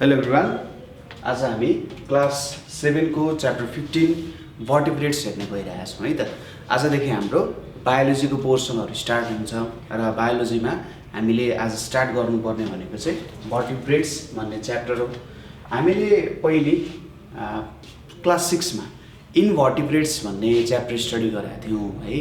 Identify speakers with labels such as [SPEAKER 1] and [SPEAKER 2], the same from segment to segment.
[SPEAKER 1] Hello everyone, आज हामी class 7 को च्याप्टर 15 भर्टिब्रेट्स हेर्न गइरहेका छौँ है त। आजदेखि हाम्रो बायोलोजीको पोर्सनहरू स्टार्ट हुन्छ र बायोलोजीमा हामीले आज स्टार्ट गर्नुपर्ने भनेको चाहिँ भर्टिब्रेट्स भन्ने च्याप्टर हो। हामीले पहिले क्लास 6 मा इन्भर्टिब्रेट्स भन्ने च्याप्टर स्टडी गरेका थियौँ है।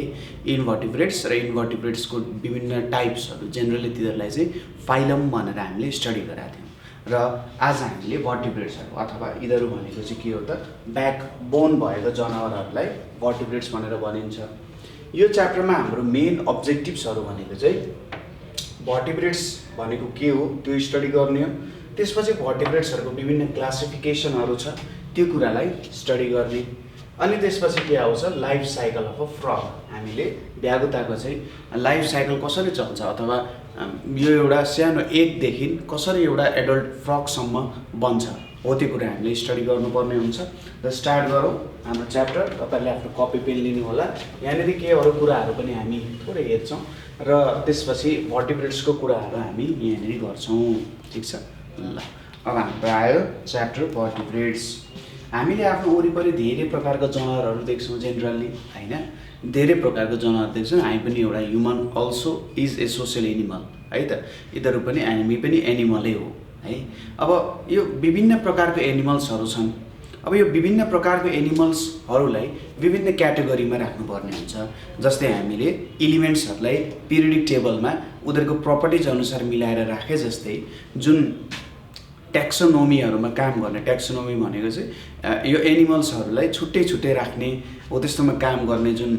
[SPEAKER 1] इन्भर्टिब्रेट्स र इन्भर्टिब्रेट्सको विभिन्न टाइप्सहरू, जेनरली तिनीहरूलाई चाहिँ फाइलम भनेर हामीले स्टडी गरेका थियौँ र आज हामीले भर्टिब्रेट्सहरू अथवा यिनीहरू भनेको चाहिँ के हो त, ब्याकबोन भएको जनावरहरूलाई भर्टिब्रेट्स भनेर भनिन्छ। यो च्याप्टरमा हाम्रो मेन अब्जेक्टिभ्सहरू भनेको चाहिँ भर्टिब्रेट्स भनेको के हो त्यो स्टडी गर्ने हो। त्यसपछि भर्टिब्रेट्सहरूको विभिन्न क्लासिफिकेसनहरू छ, त्यो कुरालाई स्टडी गर्ने। अनि त्यसपछि के आउँछ, life cycle of a frog. हामीले भ्यागुताको चाहिँ लाइफ साइकल कसरी चल्छ अथवा यो एउटा सानो एगदेखि कसरी एउटा एडल्ट फ्रगसम्म बन्छ हो, त्यो कुरा हामीले स्टडी गर्नुपर्ने हुन्छ। र स्टार्ट गरौँ हाम्रो च्याप्टर। तपाईँहरूले आफ्नो कपी पेन लिनु होला। यहाँनिर के अरू कुराहरू पनि हामी थोरै हेर्छौँ र त्यसपछि भर्टिब्रेट्सको कुराहरू हामी यहाँनिर गर्छौँ, ठिक छ। ल, अब हाम्रो आयो च्याप्टर भर्टिब्रेट्स। हामीले आफ्नो वरिपरि धेरै प्रकारका जनावरहरू देख्छौँ जेनरली होइन, धेरै प्रकारको जनावर देख्छौँ। हामी पनि एउटा human also is a social animal है त। यिनीहरू पनि हामी पनि एनिमलै हो है। अब यो विभिन्न प्रकारको एनिमल्सहरू छन्। अब यो विभिन्न प्रकारको एनिमल्सहरूलाई विभिन्न क्याटेगोरीमा राख्नुपर्ने हुन्छ। जस्तै हामीले एलिमेन्ट्सहरूलाई पिरियडिक टेबलमा उनीहरूको प्रपर्टिज अनुसार मिलाएर राखे जस्तै जुन ट्याक्सोनोमीहरूमा काम गर्ने, ट्याक्सोनोमी भनेको चाहिँ यो एनिमल्सहरूलाई छुट्टै छुट्टै राख्ने हो, त्यस्तोमा काम गर्ने जुन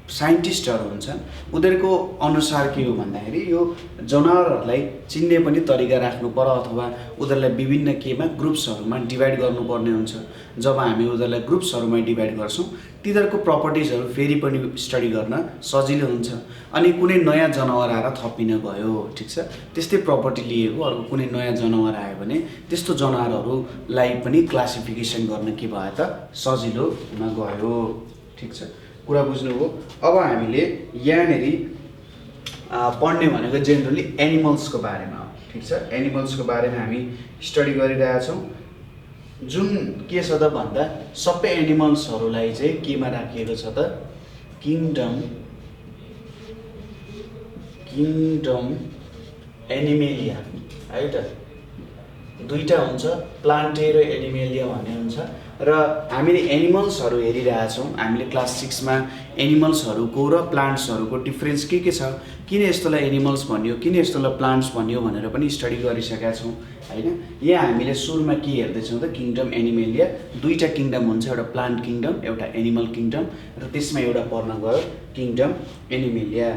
[SPEAKER 1] साइन्टिस्टहरू हुन्छन् उनीहरूको अनुसार के हो भन्दाखेरि यो जनावरहरूलाई चिन्ने पनि तरिका राख्नु पर्यो अथवा उनीहरूलाई विभिन्न केमा ग्रुप्सहरूमा डिभाइड गर्नुपर्ने हुन्छ। जब हामी उनीहरूलाई ग्रुप्सहरूमा डिभाइड गर्छौँ तिनीहरूको प्रपर्टिजहरू फेरि पनि स्टडी गर्न सजिलो हुन्छ। अनि कुनै नयाँ जनावर आएर थपिन गयो, ठिक छ, त्यस्तै प्रपर्टी लिएको अर्को कुनै नयाँ जनावर आयो भने त्यस्तो जनावरहरूलाई पनि क्लासिफिकेसन गर्न के भयो त, सजिलो हुन गयो, ठिक छ। कुरा बुझ्नुभयो। अब हामीले यहाँनिर पढ्ने भनेको जेनरली एनिमल्सको बारेमा हो, ठिक छ। एनिमल्सको बारेमा हामी स्टडी गरिरहेछौँ। जुन के छ त भन्दा सबै एनिमल्सहरूलाई चाहिँ केमा राखिएको छ त, किङडम एनिमेलिया है त। दुईवटा हुन्छ, प्लान्टे र एनिमेलिया भन्ने हुन्छ। र हामीले एनिमल्सहरू हेरिरहेछौँ। हामीले क्लास 6 मा एनिमल्सहरूको र प्लान्ट्सहरूको डिफ्रेन्स के छ, किन यस्तोलाई एनिमल्स भनियो, किन यस्तोलाई प्लान्ट्स भनियो भनेर पनि स्टडी गरिसकेका छौँ होइन। यहाँ हामीले सुरुमा के हेर्दैछौँ त, किङडम एनिमेलिया। दुईवटा किङडम हुन्छ, एउटा प्लान्ट किङडम एउटा एनिमल किङडम, र त्यसमा एउटा पर्न गयो किङडम एनिमेलिया।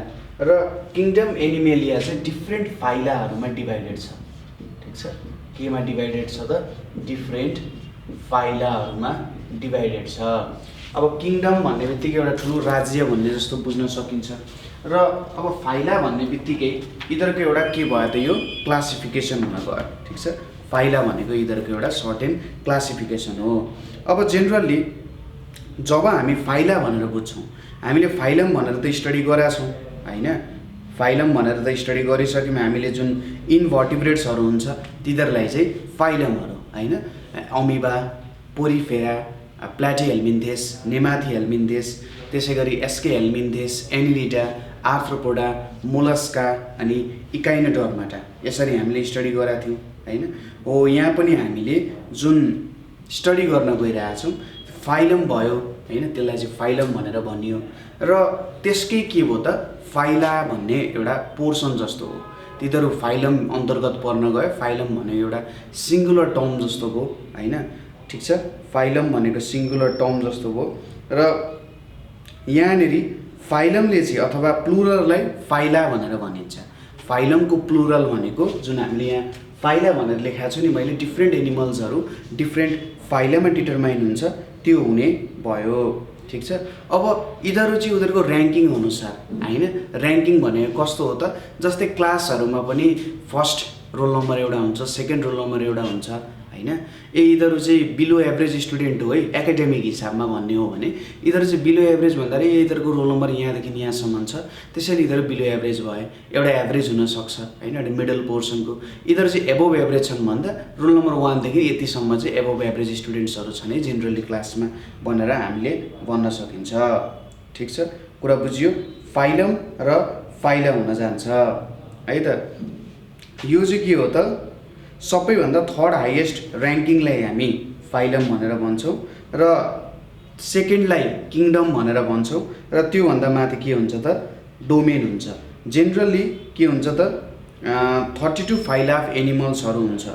[SPEAKER 1] र किङडम एनिमेलिया चाहिँ डिफ्रेन्ट फाइलाहरूमा डिभाइडेड छ, ठिक छ। केमा डिभाइडेड छ त, डिफ्रेन्ट फाइलाहरूमा डिभाइडेड छ। अब किङडम भन्ने बित्तिकै एउटा ठुलो राज्य भन्ने जस्तो बुझ्न सकिन्छ। र अब फाइला भन्ने बित्तिकै यिनीहरूको एउटा के भयो त, यो क्लासिफिकेसन हुन गयो, ठिक छ। फाइला भनेको यिनीहरूको एउटा सर्टेन क्लासिफिकेसन हो। अब जेनरली जब हामी फाइला भनेर बुझ्छौँ, हामीले फाइलम भनेर त स्टडी गरेका छौँ होइन। फाइलम भनेर त स्टडी गरिसक्यौँ हामीले। जुन इन्भर्टिब्रेट्सहरू हुन्छ तिनीहरूलाई चाहिँ फाइलमहरू होइन, अमिबा, पोरिफेरा, प्लाटिहेल्मिन्थेस, नेमाथिहेल्मिन्थेस, त्यसै गरी एस्केहेल्मिन्थेस, एनिलिडा, आर्थ्रोपोडा, मोलस्का अनि इकाइनोडर्माटा, यसरी हामीले स्टडी गरेका थियौँ होइन। हो, यहाँ पनि हामीले जुन स्टडी गर्न गइरहेछौँ फाइलम भयो होइन, त्यसलाई चाहिँ फाइलम भनेर भनियो। र त्यसकै के भयो त, फाइला भन्ने एउटा पोर्सन जस्तो हो, तिनीहरू फाइलम अन्तर्गत पर्न गयो। फाइलम भनेको एउटा सिङ्गुलर टर्म जस्तो भयो होइन, ठिक छ। फाइलम भनेको सिङ्गुलर टर्म जस्तो भयो। र यहाँनिर फाइलमले चाहिँ अथवा प्लुरललाई फाइला भनेर भनिन्छ। फाइलमको प्लुरल भनेको जुन हामीले यहाँ फाइला भनेर लेखाएको छु नि मैले, डिफ्रेन्ट एनिमल्सहरू डिफ्रेन्ट फाइलामा डिटरमाइन हुन्छ त्यो हुने भयो, ठिक छ। अब यिनीहरू चाहिँ उनीहरूको ऱ्याङ्किङ अनुसार होइन। ऱ्याङ्किङ भनेको कस्तो हो त, जस्तै क्लासहरूमा पनि फर्स्ट रोल नम्बर एउटा हुन्छ, सेकेन्ड रोल नम्बर एउटा हुन्छ हैन। यिनीहरू चाहिँ बिलो एभरेज स्टुडेन्ट हो है एकाडेमिक हिसाबमा भन्ने हो भने। यिनीहरू चाहिँ बिलो एभरेज भन्दा यिनीहरूको रोल नम्बर यहाँदेखि यहाँसम्म छ, त्यसैले यिनीहरू बिलो एभरेज भए। एउटा एभरेज हुनसक्छ हैन, एउटा मिडल पोर्सनको। यिनीहरू चाहिँ एबोभ एभरेज छन् भन्दा रोल नम्बर 1 देखि यतिसम्म चाहिँ एबोभ एभरेज स्टुडेन्ट्सहरू छन् है जेनरली क्लासमा भनेर हामीले भन्न सकिन्छ। ठिक छ, कुरा बुझियो। फाइलम र फाइला हुन जान्छ है त। यो चाहिँ के हो त, सबैभन्दा थर्ड हाइएस्ट ऱ्याङ्किङलाई हामी फाइलम भनेर भन्छौँ र सेकेन्डलाई किङडम भनेर भन्छौँ र त्योभन्दा माथि के हुन्छ त डोमेन हुन्छ। जेनरली के हुन्छ त 32 फाइला अफ एनिमल्सहरू हुन्छ,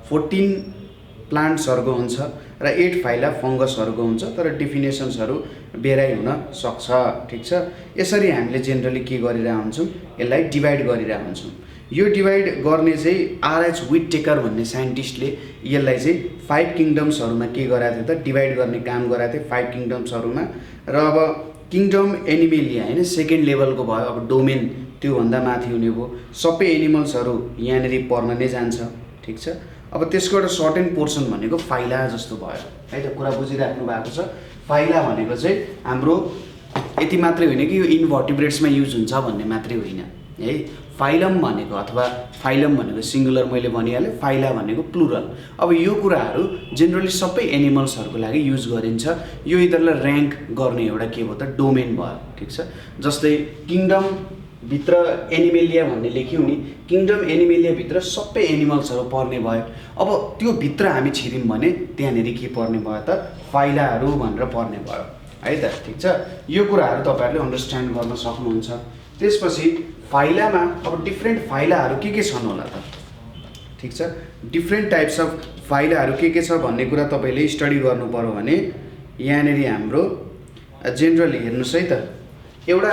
[SPEAKER 1] 14 प्लान्ट्सहरूको हुन्छ र 8 फाइला फङ्गसहरूको हुन्छ, तर डेफिनेसन्सहरू बेरै हुन सक्छ। ठिक छ, यसरी हामीले जेनरली के गरिरहेको हुन्छौँ, यसलाई डिभाइड गरिरहेको हुन्छौँ। यो डिभाइड गर्ने चाहिँ आरएच विटटेकर भन्ने साइन्टिस्टले यसलाई चाहिँ 5 किङडम्सहरूमा के गराएको थियो त डिभाइड गर्ने काम गराएको थियो 5 किङडम्सहरूमा। र अब किङडम एनिमेलिया हैन सेकेन्ड लेभलको भयो, अब डोमेन त्योभन्दा माथि हुने भयो। सबै एनिमल्सहरू यहाँनिर पर्न नै जान्छ। ठिक छ, अब त्यसको एउटा सर्टेन पोर्सन भनेको फाइला जस्तो भयो है त। कुरा बुझिराख्नु भएको छ। फाइला भनेको चाहिँ हाम्रो यति मात्रै होइन कि यो इन्भर्टिब्रेट्समा युज हुन्छ भन्ने मात्रै होइन है। फाइलम भनेको अथवा फाइलम भनेको सिङ्गुलर मैले भनिहालेँ, फाइला भनेको प्लुरल। अब यो कुराहरू जेनरली सबै एनिमल्सहरूको लागि युज गरिन्छ। यो यिनीहरूलाई ऱ्याङ्क गर्ने एउटा के भयो त डोमेन भयो। ठिक छ, जस्तै किङडम भित्र एनिमेलिया भन्ने लेख्यौँ नि, किङडम एनिमेलियाभित्र सबै एनिमल्सहरू पर्ने भयो। अब त्यो भित्र हामी छिर्यौँ भने त्यहाँनिर के पर्ने भयो त फाइलाहरू भनेर पर्ने भयो है त। ठिक छ, यो कुराहरू तपाईँहरूले अन्डरस्ट्यान्ड गर्न सक्नुहुन्छ। त्यसपछि फाइलामा अब डिफ्रेन्ट फाइलाहरू के छन् होला त। ठिक छ, डिफ्रेन्ट टाइप्स अफ फाइलाहरू के छ भन्ने कुरा तपाईँले स्टडी गर्नु पर्यो भने यहाँनिर हाम्रो जेनरली हेर्नुहोस् है त। एउटा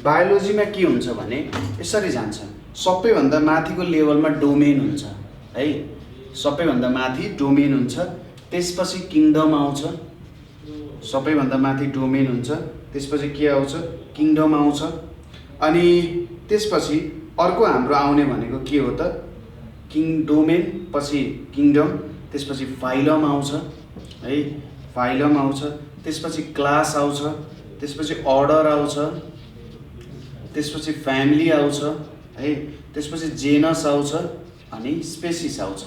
[SPEAKER 1] बायोलोजीमा के हुन्छ भने यसरी जान्छ, सबैभन्दा माथिको लेभलमा डोमेन हुन्छ है, सबैभन्दा माथि डोमेन हुन्छ, त्यसपछि किङडम आउँछ, सबैभन्दा माथि डोमेन हुन्छ, त्यसपछि के आउँछ किङडम आउँछ, अनि त्यसपछि अर्को हाम्रो आउने भनेको के हो त डोमेन पछि किङडम, त्यसपछि फाइलम आउँछ है, फाइलम आउँछ, त्यसपछि क्लास आउँछ, त्यसपछि अर्डर आउँछ, त्यसपछि फ्यामिली आउँछ है, त्यसपछि जेनस आउँछ अनि स्पेसिस आउँछ।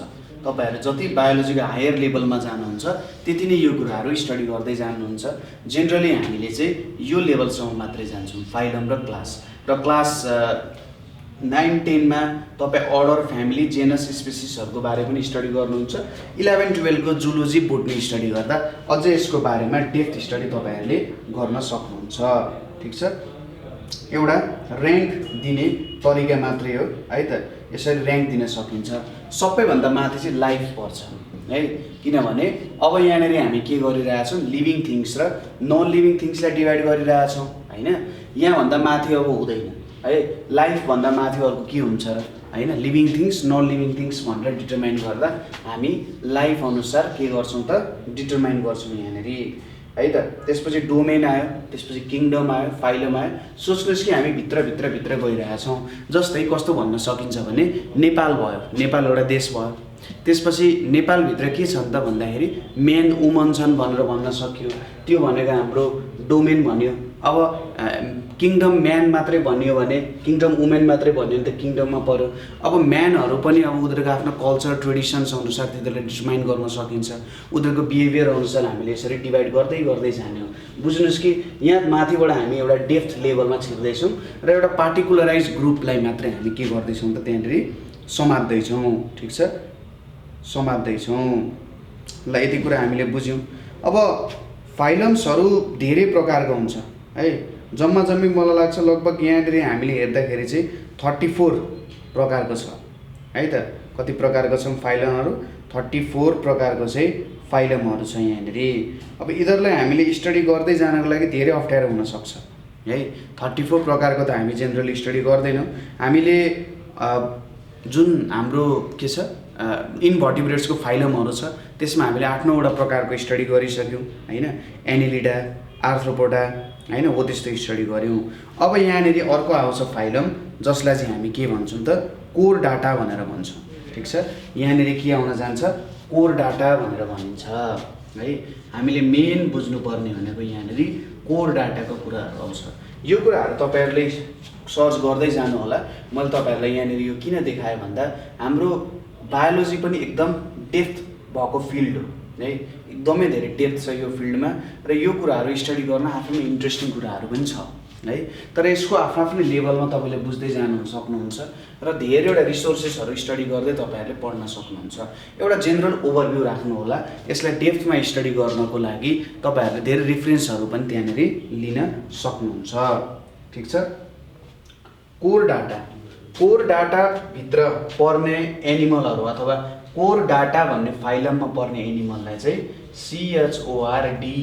[SPEAKER 1] तपाईहरु जति बायोलोजीको हायर लेभलमा जानुहुन्छ त्यति नै यो कुराहरू स्टडी गर्दै जानुहुन्छ। जेनरली हामीले चाहिँ यो लेभलसम्म मात्रै जान्छौँ, फाइलम र क्लास। र क्लास 9-10 मा तपाईँ अर्डर, फ्यामिली, जेनस, स्पेसिसहरूको बारे पनि स्टडी गर्नुहुन्छ। 11-12 को जुलोजी बोटनी स्टडी गर्दा अझै यसको बारेमा डेप्थ स्टडी तपाईहरुले गर्न सक्नुहुन्छ। ठीक छ, एउटा र्याङ्क दिने तरिका मात्रै हो है त, यसरी र्याङ्क दिन सकिन्छ। सबैभन्दा माथि चाहिँ लाइफ पर्छ है, किनभने अब यहाँनिर हामी के गरिरहेछौँ, लिभिङ थिङ्स र नन लिभिङ थिङ्सलाई डिभाइड गरिरहेछौँ हैन। यहाँभन्दा माथि अब हुँदैन है, लाइफ भन्दा माथि अर्को के हुन्छ र हैन, living things non living things भनेर डिटरमाइन गर्दा हामी लाइफ अनुसार के गर्छौँ त डिटरमाइन गर्छौँ यहाँनिर है त। त्यसपछि डोमेन आयो, त्यसपछि किङडम आयो, फाइलम आयो। सोच्नुहोस् कि हामी भित्र गइरहेछौँ। जस्तै कस्तो भन्न सकिन्छ भने नेपाल भयो, नेपाल एउटा देश भयो, त्यसपछि नेपालभित्र के छन् त भन्दाखेरि मेन वुमन छन् भनेर भन्न सकियो, त्यो भनेको हाम्रो डोमेन भन्यो। अब किङडम म्यान मात्रै भनियो भने, किङडम वुमेन मात्रै भन्यो भने त किङडममा पर्यो। अब म्यानहरू पनि अब उनीहरूको आफ्नो कल्चर ट्रेडिसन्स अनुसार तिनीहरूलाई डिटरमाइन गर्न सकिन्छ, उनीहरूको बिहेभियर अनुसार हामीले यसरी डिभाइड गर्दै जाने हो। बुझ्नुहोस् कि यहाँ माथिबाट हामी एउटा डेप्थ लेभलमा छिर्दैछौँ र एउटा पार्टिकुलराइज ग्रुपलाई मात्रै हामी के गर्दैछौँ त त्यहाँनिर समात्दैछौँ। ठिक छ, समात्दैछौँ। ल यति कुरा हामीले बुझ्यौँ। अब फाइलम्सहरू धेरै प्रकारको हुन्छ है, जम्मा मलाई लाग्छ लगभग यहाँनिर हामीले हेर्दाखेरि चाहिँ 34 प्रकारको छ है त। कति प्रकारको छन् फाइलमहरू? 34 प्रकारको चाहिँ फाइलमहरू छ यहाँनिर। अब यिनीहरूलाई हामीले स्टडी गर्दै जानको लागि धेरै अप्ठ्यारो हुनसक्छ है। 34 प्रकारको त हामी जेनरली स्टडी गर्दैनौँ। हामीले जुन हाम्रो के छ इन्भर्टिब्रेट्सको फाइलमहरू छ त्यसमा हामीले 8-9वटा प्रकारको स्टडी गरिसक्यौँ हैन, एनिलिडा, आर्थ्रोपोडा हैन, हो त्यस्तो स्टडी गऱ्यौँ। अब यहाँनिर अर्को आउँछ फाइलम, जसलाई चाहिँ हामी के भन्छौँ त कोर डाटा भनेर भन्छौँ। ठिक छ, यहाँनिर के आउन जान्छ कोर डाटा भनेर भनिन्छ है। हामीले मेन बुझ्नुपर्ने भनेको यहाँनिर कोर डाटाको कुराहरू आउँछ। यो कुराहरू तपाईँहरूले सर्च गर्दै जानु होला। मैले तपाईँहरूलाई यहाँनिर यो किन देखाएँ भन्दा हाम्रो बायोलोजी पनि एकदम डेप्थ भएको फिल्ड हो है, एकदमै धेरै डेप्थ छ यो फिल्डमा र यो कुराहरू स्टडी गर्न आफ्नै इन्ट्रेस्टिङ कुराहरू पनि छ है। तर यसको आफ्नो लेभलमा तपाईँले बुझ्दै जानु सक्नुहुन्छ र धेरैवटा रिसोर्सेसहरू स्टडी गर्दै तपाईँहरूले पढ्न सक्नुहुन्छ। एउटा जेनरल ओभरभ्यू राख्नु होला। यसलाई डेप्थमा स्टडी गर्नको लागि तपाईँहरूले धेरै रेफरेन्सहरू पनि त्यहाँनिर लिन सक्नुहुन्छ। ठिक छ। कोर डाटा, कोर डाटाभित्र पर्ने एनिमलहरू अथवा कोर डाटा भन्ने फाइलममा पर्ने एनिमललाई चाहिँ CHORDATE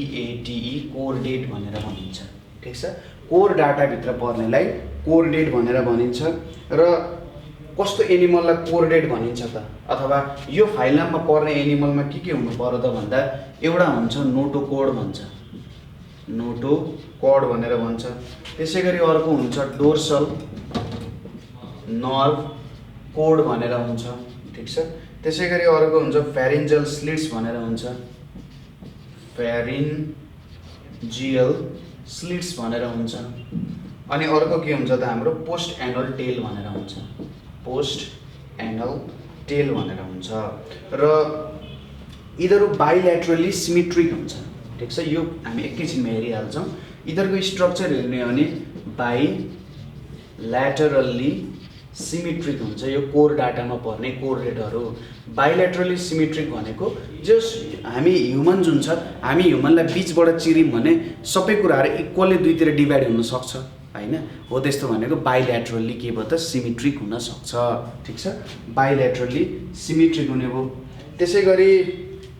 [SPEAKER 1] कोरडेट भनेर भनिन्छ। ठिक छ। कोर डाटाभित्र पर्नेलाई कोरडेट भनेर भनिन्छ। र कस्तो एनिमललाई कोरडेट भनिन्छ त, अथवा यो फाइलममा पर्ने एनिमलमा के हुनु पर्यो त भन्दा एउटा हुन्छ नोटोकोड भन्छ, नोटोकोड भनेर भन्छ। त्यसै गरी अर्को हुन्छ डोर्सल नर्भ कोड भनेर हुन्छ। ठिक छ। त्यसै गरी अर्को हुन्छ फ्यारिन्जियल स्लिट्स भनेर हुन्छ, फ्यारिन्जियल स्लिट्स भनेर हुन्छ। अनि अर्को के हुन्छ त हाम्रो पोस्ट एनल टेल भनेर हुन्छ, पोस्ट एनल टेल भनेर हुन्छ। र यिनीहरू बाइल्याटरली सिमेट्रिक हुन्छ। ठिक छ। यो हामी एकैछिनमा हेरिहाल्छौँ। यिनीहरूको स्ट्रक्चर हेर्ने हो भने बाइल्याटरली सिमेट्रिक हुन्छ। यो कोर डाटामा पर्ने कोरडेटहरू बाइल्याटरली सिमेट्रिक भनेको जस हामी ह्युमन जुन छ, हामी ह्युमनलाई बिचबाट चिर्यौँ भने सबै कुराहरू इक्वली दुईतिर डिभाइड हुन सक्छ हैन। हो त्यस्तो भनेको बाइल्याटरली के भयो त सिमेट्रिक हुन सक्छ। ठिक छ। बाइल्याटरली सिमेट्रिक हुने भयो। त्यसै गरी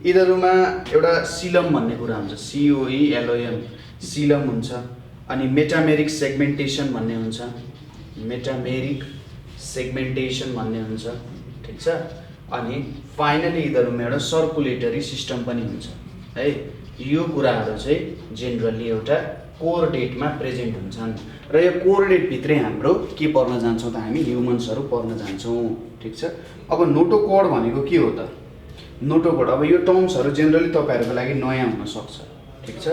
[SPEAKER 1] यिनीहरूमा एउटा सिलम भन्ने कुरा हुन्छ, COELOM सिलम हुन्छ। अनि मेटामेरिक सेगमेन्टेसन भन्ने हुन्छ, मेटामेरिक सेगमेन्टेसन भन्ने हुन्छ। ठिक छ। अनि फाइनली यिनीहरूमा एउटा सर्कुलेटरी सिस्टम पनि हुन्छ है। यो कुराहरू चाहिँ जेनरली एउटा कोरडेटमा प्रेजेन्ट हुन्छन् र यो कोरडेटभित्रै हाम्रो के पर्न जान्छौँ त हामी ह्युमन्सहरू पर्न जान्छौँ। ठिक छ। अब नोटोकोड भनेको के हो त? नोटोकोड, अब यो टर्म्सहरू जेनरली तपाईँहरूको लागि नयाँ हुनसक्छ। ठिक छ।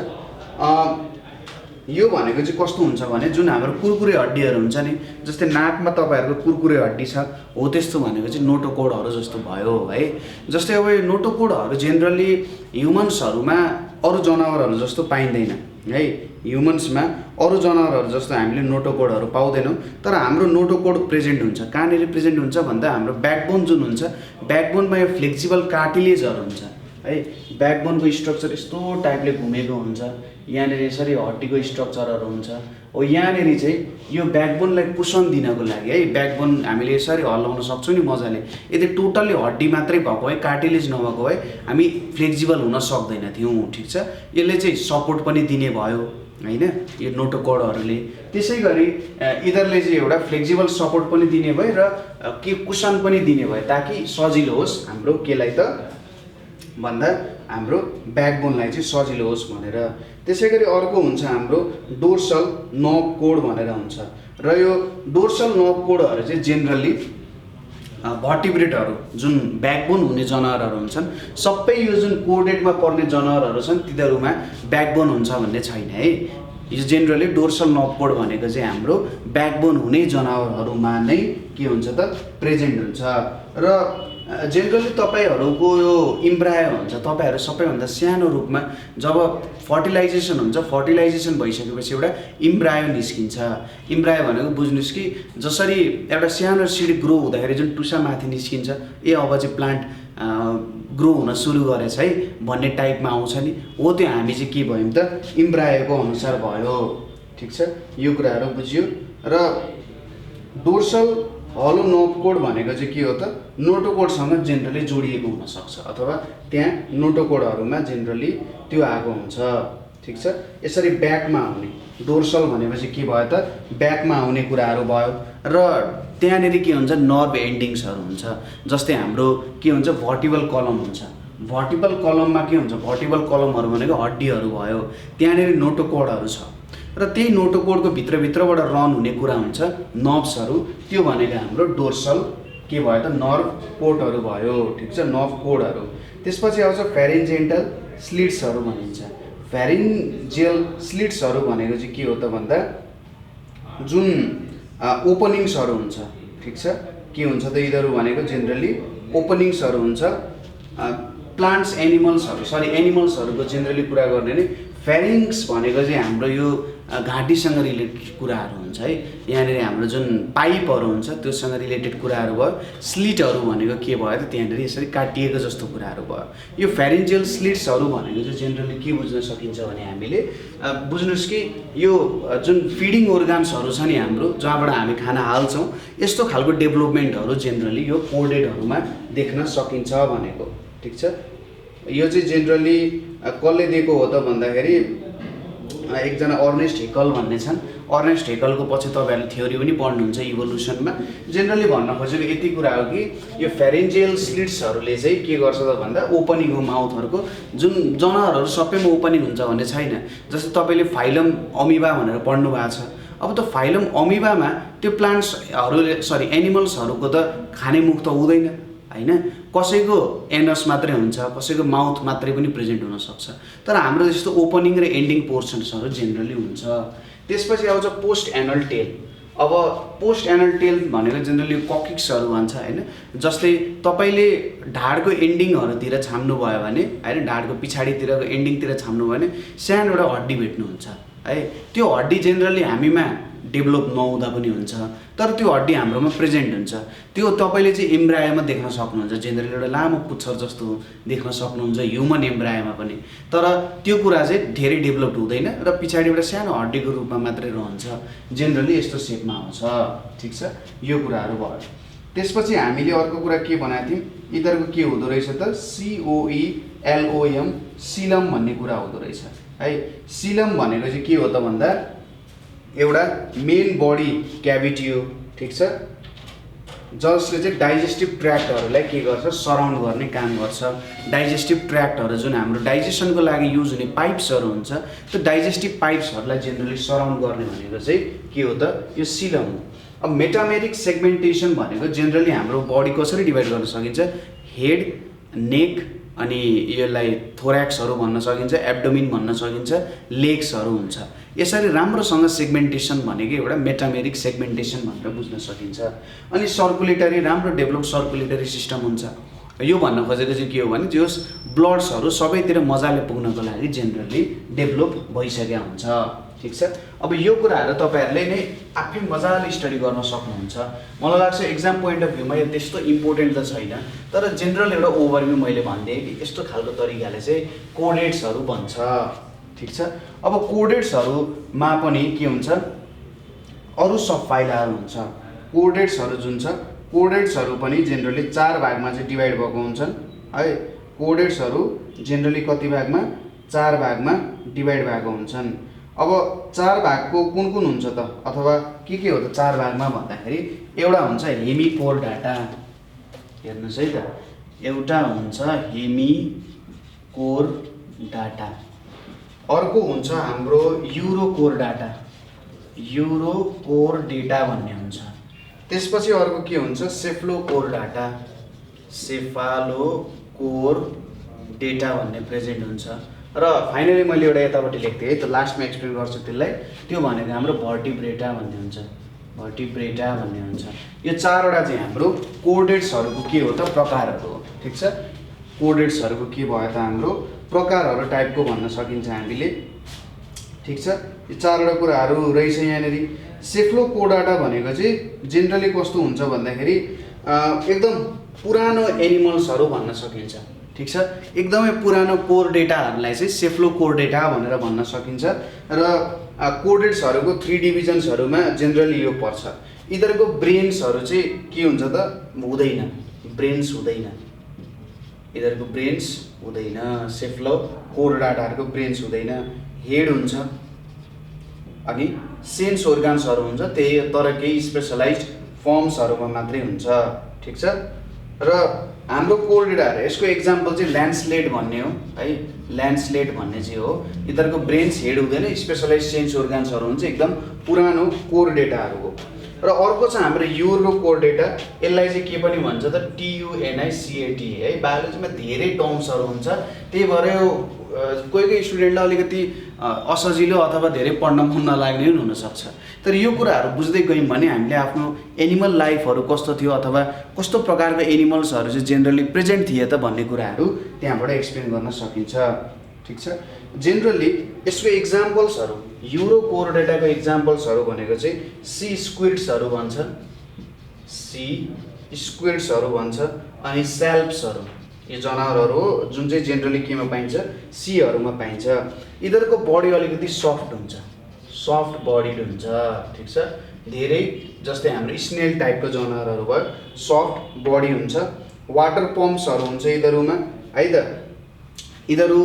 [SPEAKER 1] यो भनेको चाहिँ कस्तो हुन्छ भने जुन हाम्रो कुरकुरे हड्डीहरू हुन्छ नि, जस्तै नाकमा तपाईँहरूको कुरकुरे हड्डी छ, हो त्यस्तो भनेको चाहिँ नोटोकोडहरू जस्तो भयो है। जस्तै अब यो नोटोकोडहरू जेनरली ह्युमन्सहरूमा अरू जनावरहरू जस्तो पाइँदैन है। ह्युमन्समा अरू जनावरहरू जस्तो हामीले नोटोकोडहरू पाउँदैनौँ, तर हाम्रो नोटोकोड प्रेजेन्ट हुन्छ। कहाँनिर प्रेजेन्ट हुन्छ भन्दा हाम्रो ब्याकबोन जुन हुन्छ, ब्याकबोनमा यो फ्लेक्सिबल कार्टिलेजहरू हुन्छ है। ब्याकबोनको स्ट्रक्चर यस्तो टाइपले घुमेको हुन्छ, यहाँनिर यसरी हड्डीको स्ट्रक्चरहरू हुन्छ। हो यहाँनिर चाहिँ यो ब्याकबोनलाई पुसन दिनको लागि है, ब्याकबोन हामीले यसरी हल्लाउन सक्छौँ नि मजाले। यदि टोटल्ली हड्डी मात्रै भएको भए, कार्टिलेज नभएको भए हामी फ्लेक्सिबल हुन सक्दैन थियौँ। ठिक छ। यसले चाहिँ सपोर्ट पनि दिने भयो हैन, यो नोटोकोडहरूले। त्यसै गरी यिनीहरूले चाहिँ एउटा फ्लेक्सिबल सपोर्ट पनि दिने भयो र के कुसन पनि दिने भयो, ताकि सजिलो होस् हाम्रो केलाई त भन्दा हाम्रो ब्याकबोनलाई चाहिँ सजिलो होस् भनेर। त्यसै गरी अर्को हुन्छ हाम्रो डोर्सल नर्भ कोड भनेर हुन्छ। र यो डोर्सल नर्भ कोडहरू चाहिँ जेनरली भर्टिब्रेटहरू जुन ब्याकबोन हुने जनावरहरू हुन्छन्, सबै यो जुन कोरडेटमा पर्ने जनावरहरू छन् तिनीहरूमा ब्याकबोन हुन्छ भन्ने छैन है। यो जेनरली डोर्सल नर्भ कोड भनेको चाहिँ हाम्रो ब्याकबोन हुने जनावरहरूमा नै के हुन्छ त प्रेजेन्ट हुन्छ। र जेनरली तपाईँहरूको यो इम्ब्रायो हुन्छ, तपाईँहरू सबैभन्दा सानो रूपमा जब फर्टिलाइजेसन हुन्छ, फर्टिलाइजेसन भइसकेपछि एउटा इम्ब्रायो निस्किन्छ। इम्ब्रायो भनेको बुझ्नुहोस् कि जसरी एउटा सानो सिड ग्रो हुँदाखेरि जुन टुसा माथि निस्किन्छ, अब चाहिँ प्लान्ट ग्रो हुन सुरु गरेछ है भन्ने टाइपमा आउँछ नि, हो त्यो हामी चाहिँ के भयौँ त इम्ब्रायोको अनुसार भयो। ठिक छ। यो कुराहरू बुझ्यो। र डोर्सल हलो नर्भ कोड भनेको चाहिँ के हो त नोटोकोडसँग जेनरली जोडिएको हुनसक्छ, अथवा त्यहाँ नोटोकोडहरूमा जेनरली त्यो आएको हुन्छ। ठिक छ। यसरी ब्याकमा आउने डोर्सल भनेपछि के भयो त ब्याकमा आउने कुराहरू भयो। र त्यहाँनिर के हुन्छ नर्भ एन्डिङ्सहरू हुन्छ। जस्तै हाम्रो के हुन्छ भर्टिबल कलम हुन्छ। भर्टिबल कलममा के हुन्छ, भर्टिबल कलमहरू भनेको हड्डीहरू भयो, त्यहाँनिर नोटोकोडहरू छ। र त्यही नोटोकोडको भित्रबाट रन हुने कुरा हुन्छ नर्भ्सहरू, त्यो भनेको हाम्रो डोर्सल के भयो त नर्भ कोडहरू भयो, ठिक छ, नर्भ कोडहरू। त्यसपछि आउँछ फेरिन्जेन्टल स्लिट्सहरू भनिन्छ। फेरिन्जियल स्लिट्सहरू भनेको चाहिँ के हो त भन्दा जुन ओपनिङ्सहरू हुन्छ, ठिक छ, के हुन्छ त यिनीहरू भनेको जेनरली ओपनिङ्सहरू हुन्छ। प्लान्ट्स एनिमल्सहरूको जेनरली कुरा गर्ने नै फेरिङ्स भनेको चाहिँ हाम्रो यो घाँटीसँग रिलेटेड कुराहरू हुन्छ है। यहाँनिर हाम्रो जुन पाइपहरू हुन्छ त्योसँग रिलेटेड कुराहरू भयो। स्लिटहरू भनेको के भयो त त्यहाँनिर यसरी काटिएको जस्तो कुराहरू भयो। यो फेरिन्जियल स्लिट्सहरू भनेको चाहिँ जेनरली के बुझ्न सकिन्छ भने हामीले बुझ्नुहोस् कि यो जुन फिडिङ अर्गान्सहरू छ नि हाम्रो, जहाँबाट हामी खाना हाल्छौँ, यस्तो खालको डेभलपमेन्टहरू जेनरली यो कोडेडहरूमा देख्न सकिन्छ भनेको, ठिक छ। यो चाहिँ जेनरली कसले दिएको हो त भन्दाखेरि एकजना अर्नेस्ट हेकल भन्ने छन्। अर्नेस्ट हेकलको पछि तपाईँहरूले थ्योरी पनि पढ्नुहुन्छ इभोल्युसनमा। जेनरली भन्न खोजेको यति कुरा हो कि यो फेरिन्जियल स्लिट्सहरूले चाहिँ के गर्छ त भन्दा ओपनिङ हो माउथहरूको। जुन जनावरहरू सबैमा ओपनिङ हुन्छ भन्ने छैन। जस्तै तपाईँले फाइलम अमिबा भनेर पढ्नु भएको छ। अब त फाइलम अमिबामा त्यो प्लान्ट्सहरूले एनिमल्सहरूको त खाने मुख त हुँदैन हैन, कसैको एनस मात्रै हुन्छ, कसैको माउथ मात्रै पनि प्रेजेन्ट हुनसक्छ। तर हाम्रो जस्तो ओपनिङ र एन्डिङ पोर्सन्सहरू जेनरली हुन्छ। त्यसपछि आउँछ पोस्ट एनल टेल। अब पोस्ट एनल टेल भनेको जेनरली ककिक्सहरू भन्छ हैन। जस्तै तपाईँले ढाडको एन्डिङहरूतिर छाम्नु भयो भने हैन, ढाडको पछाडितिरको एन्डिङतिर छाम्नु भयो भने सानो एउटा हड्डी भेट्नुहुन्छ है। त्यो हड्डी जेनरली हामीमा डेभलप नहुँदा पनि हुन्छ, तर त्यो हड्डी हाम्रोमा प्रेजेन्ट हुन्छ। त्यो तपाईँले चाहिँ एम्ब्रायोमा देख्न सक्नुहुन्छ, जेनरली एउटा लामो पुच्छर जस्तो देख्न सक्नुहुन्छ ह्युमन एम्ब्रायोमा पनि। तर त्यो कुरा चाहिँ धेरै डेभलप हुँदैन र पछाडि एउटा सानो हड्डीको रूपमा मात्रै रहन्छ, जेनरली यस्तो सेपमा आउँछ, ठिक छ। यो कुराहरू भयो। त्यसपछि हामीले अर्को कुरा के बनाएको थियौँ, यिनीहरूको के हुँदो रहेछ त COELOM सिलम भन्ने कुरा हुँदो रहेछ है। सिलम भनेको चाहिँ के हो त भन्दा एउटा मेन बडी क्याभिटी हो, ठिक छ, जसले चाहिँ डाइजेस्टिभ ट्र्याक्टहरूलाई के गर्छ, सराउन्ड गर्ने काम गर्छ। डाइजेस्टिभ ट्र्याक्टहरू जुन हाम्रो डाइजेसनको लागि युज हुने पाइप्सहरू हुन्छ, त्यो डाइजेस्टिभ पाइप्सहरूलाई जेनरली सराउन्ड गर्ने भनेको चाहिँ के हो त, यो सिलम हो। अब मेटामेरिक सेगमेन्टेसन भनेको जेनरली हाम्रो बडी कसरी डिभाइड गर्न सकिन्छ, हेड, नेक, अनि यसलाई थोर्याक्सहरू भन्न सकिन्छ, एब्डोमिन भन्न सकिन्छ, लेग्सहरू हुन्छ। यसरी राम्रोसँग सेगमेन्टेसन भनेको एउटा मेटामेरिक सेगमेन्टेसन भनेर बुझ्न सकिन्छ। अनि सर्कुलेटरी राम्रो डेभलप सर्कुलेटरी सिस्टम हुन्छ। यो भन्न खोजेको चाहिँ के हो भने जस ब्लड्सहरू सबैतिर मजाले पुग्नको लागि जेनरली डेभलप भइसकेको हुन्छ, ठिक छ। अब यो कुराहरू तपाईँहरूले नै आफै मजाले स्टडी गर्न सक्नुहुन्छ। मलाई लाग्छ एक्जाम पोइन्ट अफ भ्यूमा यो त्यस्तो इम्पोर्टेन्ट त छैन, तर जेनरल एउटा ओभरभ्यू मैले भनिदिएँ कि यस्तो खालको तरिकाले चाहिँ कोडेट्सहरू भन्छ, ठिक छ। अब कोडेट्सहरूमा पनि के हुन्छ, अरू सब फाइलाहरू हुन्छ। कोडेट्सहरू जुन छ, कोडेट्सहरू पनि जेनरली 4 भागमा चाहिँ डिभाइड भएको हुन्छन् है। कोडेट्सहरू जेनरली कति भागमा, 4 भागमा डिभाइड भएको हुन्छन्। अब 4 भागको कुन कुन हुन्छ त, अथवा के हो त 4 भागमा भन्दाखेरि एउटा हुन्छ हेमिकोर डाटा, हेर्नुहोस् है त, एउटा हुन्छ हेमिकोर डाटा, अर्को हुन्छ हाम्रो युरोकोर डाटा, युरोकोर डेटा भन्ने हुन्छ। त्यसपछि अर्को के हुन्छ, सेफ्लोकोर डाटा, सेफालोकोर डेटा भन्ने प्रेजेन्ट हुन्छ। र फाइनली मैले एउटा यतापट्टि लेख्थेँ है, त लास्टमा एक्सप्लेन गर्छु त्यसलाई। त्यो भनेको हाम्रो भर्टिब्रेटा भन्ने हुन्छ, भर्टिब्रेटा भन्ने हुन्छ। यो 4वटा चाहिँ हाम्रो कोडेट्सहरूको के हो त, प्रकारहरू हो, ठिक छ। कोडेट्सहरूको के भयो त, हाम्रो प्रकारहरू टाइपको भन्न सकिन्छ हामीले, ठिक छ। यो 4वटा कुराहरू रहेछ यहाँनिर। सेफ्लोकोडाटा भनेको चाहिँ जेनरली कस्तो हुन्छ भन्दाखेरि एकदम पुरानो एनिमल्सहरू भन्न सकिन्छ, ठिक छ। एकदमै पुरानो कोर डेटाहरूलाई चाहिँ सेफ्लोकोर डेटा भनेर भन्न सकिन्छ। र कोडेट्सहरूको 3 डिभिजन्सहरूमा जेनरली यो पर्छ। यिनीहरूको ब्रेन्सहरू चाहिँ के हुन्छ त, हुँदैन, ब्रेन्स हुँदैन, यिनीहरूको ब्रेन्स हुँदैन। सेफ्लोकोर डाटाहरूको ब्रेन्स हुँदैन, हेड हुन्छ, अनि सेन्स अर्गान्सहरू हुन्छ, त्यही तर केही स्पेसलाइज्ड फर्म्सहरूमा मात्रै हुन्छ, ठिक छ। र हाम्रो कोर डेटाहरू, यसको एक्जाम्पल चाहिँ ल्यान्डस्लेट भन्ने हो है। ल्यान्डस्लेट भन्ने चाहिँ हो, यिनीहरूको ब्रेन्स, हेड हुँदैन, स्पेसलाइज्ड सेन्स अर्गान्सहरू हुन्छ, एकदम पुरानो कोर डेटाहरू हो। र अर्को चाहिँ हाम्रो युरो कोर डेटा, यसलाई चाहिँ के पनि भन्छ त TUNICAT है। बायोलोजीमा धेरै टर्म्सहरू हुन्छ, त्यही भएर यो कोही कोही स्टुडेन्टलाई अलिकति असजिलो अथवा धेरै पढ्न मन नलाग्ने पनि हुनसक्छ। तर यो कुराहरू बुझ्दै गयौँ भने हामीले आफ्नो एनिमल लाइफहरू कस्तो थियो अथवा कस्तो प्रकारको एनिमल्सहरू चाहिँ जेनरली प्रेजेन्ट थिए त भन्ने कुराहरू त्यहाँबाट एक्सप्लेन गर्न सकिन्छ। ठिक छ। जेनरली यसको इक्जाम्पल्सहरू, युरो कोर डेटाको इक्जाम्पल्सहरू भनेको चाहिँ सी स्क्विड्सहरू भन्छ, सी स्क्विड्सहरू भन्छ, अनि स्याल्प्सहरू, यो जनावरहरू हो जुन चाहिँ जेनरली केमा पाइन्छ, सीहरूमा पाइन्छ। यिनीहरूको बडी अलिकति सफ्ट हुन्छ, सफ्ट बडिड हुन्छ। ठिक छ। धेरै जस्तै हाम्रो स्नेल टाइपको जनावरहरू भयो, सफ्ट बडी हुन्छ। वाटर पम्प्सहरू हुन्छ यिनीहरूमा है त। यिनीहरू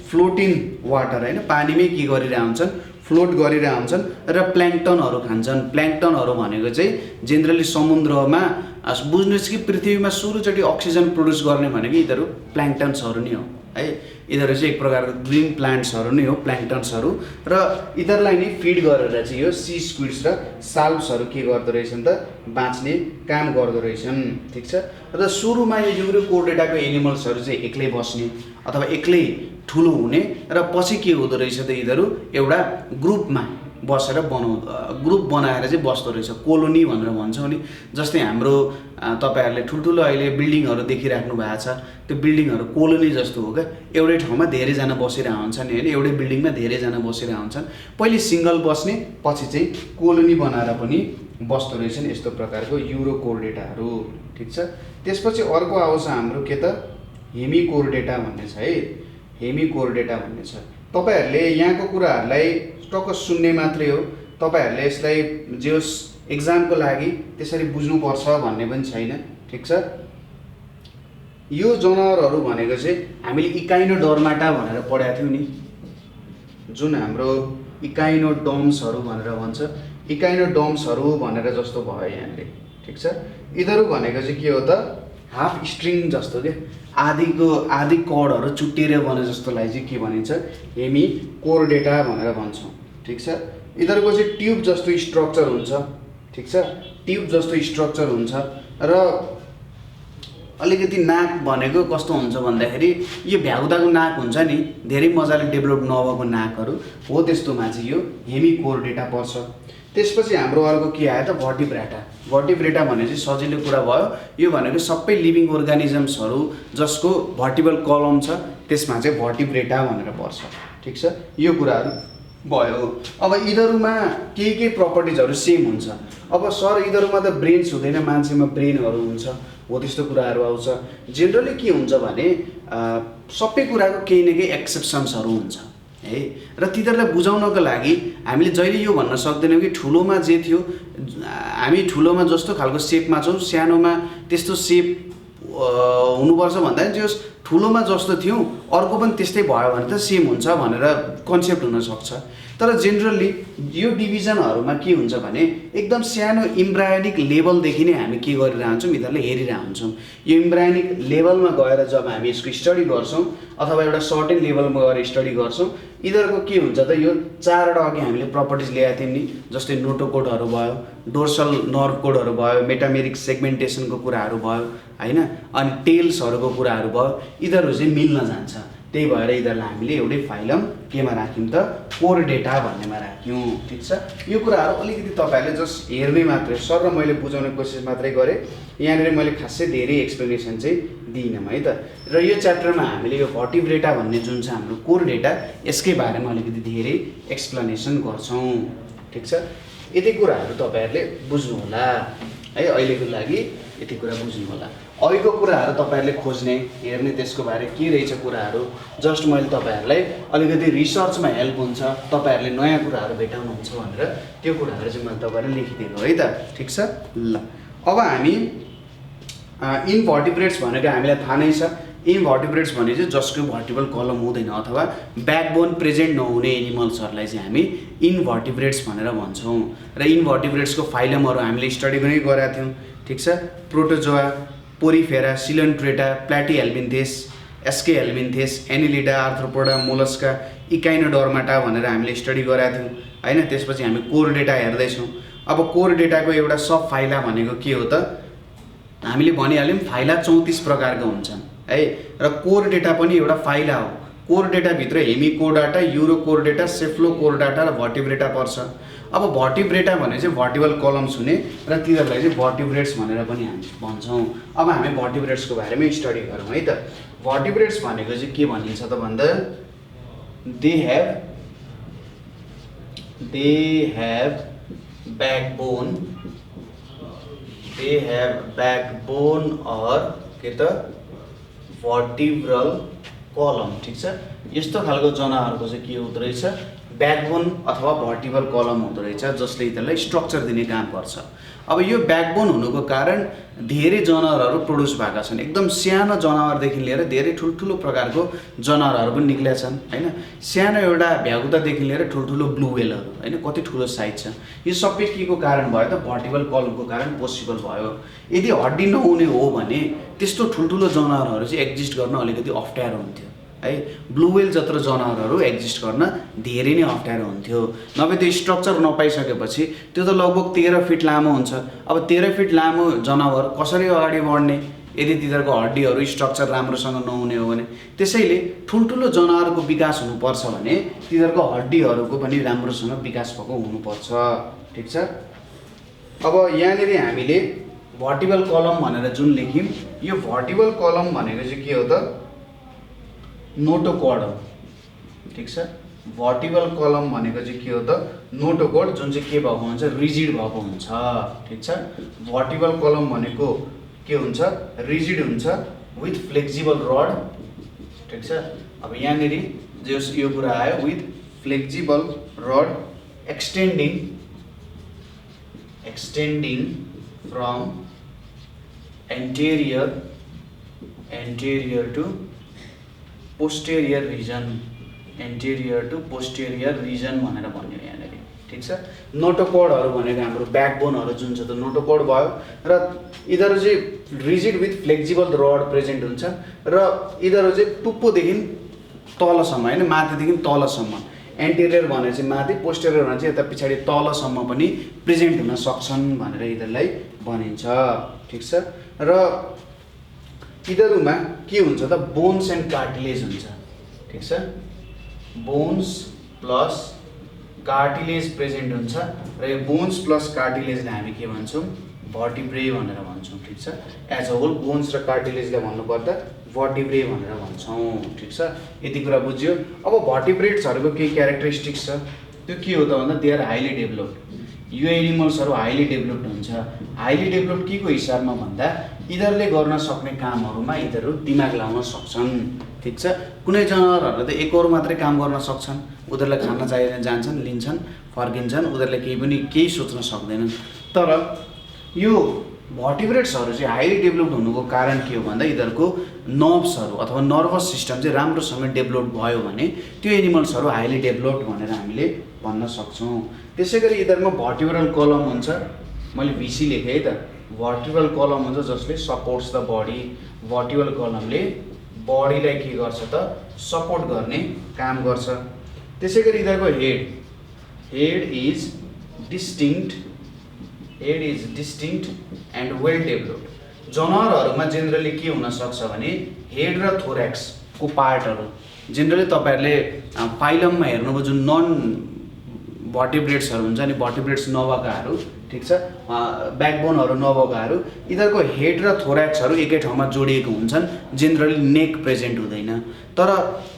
[SPEAKER 1] फ्लोटिङ वाटर होइन, पानीमै के गरिरहेको हुन्छन्, फ्लोट गरिरहेको हुन्छन् र प्ल्याङ्क्टनहरू खान्छन्। प्ल्याङ्क्टनहरू भनेको चाहिँ जेनरली समुद्रमा बुझ्नुहोस् कि पृथ्वीमा सुरुचोटि अक्सिजन प्रड्युस गर्ने भनेको यिनीहरू प्ल्याङ्क्टन्सहरू नै हो है। यिनीहरू चाहिँ एक प्रकारको ग्रिन प्लान्ट्सहरू नै हो, प्ल्याङ्क्टन्सहरू। र यिनीहरूलाई नै फिड गरेर चाहिँ यो सी स्क्विड्स र साल्प्सहरू के गर्दो रहेछन् त, बाँच्ने काम गर्दो रहेछन्। ठिक छ। र सुरुमा यो युरो कोर डेटाको एनिमल्सहरू चाहिँ एक्लै बस्ने अथवा एक्लै ठुलो हुने र पछि के हुँदो रहेछ त, यिनीहरू एउटा ग्रुपमा बसेर ग्रुप बनाएर चाहिँ बस्दो रहेछ, कोलोनी भनेर भन्छौँ नि। जस्तै हाम्रो तपाईँहरूले ठुल्ठुलो अहिले बिल्डिङहरू देखिराख्नु भएको छ, त्यो बिल्डिङहरू कोलोनी जस्तो हो क्या। एउटै ठाउँमा धेरैजना बसिरहेको हुन्छन् होइन, एउटै बिल्डिङमा धेरैजना बसिरहेको हुन्छन्। पहिले सिङ्गल बस्ने, पछि चाहिँ कोलोनी बनाएर पनि बस्दो रहेछन्। यस्तो प्रकारको युरो कोर डेटाहरू। ठिक छ। त्यसपछि अर्को आउँछ हाम्रो के त, हेमी कोर डेटा भन्ने छ है। हेमी कोर डेटा भन्ने छ। तपाईँहरूले यहाँको कुराहरूलाई टक्क सुन्ने मात्रै हो, तपाईँहरूले यसलाई जे होस् एक्जामको लागि त्यसरी बुझ्नुपर्छ भन्ने पनि छैन। ठिक छ। यो जनावरहरू भनेको चाहिँ हामीले इकाइनोडर्माटा भनेर पढाएको थियौँ नि, जुन हाम्रो इकाइनोडर्म्सहरू भनेर भन्छ, इकाइनोडर्म्सहरू भनेर जस्तो भयो यहाँले। ठिक छ। यिनीहरू भनेको चाहिँ के हो त, हाफ स्ट्रिङ जस्तो के, आधी कडहरू चुट्टिएर बने जस्तोलाई चाहिँ के भनिन्छ, हेमी कोर डेटा भनेर भन्छौँ। ठिक छ। यिनीहरूको चाहिँ ट्युब जस्तो स्ट्रक्चर हुन्छ। ठिक छ। ट्युब जस्तो स्ट्रक्चर हुन्छ र अलिकति नाक भनेको कस्तो हुन्छ भन्दाखेरि यो भ्याउदाको नाक हुन्छ नि, धेरै मजाले डेभलप नभएको नाकहरू हो, त्यस्तोमा चाहिँ यो हेमी कोर डेटा पर्छ। त्यसपछि हाम्रो अर्को के आयो त, भर्टिब्रेटा। भर्टिब्रेटा भने चाहिँ सजिलो कुरा भयो, यो भनेको सबै लिभिङ अर्गानिजम्सहरू जसको भर्टिबल कलम छ त्यसमा चाहिँ भर्टिब्रेटा भनेर पर्छ। ठिक छ। यो कुराहरू भयो। अब यिनीहरूमा केही प्रपर्टिजहरू सेम हुन्छ। अब सर यिनीहरूमा त ब्रेन्स हुँदैन, मान्छेमा ब्रेनहरू हुन्छ, हो त्यस्तो कुराहरू आउँछ। जेनरली के हुन्छ भने सबै कुराको केही न केही एक्सेप्सन्सहरू हुन्छ है। र तिनीहरूलाई बुझाउनको लागि हामीले जहिले यो भन्न सक्दैनौँ कि ठुलोमा जे थियो, हामी ठुलोमा जस्तो खालको सेपमा छौँ, सानोमा त्यस्तो सेप हुनुपर्छ भन्दा जो ठुलोमा जस्तो थियौँ अर्को पनि त्यस्तै भयो भने त सेम हुन्छ भनेर कन्सेप्ट हुनसक्छ। तर जेनरली यो डिभिजनहरूमा के हुन्छ भने एकदम सानो इम्ब्रायोनिक लेभलदेखि नै हामी के गरिरहन्छौँ, यिनीहरूलाई हेरिरह हुन्छौँ। यो इम्ब्रायोनिक लेभलमा गएर जब हामी यसको स्टडी गर्छौँ अथवा एउटा सर्टेन लेभलमा गएर स्टडी गर्छौँ, यिनीहरूको के हुन्छ त, यो चारवटा अघि हामीले प्रपर्टिज ल्याएको थियौँ नि, जस्तै नोटोकोडहरू भयो, डोर्सल नर्भ कोडहरू भयो, मेटामेरिक सेगमेन्टेसनको कुराहरू भयो होइन, अनि टेल्सहरूको कुराहरू भयो, यिनीहरू चाहिँ मिल्न जान्छ। त्यही भएर यिनीहरूलाई हामीले एउटै फाइलम केमा राख्यौँ त, कोर डेटा भन्नेमा राख्यौँ। ठिक छ। यो कुराहरू अलिकति तपाईँहरूले जस्ट हेर्ने मात्रै, सर र मैले बुझाउने कोसिस मात्रै गरेँ, यहाँनिर मैले खासै धेरै एक्सप्लेनेसन चाहिँ दिइनँ है त। र यो च्याप्टरमा हामीले यो भर्टिब्रेटा भन्ने जुन छ हाम्रो कोर डेटा, यसकै बारेमा अलिकति धेरै एक्सप्लेनेसन गर्छौँ। ठिक छ। यति कुराहरू तपाईँहरूले बुझ्नुहोला है, अहिलेको लागि यति कुरा बुझ्नुहोला। अहिलेको कुराहरू तपाईँहरूले खोज्ने हेर्ने त्यसको बारे के रहेछ कुराहरू, जस्ट मैले तपाईँहरूलाई अलिकति रिसर्चमा हेल्प हुन्छ, तपाईँहरूले नयाँ कुराहरू भेटाउनुहुन्छ भनेर त्यो कुराहरू चाहिँ मैले तपाईँलाई लेखिदिएको है त। ठिक छ। ल अब हामी इन्भर्टिब्रेट्स भनेको हामीलाई थाहा नै छ। इन्भर्टिब्रेट्स भने चाहिँ जसको भर्टिबल कलम हुँदैन अथवा ब्याकबोन प्रेजेन्ट नहुने एनिमल्सहरूलाई चाहिँ हामी इन्भर्टिब्रेट्स भनेर भन्छौँ। र इन्भर्टिब्रेट्सको फाइलमहरू हामीले स्टडी पनि गरेका थियौँ। ठिक छ। Protozoa, porifera, coelenterata, platyhelminthes, aschelminthes, annelida, arthropoda, mollusca, echinodermata भनेर हामीले स्टडी गरेका थियौँ होइन। त्यसपछि हामी कोर डेटा हेर्दैछौँ। अब कोर डेटाको एउटा सब फाइला भनेको के हो त हामीले भनिहाल्यौँ फाइला 34 प्रकारका हुन्छन् है र कोर डेटा पनि एउटा फाइला हो। कोर डेटा भित्र hemichordata, urochordata, cephalochordata र भर्टिब्रेटा पर्छ। अब भर्टिब्रेटा भने चाहिँ भर्टिबल कलम्स हुने र तिनीहरूलाई चाहिँ भर्टिब्रेट्स भनेर पनि हामी भन्छौँ। अब हामी भर्टिब्रेट्सको बारेमा स्टडी गरौँ है त। भर्टिब्रेट्स भनेको चाहिँ के भनिन्छ त भन्दा दे have backbone or के त vertebral column, ठीक छ। यस्तो खालको जनावरको चाहिँ के हुँदो रहेछ ब्याकबोन अथवा भर्टिबल कलम हुँदो रहेछ जसले यिनीहरूलाई स्ट्रक्चर दिने काम गर्छ। अब यो ब्याकबोन हुनुको कारण धेरै जनावरहरू प्रोड्युस भएका छन्। एकदम सानो जनावरदेखि लिएर धेरै ठुल्ठुलो प्रकारको जनावरहरू पनि निक्लेका छन् हैन। सानो एउटा भ्यागुतादेखि लिएर ठुल्ठुलो ब्लू व्हेलहरू हैन, कति ठुलो साइज छ। यो सबै के को कारण भयो त भर्टिबल कलमको कारण पोसिबल भयो। यदि हड्डी नहुने हो भने त्यस्तो ठुल्ठुलो जनावरहरू चाहिँ एक्जिस्ट गर्न अलिकति अप्ठ्यारो हुन्थ्यो है। ब्लू व्हेल जत्रो जनावरहरू एक्जिस्ट गर्न धेरै नै अप्ठ्यारो हुन्थ्यो। नभए त्यो स्ट्रक्चर नपाइसकेपछि त्यो त लगभग 13 फिट लामो हुन्छ। अब 13 फिट लामो जनावर कसरी अगाडि बढ्ने यदि तिनीहरूको हड्डीहरू स्ट्रक्चर राम्रोसँग नहुने हो भने। त्यसैले ठुल्ठुलो जनावरको विकास हुनुपर्छ भने तिनीहरूको हड्डीहरूको पनि राम्रोसँग विकास भएको हुनुपर्छ, ठिक छ। अब यहाँनिर हामीले भर्टिबल कलम भनेर जुन लेख्यौँ, यो भर्टिबल कलम भनेको चाहिँ के हो त नोटोकॉर्ड हो, ठिक छ। भर्टिबल कलम भनेको चाहिँ के हो त नोटोकॉर्ड, जुन चाहिँ के भएको हुन्छ रिजिड भएको हुन्छ, ठिक छ। भर्टिबल कलम भनेको के हुन्छ रिजिड हुन्छ विथ फ्लेक्सिबल रड, ठिक छ। अब यहाँनिर यो कुरा आयो with flexible rod extending from anterior to posterior region भनेर भन्यो यहाँनिर, ठिक छ। नोटोकॉर्डहरू भनेको हाम्रो ब्याकबोनहरू जुन छ त नोटोकॉर्ड भयो र यिनीहरू चाहिँ rigid with flexible rod present हुन्छ र यिनीहरू चाहिँ टुप्पोदेखि तलसम्म हैन, माथिदेखि तलसम्म। एन्टेरियर भने चाहिँ माथि, पोस्टेरियर भने चाहिँ यता पछाडि तलसम्म पनि प्रेजेन्ट हुन सक्छन् भनेर यिनीहरूलाई भनिन्छ, ठिक छ। र यिनीहरूमा के हुन्छ त बोन्स एन्ड कार्टिलेज हुन्छ, ठिक छ। बोन्स प्लस कार्टिलेज प्रेजेन्ट हुन्छ र यो बोन्स प्लस कार्टिलेजलाई हामी के भन्छौँ भर्टिब्रे भनेर भन्छौँ, ठिक छ। एज अ होल बोन्स र कार्टिलेजलाई भन्नुपर्दा भर्टिब्रे भनेर भन्छौँ, ठिक छ। यति कुरा बुझ्यो। अब भर्टिब्रेट्सहरूको केही क्यारेक्टरिस्टिक्स छ, त्यो के हो त भन्दा दे आर हाइली डेभलप्ड। यो एनिमल्सहरू हाइली डेभलप्ड हुन्छ। हाइली डेभलप्ड के को हिसाबमा भन्दा यिनीहरूले गर्न सक्ने कामहरूमा यिनीहरू दिमाग लाउन सक्छन्, ठिक छ। कुनै जनावरहरूले त एकहोरो मात्रै काम गर्न सक्छन्, उनीहरूलाई खाना चाहिने जान्छन्, लिन्छन्, फर्किन्छन्, उनीहरूले केही सोच्न सक्दैनन्। तर यो भर्टिब्रेट्सहरू चाहिँ हाइली डेभलप्ड हुनुको कारण के हो भन्दा यिनीहरूको नर्भ्सहरू अथवा नर्भस सिस्टम चाहिँ राम्रोसँग डेभलप भयो भने त्यो एनिमल्सहरू हाइली डेभलप्ड भनेर हामीले भन्न सक्छौँ। त्यसै गरी यिनीहरूमा भर्टिब्रल कलम हुन्छ, मैले भिसी लेखेँ है त। भर्टिबल कलम हुन्छ जसले सपोर्ट्स द बडी। भर्टिबल कलमले बडीलाई के गर्छ त सपोर्ट गर्ने काम गर्छ। त्यसै गरी यिनीहरूको head is distinct and well developed. जनावरहरूमा जेनरली के हुन सक्छ भने हेड र थोरेक्सको पार्टहरू जेनरली तपाईँहरूले फाइलममा हेर्नुभयो जुन नन भर्टिब्रेट्सहरू हुन्छ नि, भर्टिब्रेट्स नभएकाहरू, ठिक छ, ब्याकबोनहरू नभएकाहरू, यिनीहरूको हेड र थोरेक्सहरू एकै ठाउँमा जोडिएको हुन्छन्। जेनरली नेक प्रेजेन्ट हुँदैन। तर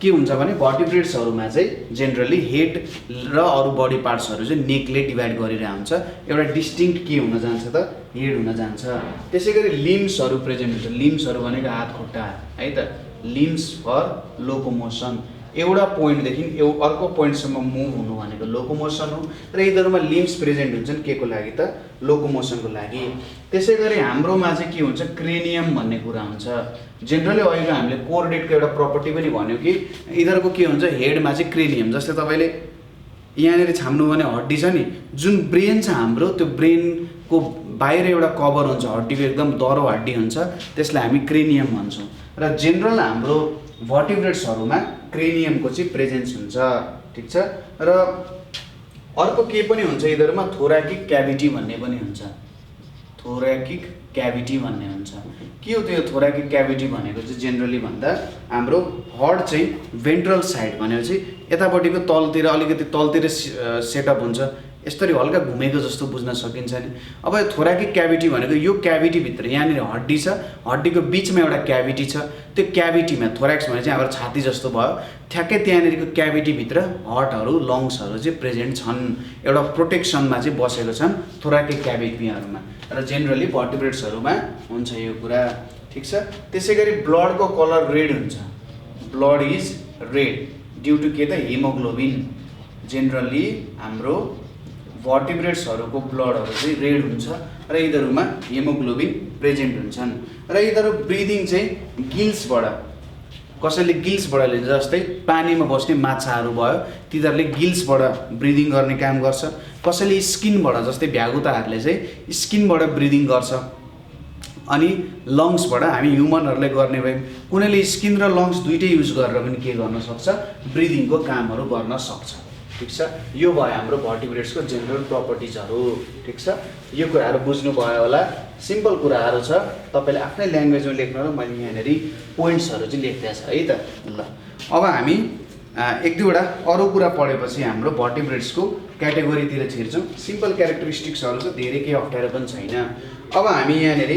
[SPEAKER 1] के हुन्छ भने भर्टिब्रेट्सहरूमा चाहिँ जेनरली हेड र अरू बडी पार्ट्सहरू चाहिँ नेकले डिभाइड गरिरहेको हुन्छ। एउटा डिस्टिङ्क्ट के हुन जान्छ त हेड हुन जान्छ। त्यसै गरी लिम्सहरू प्रेजेन्ट हुन्छ। लिम्सहरू भनेको हात खुट्टा है त। लिम्स फर लोकोमोसन, एउटा पोइन्टदेखि अर्को पोइन्टसम्म मुभ हुनु भनेको लोकोमोसन हो र यिनीहरूमा लिम्स प्रेजेन्ट हुन्छन् के को लागि त लोकोमोसनको लागि। त्यसै गरी हाम्रोमा चाहिँ के हुन्छ क्रेनियम भन्ने कुरा हुन्छ। जेनरली अहिले हामीले कोर्डेटको एउटा प्रपर्टी पनि भन्यो कि यिनीहरूको के हुन्छ हेडमा चाहिँ क्रेनियम, जस्तै तपाईँले यहाँनिर छाम्नु भने हड्डी छ नि, जुन ब्रेन छ हाम्रो त्यो ब्रेनको बाहिर एउटा कभर हुन्छ, हड्डीको एकदम दरो हड्डी हुन्छ, त्यसलाई हामी क्रेनियम भन्छौँ। र जेनरल हाम्रो भर्टिब्रेट्सहरूमा क्रेनियमको चाहिँ प्रेजेन्स हुन्छ, ठिक छ। र अर्को के पनि हुन्छ यिनीहरूमा थोराकिक क्याभिटी भन्ने पनि हुन्छ। थोराकिक क्याभिटी भन्ने हुन्छ। के हो त्यो थोराकिक क्याभिटी भनेको चाहिँ जेनरली भन्दा हाम्रो हर्ट चाहिँ भेन्ट्रल साइड भनेपछि यतापट्टिको तलतिर अलिकति तलतिर सेटअप हुन्छ, यसरी हल्का घुमेको जस्तो बुझ्न सकिन्छ नि। अब यो थोराकिक क्याभिटी भनेको यो क्याभिटीभित्र यहाँनिर हड्डी छ, हड्डीको बिचमा एउटा क्याभिटी छ, त्यो क्याभिटीमा थोराक्स भने चाहिँ हाम्रो छाती जस्तो भयो, ठ्याक्कै त्यहाँनिरको क्याभिटीभित्र हार्टहरू लङ्सहरू चाहिँ प्रेजेन्ट छन्, एउटा प्रोटेक्सनमा चाहिँ बसेको छन् थोराकिक क्याभिटीहरूमा र जेनरली भर्टिब्रेट्सहरूमा हुन्छ यो कुरा, ठिक छ। त्यसै गरी ब्लडको कलर रेड हुन्छ, blood is red due to के त हिमोग्लोबिन। जेनरली हाम्रो भर्टिब्रेट्सहरूको ब्लडहरू चाहिँ रेड हुन्छ र यिनीहरूमा हिमोग्लोबिन प्रेजेन्ट हुन्छन् र यिनीहरू ब्रिदिङ चाहिँ गिल्सबाट, कसैले गिल्सबाट लिन्छ, जस्तै पानीमा बस्ने माछाहरू भयो तिनीहरूले गिल्सबाट ब्रिदिङ गर्ने काम गर्छ, कसैले स्किनबाट जस्तै भ्यागुताहरूले चाहिँ स्किनबाट ब्रिदिङ गर्छ, अनि लङ्सबाट हामी ह्युमनहरूले गर्ने भए कुनैले स्किन र लङ्स दुइटै युज गरेर पनि के गर्न सक्छ ब्रिदिङको कामहरू गर्न सक्छ, ठिक छ। यो भयो हाम्रो भर्टिब्रेट्सको जेनरल प्रपर्टिजहरू, ठिक छ। यो कुराहरू बुझ्नुभयो होला, सिम्पल कुराहरू छ, तपाईँले आफ्नै ल्याङ्ग्वेजमा लेख्नु र मैले यहाँनिर पोइन्ट्सहरू चाहिँ लेख्दैछ है त। ल अब हामी एक दुईवटा अरू कुरा पढेपछि हाम्रो भर्टिब्रेट्सको क्याटेगोरीतिर छिर्छौँ। सिम्पल क्यारेक्टरिस्टिक्सहरू छ, धेरै केही अप्ठ्यारो पनि छैन। अब हामी यहाँनिर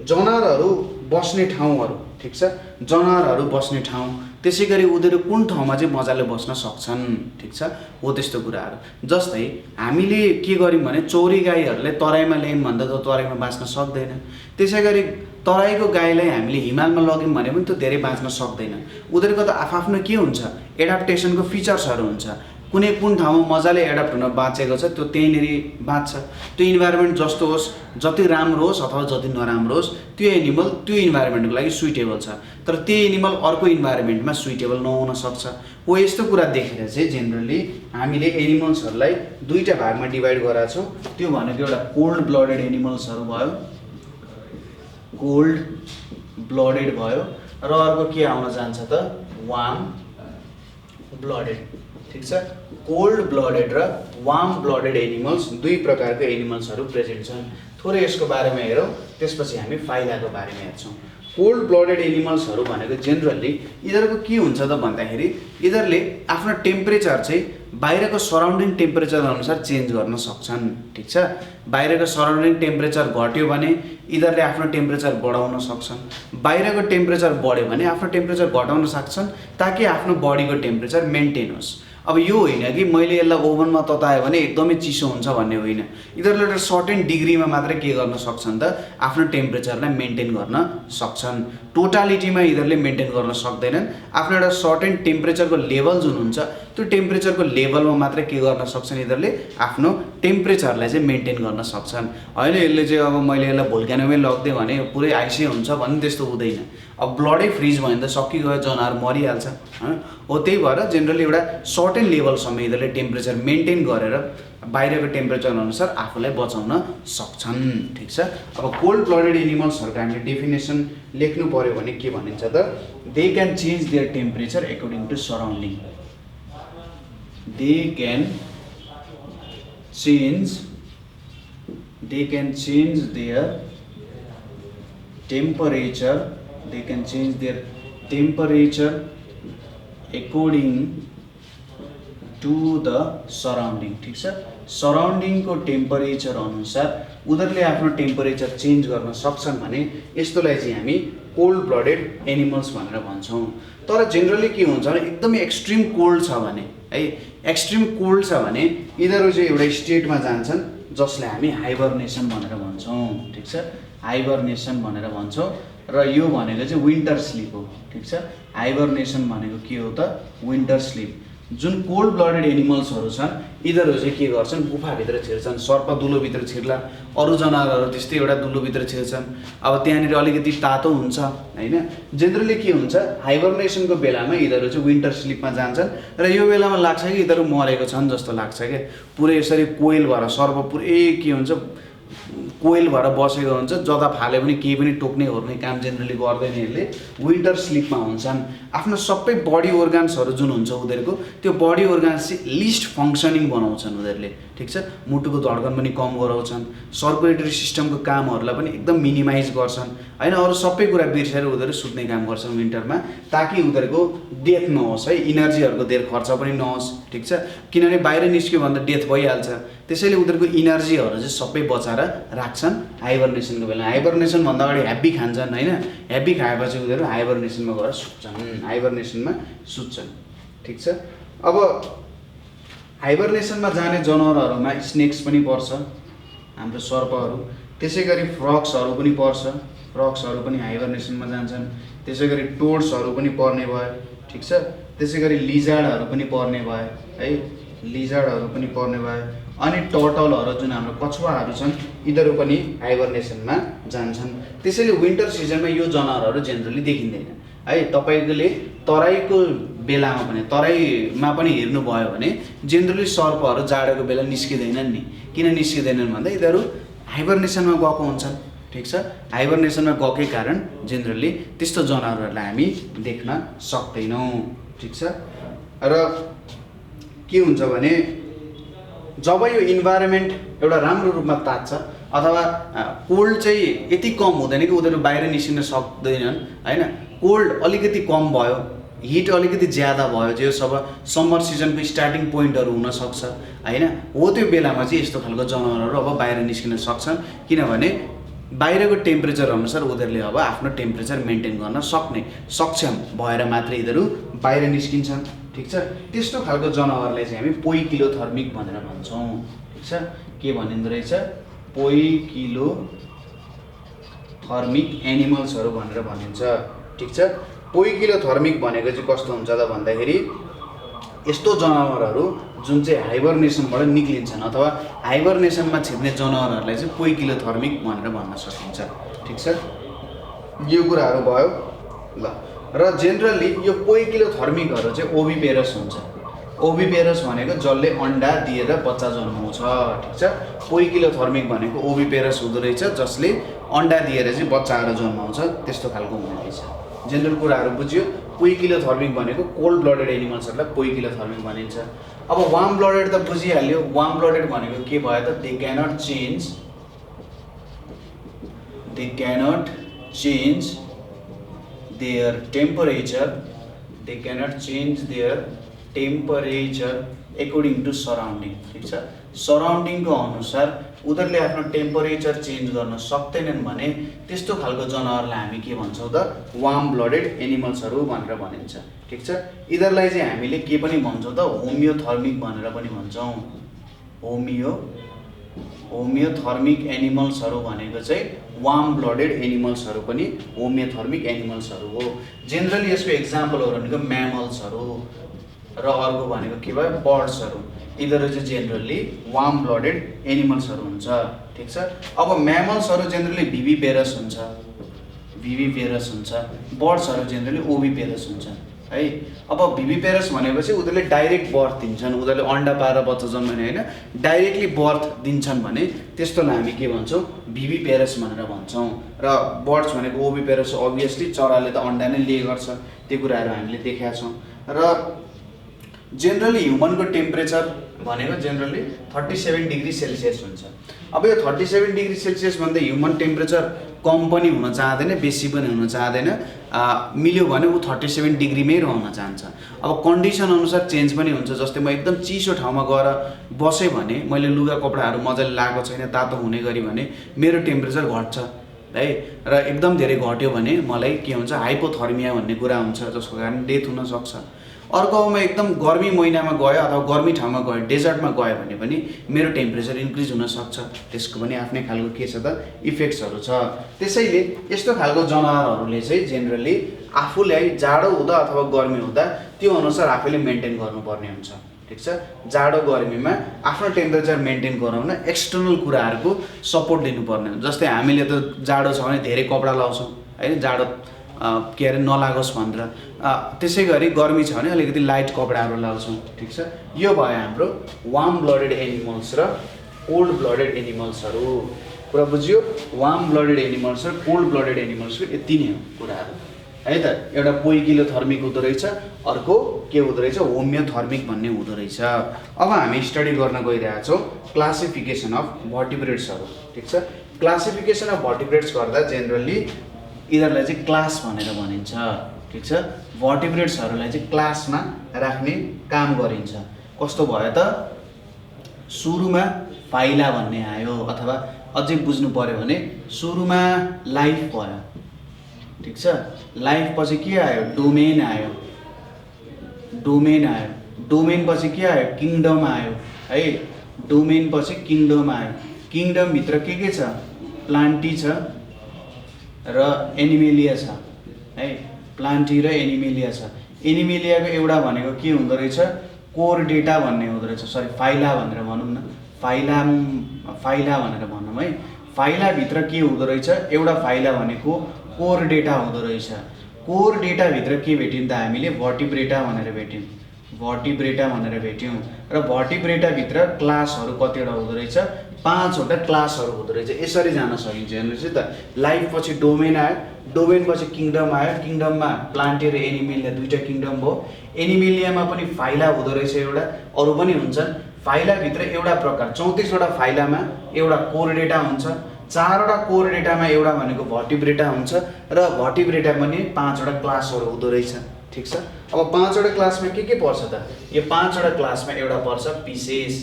[SPEAKER 1] जनावरहरू बस्ने ठाउँहरू, ठिक छ, जनावरहरू बस्ने ठाउँ, त्यसै गरी उनीहरू कुन ठाउँमा चाहिँ मजाले बस्न सक्छन्, ठिक छ, हो त्यस्तो कुराहरू। जस्तै हामीले के गर्यौँ भने चौरी गाईहरूले तराईमा ल्यायौँ भन्दा त तराईमा बाँच्न सक्दैन, त्यसै गरी तराईको गाईलाई हामीले हिमालमा लग्यौँ भने पनि त्यो धेरै बाँच्न सक्दैन। उनीहरूको त आफ्नो के हुन्छ एडाप्टेसनको फिचर्सहरू हुन्छ, कुनै कुन ठाउँमा मजाले एडाप्ट हुन बाँचेको छ त्यो त्यहीँनिर बाँच्छ, त्यो इन्भाइरोमेन्ट जस्तो होस्, जति राम्रो होस् अथवा जति नराम्रो होस् त्यो एनिमल त्यो इन्भाइरोमेन्टको लागि सुइटेबल छ, तर त्यो एनिमल अर्को इन्भाइरोमेन्टमा सुइटेबल नहुन सक्छ। हो यस्तो कुरा देखेर चाहिँ जेनरली हामीले एनिमल्सहरूलाई दुईवटा भागमा डिभाइड गराएको छौँ। त्यो भनेको एउटा कोल्ड ब्लडेड एनिमल्सहरू भयो, कोल्ड ब्लडेड भयो, र अर्को के आउन जान्छ त वार्म ब्लडेड, ठिक छ। कोल्ड ब्लडेड र वार्म ब्लडेड एनिमल्स दुई प्रकारको एनिमल्सहरू प्रेजेन्ट छन्। थोरै यसको बारेमा हेरौँ, त्यसपछि हामी फाइदाको बारेमा हेर्छौँ। कोल्ड ब्लडेड एनिमल्सहरू भनेको जेनरली यिनीहरूको के हुन्छ त भन्दाखेरि यिनीहरूले आफ्नो टेम्परेचर चाहिँ बाहिरको सराउन्डिङ टेम्परेचर अनुसार चेन्ज गर्न सक्छन्, ठिक छ। बाहिरको सराउन्डिङ टेम्परेचर घट्यो भने यिनीहरूले आफ्नो टेम्परेचर बढाउन सक्छन्, बाहिरको टेम्परेचर बढ्यो भने आफ्नो टेम्परेचर घटाउन सक्छन् ताकि आफ्नो बडीको टेम्परेचर मेन्टेन होस्। अब यो होइन कि मैले यसलाई ओभनमा तताएँ भने एकदमै चिसो हुन्छ भन्ने होइन, यिनीहरूले एउटा सर्टेन डिग्रीमा मात्रै के गर्न सक्छन् त आफ्नो टेम्परेचरलाई मेन्टेन गर्न सक्छन्। टोटालिटीमा यिनीहरूले मेन्टेन गर्न सक्दैनन्, आफ्नो एउटा सर्टेन टेम्परेचरको लेभल जुन हुन्छ त्यो टेम्परेचरको लेभलमा मात्रै के गर्न सक्छन् यिनीहरूले आफ्नो टेम्परेचरलाई चाहिँ मेन्टेन गर्न सक्छन्। होइन यसले चाहिँ अब मैले यसलाई भोल्क्यानोमै लगिदिएँ भने पुरै आइसै हुन्छ भन्ने त्यस्तो हुँदैन। अब ब्लडै फ्रिज भयो भने त सकिगयो, जनावर मरिहाल्छ होइन। हो त्यही भएर जेनरली एउटा सर्टेन लेभलसम्म यिनीहरूले टेम्परेचर मेन्टेन गरेर बाहिरको टेम्परेचर अनुसार आफूलाई बचाउन सक्छन्, ठिक छ। अब कोल्ड ब्लडेड एनिमल्सहरूको हामीले डेफिनेसन लेख्नु पर्यो भने के भनिन्छ त they can change their temperature according to surrounding, they can change their temperature, they can change their temperature according to the surrounding, ठिक छ। सराउन्डिङको टेम्परेचर अनुसार उनीहरूले आफ्नो टेम्परेचर चेन्ज गर्न सक्छन् भने यस्तोलाई चाहिँ हामी कोल्ड ब्लडेड एनिमल्स भनेर भन्छौँ। तर जेनरली के हुन्छ भने एकदमै एक्सट्रिम कोल्ड छ भने है, एक्सट्रिम कोल्ड छ भने यिनीहरू चाहिँ एउटा स्टेटमा जान्छन् जसलाई हामी हाइबरनेसन भनेर भन्छौँ, ठिक छ, हाइबरनेसन भनेर भन्छौँ। र यो भनेको चाहिँ विन्टर स्लिप हो, ठिक छ। हाइबरनेसन भनेको के हो त विन्टर स्लिप। जुन कोल्ड ब्लडेड एनिमल्सहरू छन् यिनीहरू चाहिँ के गर्छन् गुफाभित्र छिर्छन्, सर्प दुलोभित्र छिर्ला, अरू जनावरहरू त्यस्तै एउटा दुलोभित्र छिर्छन्। अब त्यहाँनिर अलिकति तातो हुन्छ होइन। जेनरली के हुन्छ हाइबरनेसनको बेलामा यिनीहरू चाहिँ विन्टर स्लिपमा जान्छन् र यो बेलामा लाग्छ कि यिनीहरू मरेको छन् जस्तो लाग्छ क्या, पुरै यसरी कोइल भएर सर्प पुरै के हुन्छ कोइल भएर बसेको हुन्छ, जता फाले पनि केही पनि टोक्ने ओर्ने काम जेनरली गर्दैन यसले। विन्टर स्लिपमा हुन्छन्। आफ्नो सबै बडी अर्गान्सहरू जुन हुन्छ उनीहरूको, त्यो बडी अर्गान्स चाहिँ लिस्ट फङ्सनिङ बनाउँछन् उनीहरूले, ठिक छ। मुटुको धड्कन पनि कम गराउँछन्, सर्कुलेटरी सिस्टमको कामहरूलाई पनि एकदम मिनिमाइज गर्छन् होइन। अरू सबै कुरा बिर्सेर उनीहरू सुत्ने काम गर्छन् विन्टरमा, ताकि उनीहरूको डेथ नहोस् है, इनर्जीहरूको धेर खर्च पनि नहोस्, ठिक छ। किनभने बाहिर निस्क्यो भन्दा डेथ भइहाल्छ, त्यसैले उनीहरूको इनर्जीहरू चाहिँ सबै बचाएर राख्छन् हाइबरनेसनको बेला। हाइबरनेसन भन्दा अगाडि ह्याप्पी खान्छन् होइन, ह्याप्पी खाएपछि उनीहरू हाइबरनेसनमा गएर सुत्छन्, हाइबरनेसनमा सुत्छन्, ठिक छ। अब हाइबरनेसनमा जाने जनावरहरूमा स्नेक्स पनि पर्छ, हाम्रो सर्पहरू, त्यसै गरी फ्रक्सहरू पनि पर्छ, फ्रक्सहरू पनि हाइबरनेसनमा जान्छन्। त्यसै गरी टोड्सहरू पनि पर्ने भयो, ठिक छ। त्यसै गरी लिजार्डहरू पनि पर्ने भयो है, लिजार्डहरू पनि पर्ने भयो। अनि टर्टलहरू जुन हाम्रो कछुवाहरू छन् यिनीहरू पनि हाइबरनेसनमा जान्छन्। त्यसैले विन्टर सिजनमा यो जनावरहरू जेनरली देखिँदैन है। तपाईँले तराईको बेलामा पनि, तराईमा पनि हेर्नुभयो भने जेनरली सर्पहरू जाडोको बेला निस्किँदैनन् नि। किन निस्किँदैनन् भन्दा यिनीहरू हाइबरनेसनमा गएको हुन्छन्, ठिक छ। हाइबरनेसनमा गएकै कारण जेनरली त्यस्तो जनावरहरूलाई हामी देख्न सक्दैनौँ, ठिक छ। र के हुन्छ भने जब यो इन्भाइरोमेन्ट एउटा राम्रो रूपमा तात्छ अथवा कोल्ड चाहिँ यति कम हुँदैन कि उनीहरू बाहिर निस्किन सक्दैनन् होइन, कोल्ड अलिकति कम भयो, हिट अलिकति ज्यादा भयो, जो सब समर सिजनको स्टार्टिङ पोइन्टहरू हुनसक्छ होइन, हो त्यो बेलामा चाहिँ यस्तो खालको जनावरहरू अब बाहिर निस्किन सक्छन्। किनभने बाहिरको टेम्परेचर अनुसार उनीहरूले अब आफ्नो टेम्परेचर मेन्टेन गर्न सक्षम भएर मात्रै यिनीहरू बाहिर निस्किन्छन्, ठिक छ। त्यस्तो खालको जनावरलाई चाहिँ हामी पोइकिलोथर्मिक भनेर भन्छौँ, ठिक छ। के भनिँदो रहेछ, पोइकिलोथर्मिक एनिमल्सहरू भनेर भनिन्छ, ठिक छ। पोइकिलोथर्मिक भनेको चाहिँ कस्तो हुन्छ त भन्दाखेरि यस्तो जनावरहरू जुन चाहिँ हाइबरनेसनबाट निक्लिन्छन् अथवा हाइबरनेसनमा छिर्ने जनावरहरूलाई चाहिँ पोइकिलोथर्मिक भनेर भन्न सकिन्छ, ठिक छ। यो कुराहरू भयो ल। र जेनरली यो पोइकिलोथर्मिकहरू चाहिँ ओभिपेरस हुन्छ। ओभिपेरस भनेको जसले अन्डा दिएर बच्चा जन्माउँछ, ठिक छ। पोइकिलोथर्मिक भनेको ओभिपेरस हुँदो रहेछ जसले अन्डा दिएर चाहिँ बच्चाहरू जन्माउँछ, त्यस्तो खालको हुने रहेछ। जेनरल कुराहरू बुझ्यो। पोइकिलोथर्मिक भनेको कोल्ड ब्लडेड एनिमल्सहरूलाई पोइकिलोथर्मिक भनिन्छ। अब वार्म ब्लडेड त बुझिहाल्यो। वार्म ब्लडेड भनेको के भयो त, they cannot change their temperature, they cannot change their temperature according to surrounding, ठिक छ। सराउन्डिङको अनुसार उनीहरूले आफ्नो टेम्परेचर चेन्ज गर्न सक्दैनन् भने त्यस्तो खालको जनावरलाई हामी के भन्छौँ त, वार्म ब्लडेड एनिमल्सहरू भनेर भनिन्छ, ठिक छ। यिनीहरूलाई चाहिँ हामीले के पनि भन्छौँ त, होमियोथर्मिक भनेर पनि भन्छौँ। होमियोथर्मिक एनिमल्सहरू भनेको चाहिँ वार्म ब्लडेड एनिमल्सहरू पनि होमियोथर्मिक एनिमल्सहरू हो। जेनरली यसको एक्जाम्पलहरू भनेको म्यामल्सहरू र अर्को भनेको के भयो, बर्ड्सहरू। यिनीहरू चाहिँ जेनरली वार्म ब्लडेड एनिमल्सहरू हुन्छ, ठिक छ। अब म्यामल्सहरू जेनरली भिभिपेरस हुन्छ, बर्ड्सहरू जेनरली ओभिपेरस हुन्छ है। अब भिभिपेरस भनेपछि उनीहरूले डाइरेक्ट बर्थ दिन्छन्, उनीहरूले अन्डा पारेर बच्चा जन्माउने होइन, डाइरेक्टली बर्थ दिन्छन् भने त्यस्तोलाई हामी के भन्छौँ, भिभिपेरस भनेर भन्छौँ। र बर्ड्स भनेको ओभिपेरस, अभियसली चराले त अन्डा नै ले गर्छ, त्यो कुराहरू हामीले देखेका छौँ। र जेनरली ह्युमनको टेम्परेचर भनेको जेनरली 37 डिग्री सेल्सियस हुन्छ। अब यो 37 डिग्री सेल्सियस भन्दा ह्युमन टेम्परेचर कम पनि हुन चाहँदैन, बेसी पनि हुन चाहँदैन, मिल्यो भने ऊ 37 डिग्रीमै रहन चाहन्छ। अब कन्डिसन अनुसार चेन्ज पनि हुन्छ। जस्तै म एकदम चिसो ठाउँमा गएर बसेँ भने, मैले लुगा कपडाहरू मजाले लगाएको छैन, तातो हुने गरी भने मेरो टेम्परेचर घट्छ है। र एकदम धेरै घट्यो भने मलाई के हुन्छ, हाइपोथर्मिया भन्ने कुरा हुन्छ, जसको कारण डेथ हुनसक्छ। अर्को म एकदम गर्मी महिनामा गएँ अथवा गर्मी ठाउँमा गएँ, डेजर्टमा गएँ भने पनि मेरो टेम्परेचर इन्क्रिज हुनसक्छ। त्यसको पनि आफ्नै खालको के छ त, इफेक्ट्सहरू छ। त्यसैले यस्तो खालको जनावरहरूले चाहिँ जेनरली आफूलाई जाडो हुँदा अथवा गर्मी हुँदा त्यो अनुसार आफैले मेन्टेन गर्नुपर्ने हुन्छ, ठिक छ। जाडो गर्मीमा आफ्नो टेम्परेचर मेन्टेन गराउन एक्सटर्नल कुराहरूको सपोर्ट दिनुपर्ने हुन्छ। जस्तै हामीले त जाडो छ भने धेरै कपडा लाउँछौँ होइन, जाडो के अरे नलागोस् भनेर। त्यसै गरी गर्मी छ भने अलिकति लाइट कपडाहरू लाउँछौँ, ठिक छ। यो भयो हाम्रो वार्म ब्लडेड एनिमल्स र कोल्ड ब्लडेड एनिमल्सहरू। कुरा बुझ्यो? वार्म ब्लडेड एनिमल्स र कोल्ड ब्लडेड एनिमल्सको यति नै हो कुराहरू है त। एउटा पोइकिलोथर्मिक हुँदो रहेछ, अर्को के हुँदो रहेछ होमियोथर्मिक भन्ने हुँदो रहेछ। अब हामी स्टडी गर्न गइरहेछौँ क्लासिफिकेसन अफ भर्टिब्रेट्सहरू। ठिक छ, क्लासिफिकेसन अफ भर्टिब्रेट्स गर्दा जेनरली यिनीहरूलाई चाहिँ क्लास भनेर भनिन्छ। ठिक छ, भर्टिब्रेट्सहरूलाई चाहिँ क्लासमा राख्ने काम गरिन्छ। कस्तो भयो त, सुरुमा फाइला भन्ने आयो, अथवा अझै बुझ्नु पर्यो भने सुरुमा लाइफ भयो। ठिक छ, लाइफ पछि के आयो? डोमेन आयो। डोमेन आयो, डोमेन पछि के आयो? किङडम आयो है। डोमेन पछि किङडम आयो। किङडम भित्र के छ? प्लान्टी छ र एनिमेलिया छ है। प्लान्टी र एनिमेलिया छ। एनिमेलियाको एउटा भनेको के हुँदो रहेछ? कोरडेटा भन्ने हुँदो रहेछ। सरी, फाइला भनेर भनौँ न, फाइला भनेर भनौँ है। फाइलाभित्र के हुँदो रहेछ? एउटा फाइला भनेको कोरडेटा हुँदो रहेछ। कोरडेटाभित्र के भेट्यौँ त हामीले? भर्टिब्रेटा भनेर भेट्यौँ। भर्टिब्रेटा भनेर भेट्यौँ र भर्टिब्रेटाभित्र क्लासहरू कतिवटा हुँदो रहेछ? 5वटा क्लासहरू हुँदो रहेछ। यसरी जान सकिन्छ हेर्नुहोस् है त। लाइफ पछि डोमेन आयो, डोमेन पछि किङडम आयो, किङडममा प्लान्टी र एनिमेलिया दुईवटा किङडम भयो। एनिमेलियामा पनि फाइला हुँदो रहेछ एउटा, अरू पनि हुन्छन्। फाइलाभित्र एउटा प्रकार 34वटा फाइलामा एउटा कोरडेटा हुन्छ, 4वटा कोरडेटामा एउटा भनेको भर्टिब्रेटा हुन्छ र भर्टिब्रेटा पनि 5वटा क्लासहरू हुँदो रहेछ। ठिक छ, अब 5वटा क्लासमा के पर्छ त? यो 5वटा क्लासमा एउटा पर्छ पिसेस।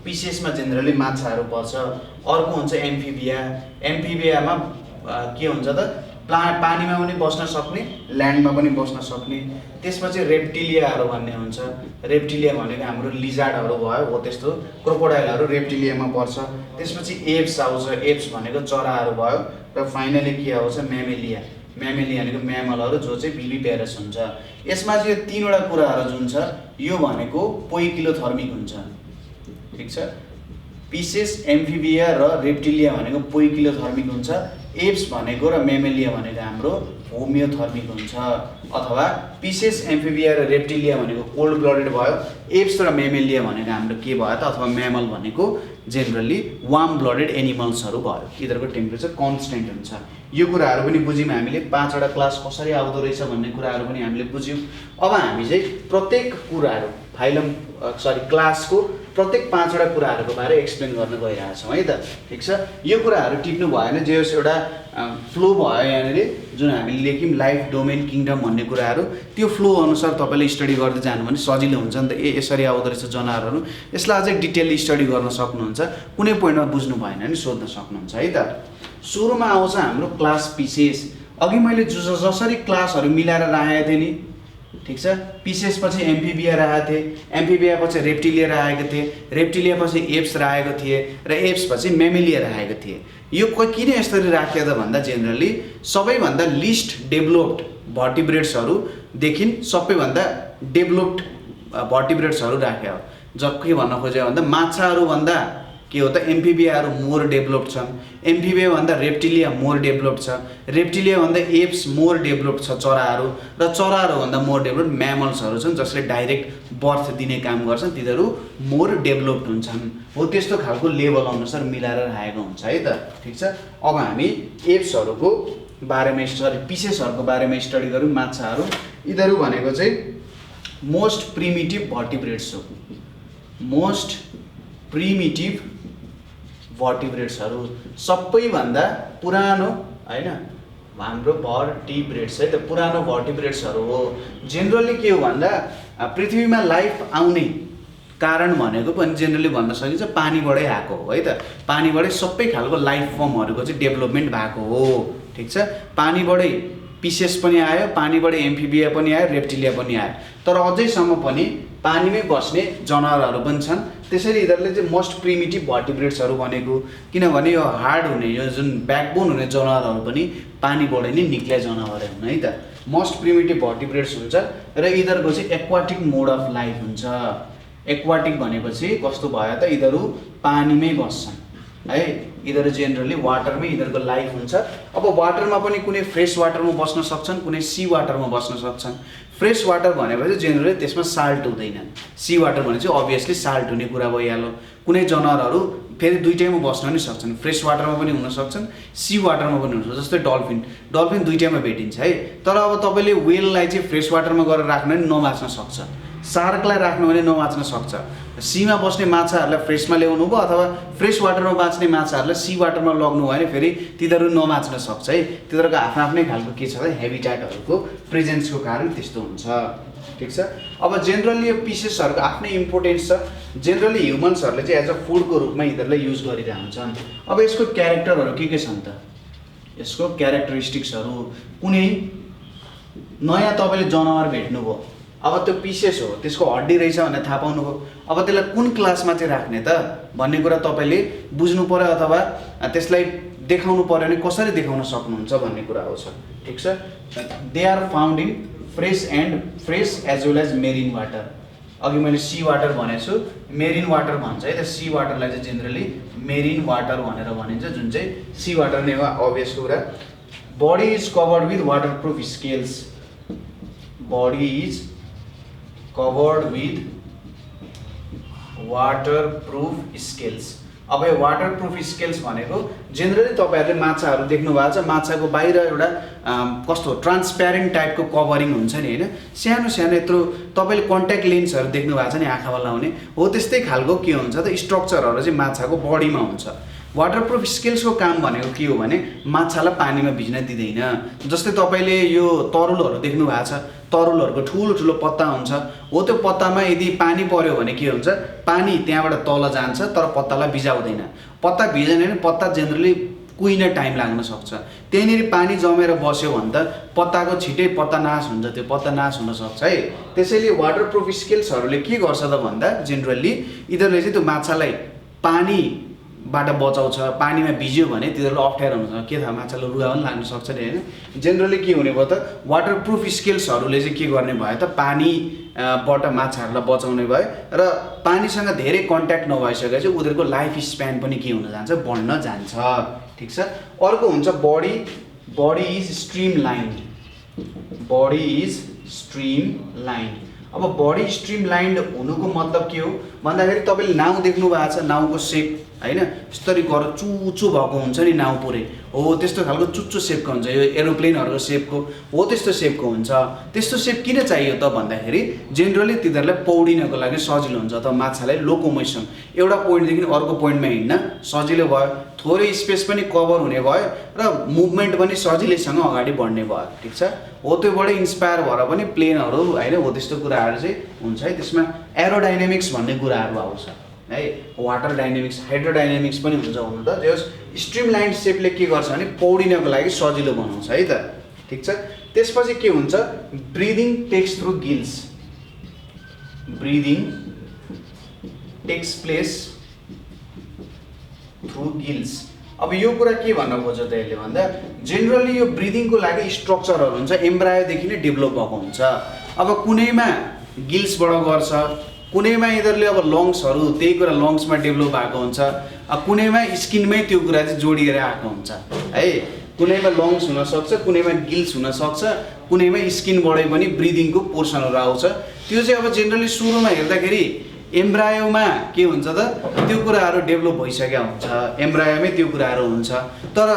[SPEAKER 1] पिसेसमा जेनरली माछाहरू पर्छ। अर्को हुन्छ एम्फिबिया। एम्फिबियामा के हुन्छ त? पानीमा पनि बस्न सक्ने, ल्यान्डमा पनि बस्न सक्ने। त्यसपछि रेप्टिलियाहरू भन्ने हुन्छ। रेप्टिलिया भनेको हाम्रो लिजार्डहरू भयो हो, त्यस्तो क्रोकोडाइलहरू रेप्टिलियामा पर्छ। त्यसपछि एप्स आउँछ। एप्स भनेको चराहरू भयो र फाइनली के आउँछ? म्यामेलिया। म्यामेलिया भनेको म्यामलहरू जो चाहिँ भिभिपेरस हुन्छ। यसमा चाहिँ यो 3वटा कुराहरू जुन छ यो भनेको पोइकिलोथर्मिक हुन्छ। ठिक छ, पिसेस, एम्फिबिया र रेप्टिलिया भनेको पोइकिलोथर्मिक हुन्छ। एप्स भनेको र म्यामेलिया भनेको हाम्रो होमियोथर्मिक हुन्छ। अथवा पिसेस, एम्फिबिया र रेप्टिलिया भनेको कोल्ड ब्लडेड भयो। एप्स र म्यामेलिया भनेको हाम्रो के भयो त? अथवा म्यामल भनेको जेनरली वार्म ब्लडेड एनिमल्सहरू भयो। यिनीहरूको टेम्परेचर कन्स्टेन्ट हुन्छ। यो कुराहरू पनि बुझ्यौँ हामीले। 5वटा क्लास कसरी आउँदो रहेछ भन्ने कुराहरू पनि हामीले बुझ्यौँ। अब हामी चाहिँ प्रत्येक कुराहरू क्लासको प्रत्येक 5वटा कुराहरूको बारे एक्सप्लेन गर्न गइरहेछौँ है त। ठिक छ, यो कुराहरू टिप्नु भएन। जे होस् एउटा फ्लो भयो यहाँनिर, जुन हामीले लेख्यौँ लाइफ, डोमेन, किङडम भन्ने कुराहरू। त्यो फ्लो अनुसार तपाईँले स्टडी गर्दै जानु भने सजिलो हुन्छ नि त। यसरी आउँदो रहेछ जनावरहरू। यसलाई अझै डिटेल स्टडी गर्न सक्नुहुन्छ। कुनै पोइन्टमा बुझ्नु भएन भने सोध्न सक्नुहुन्छ है त। सुरुमा आउँछ हाम्रो क्लास पिसेस। अघि मैले जसरी क्लासहरू मिलाएर राखेको थिएँ नि, ठिक छ, पिसेस पछि एम्फिबिया राखेको थिएँ, एम्फिबिया पछि रेप्टिलिया राखेको थिएँ, रेप्टिलिया पछि एप्स राखेको थिएँ र एप्स पछि म्यामेलिया राखेको थिएँ। यो किन यसरी राखियो त भन्दा जेनरली सबैभन्दा लिस्ट डेभलप्ड भर्टिब्रेट्सहरूदेखि सबैभन्दा डेभलप्ड भर्टिब्रेट्सहरू राख्यो। जब के भन्न खोज्यो भन्दा माछाहरूभन्दा के हो त एम्फिबियाहरू मोर डेभलप्ड छन्। एम्फिबिया भन्दा रेप्टिलिया मोर डेभलप्ड छ। रेप्टिलिया भन्दा एप्स मोर डेभलप्ड छ चराहरू, र चराहरू भन्दा मोर डेभलप्ड म्यामल्सहरू छन् जसले डाइरेक्ट बर्थ दिने काम गर्छन्। तिनीहरू मोर डेभलप्ड हुन्छन्। हो त्यस्तो खालको लेभल अनुसार मिलाएर राखेको हुन्छ है त। ठिक छ, अब हामी एप्सहरूको बारेमा पिसेसहरूको बारेमा स्टडी गरौँ। माछाहरू यिनीहरू भनेको चाहिँ मोस्ट प्रिमिटिभ भर्टिब्रेट्स हो। मोस्ट प्रिमिटिभ भर्टिब्रेट्सहरू सबैभन्दा पुरानो हैन हाम्रो भर्टिब्रेट्स है त, पुरानो भर्टिब्रेट्सहरू हो। जेनरली के हो भन्दा पृथ्वीमा लाइफ आउने कारण भनेको पनि जेनरली भन्न सकिन्छ पानीबाटै आएको हो है त। पानीबाटै सबै खालको लाइफ फर्महरूको चाहिँ डेभलपमेन्ट भएको हो। ठिक छ, पानीबाटै पिसेस पनि आयो, पानीबाटै एम्फिबिया पनि आयो, रेप्टिलिया पनि आयो। तर अझैसम्म पनि पानीमै बस्ने जनावरहरू पनि छन्। त्यसैले यिनीहरूले चाहिँ मोस्ट प्रिमिटिभ भर्टिब्रेट्सहरू भनेको, किनभने यो हार्ड हुने, यो जुन ब्याकबोन हुने जनावरहरू पनि पानीबाट नै निक्लिया जनावरहरू हुन् है त। मोस्ट प्रिमिटिभ भर्टिब्रेट्स हुन्छ र यिनीहरूको चाहिँ एक्वाटिक मोड अफ लाइफ हुन्छ। एक्वाटिक भनेपछि कस्तो भयो त, यिनीहरू पानीमै बस्छन् है। यिनीहरू जेनरली वाटरमै यिनीहरूको लाइफ हुन्छ। अब वाटरमा पनि कुनै फ्रेस वाटरमा बस्न सक्छन्, कुनै सी वाटरमा बस्न सक्छन्। फ्रेस वाटर भनेपछि जेनरली त्यसमा साल्ट हुँदैन। सी वाटर भने चाहिँ अभियसली साल्ट हुने कुरा भइहाल्यो। कुनै जनावरहरू फेरि दुईटैमा बस्न पनि सक्छन्, फ्रेस वाटरमा पनि हुन सक्छन्, सी वाटरमा पनि हुन्छ। जस्तै डल्फिन दुईटैमा भेटिन्छ है। तर अब तपाईँले वेललाई चाहिँ फ्रेस वाटरमा गरेर राख्नु भने नबाच्न सक्छ, सार्कलाई राख्नु भने नबाच्न सक्छ। सीमा बस्ने माछाहरूलाई फ्रेसमा ल्याउनु भयो अथवा फ्रेस वाटरमा बाँच्ने माछाहरूलाई सी वाटरमा लग्नु भयो भने फेरि तिनीहरू नबाच्न सक्छ है। तिनीहरूको आफ्नो आफ्नै खालको के छ त हेबिट्याटहरूको प्रेजेन्सको कारण त्यस्तो हुन्छ। ठिक छ। अब जेनरली यो पिसेसहरूको आफ्नै इम्पोर्टेन्स छ। जेनरली ह्युमन्सहरूले चाहिँ एज अ फुडको रूपमा यिनीहरूलाई युज गरिरहेका हुन्छन्। अब यसको क्यारेक्टरहरू के छन् त? यसको क्यारेक्टरिस्टिक्सहरू कुनै नयाँ तपाईँले जनावर भेट्नुभयो, अब त्यो पिसेस हो, त्यसको हड्डी रहेछ भनेर थाहा पाउनुभयो, अब त्यसलाई कुन क्लासमा चाहिँ राख्ने त भन्ने कुरा तपाईँले बुझ्नु पर्यो अथवा त्यसलाई देखाउनु पर्यो भने कसरी देखाउन सक्नुहुन्छ भन्ने कुरा आउँछ। ठिक छ। They are found in fresh as well as marine water. अघि मैले सी वाटर भनेको छु, मेरिन वाटर भन्छ है। त सी वाटरलाई चाहिँ जेनरली मेरिन वाटर भनेर भनिन्छ, जुन चाहिँ सी वाटर नै हो अभियस कुरा। Body is covered with waterproof scales. Body is covered with waterproof scales. अब यो वाटरप्रुफ स्केल्स भनेको जेनरली तपाईँहरूले माछाहरू देख्नु भएको छ, माछाको बाहिर एउटा कस्तो ट्रान्सप्यारेन्ट टाइपको कभरिङ हुन्छ नि होइन, सानो सानो यत्रो तपाईँले कन्ट्याक्ट लेन्सहरू देख्नु भएको छ नि आँखामा लाउने, हो त्यस्तै खालको के हुन्छ त स्ट्रक्चरहरू चाहिँ माछाको बडीमा हुन्छ। वाटरप्रुफ स्केल्सको काम भनेको के हो भने माछालाई पानीमा भिज्न दिँदैन। जस्तै तपाईँले यो तरुलहरू देख्नु भएको छ, तरुलहरूको ठुलो ठुलो पत्ता हुन्छ, हो त्यो पत्तामा यदि पानी पर्यो भने के हुन्छ, पानी त्यहाँबाट तल जान्छ तर पत्तालाई भिजाउँदैन। पत्ता भिजेन भने पत्ता जेनरली कुहिन टाइम लाग्न सक्छ। त्यहीँनिर पानी जमेर बस्यो भने त पत्ताको छिटै पत्ता नाश हुन्छ, त्यो पत्ता नाश हुनसक्छ है। त्यसैले वाटरप्रुफ स्केल्सहरूले के गर्छ त भन्दा जेनरली यिनीहरूले चाहिँ त्यो माछालाई पानीबाट बचाउँछ। पानीमा भिज्यो भने तिनीहरूलाई अप्ठ्यारो हुन्छ, के थाहा माछालाई रुगा पनि लाग्न सक्छ नि होइन। जेनरली के हुने भयो त वाटरप्रुफ स्केल्सहरूले चाहिँ के गर्ने भयो त पानीबाट माछाहरूलाई बचाउने भयो र पानीसँग धेरै कन्ट्याक्ट नभइसकेपछि उनीहरूको लाइफ स्प्यान पनि के हुन जान्छ, बढ्न जान्छ। ठिक छ। अर्को हुन्छ body is streamlined. Body is streamlined. अब बडी स्ट्रिम लाइन्ड हुनुको मतलब के हो भन्दाखेरि तपाईँले नाउ देख्नु भएको छ, नाउको सेप होइन यस्तरी गरेर चुचो भएको हुन्छ नि नाउ पुरै, हो त्यस्तो खालको चुच्चो सेपको हुन्छ। यो एरोप्लेनहरूको सेपको हो त्यस्तो सेपको हुन्छ। त्यस्तो सेप किन चाहियो त भन्दाखेरि जेनरली तिनीहरूलाई पौडिनको लागि सजिलो हुन्छ, अथवा माछालाई लोकोमोसन एउटा पोइन्टदेखि अर्को पोइन्टमा हिँड्न सजिलो भयो, थोरै स्पेस पनि कभर हुने भयो र मुभमेन्ट पनि सजिलैसँग अगाडि बढ्ने भयो। ठिक छ। हो त्योबाट इन्सपायर भएर पनि प्लेनहरू होइन हो त्यस्तो कुराहरू चाहिँ हुन्छ है। त्यसमा एरोडाइनामिक्स भन्ने कुराहरू आउँछ है, वाटर डाइनामिक्स, हाइड्रोडाइनामिक्स पनि हुन्छ हुनु त। जो स्ट्रिम लाइन सेपले के गर्छ भने पौडिनको लागि सजिलो बनाउँछ है त। ठिक छ। त्यसपछि के हुन्छ, breathing takes through gills. Breathing takes place through gills. अब यो कुरा के भन्न खोज्छ त यसले भन्दा जेनरली यो ब्रिदिङको लागि स्ट्रक्चरहरू हुन्छ एम्ब्रायोदेखि नै डेभलप भएको हुन्छ। अब कुनैमा गिल्सबाट गर्छ, कुनैमा यिनीहरूले अब लङ्सहरू त्यही कुरा लङ्समा डेभलप भएको हुन्छ, कुनैमा स्किनमै त्यो कुरा चाहिँ जोडिएर आएको हुन्छ है। कुनैमा लङ्स हुनसक्छ, कुनैमा गिल्स हुनसक्छ, कुनैमा स्किनबाटै पनि ब्रिदिङको पोर्सनहरू आउँछ। त्यो चाहिँ अब जेनरली सुरुमा हेर्दाखेरि एम्ब्रायोमा के हुन्छ त त्यो कुराहरू डेभलप भइसकेको हुन्छ, एम्ब्रायोमै त्यो कुराहरू हुन्छ। तर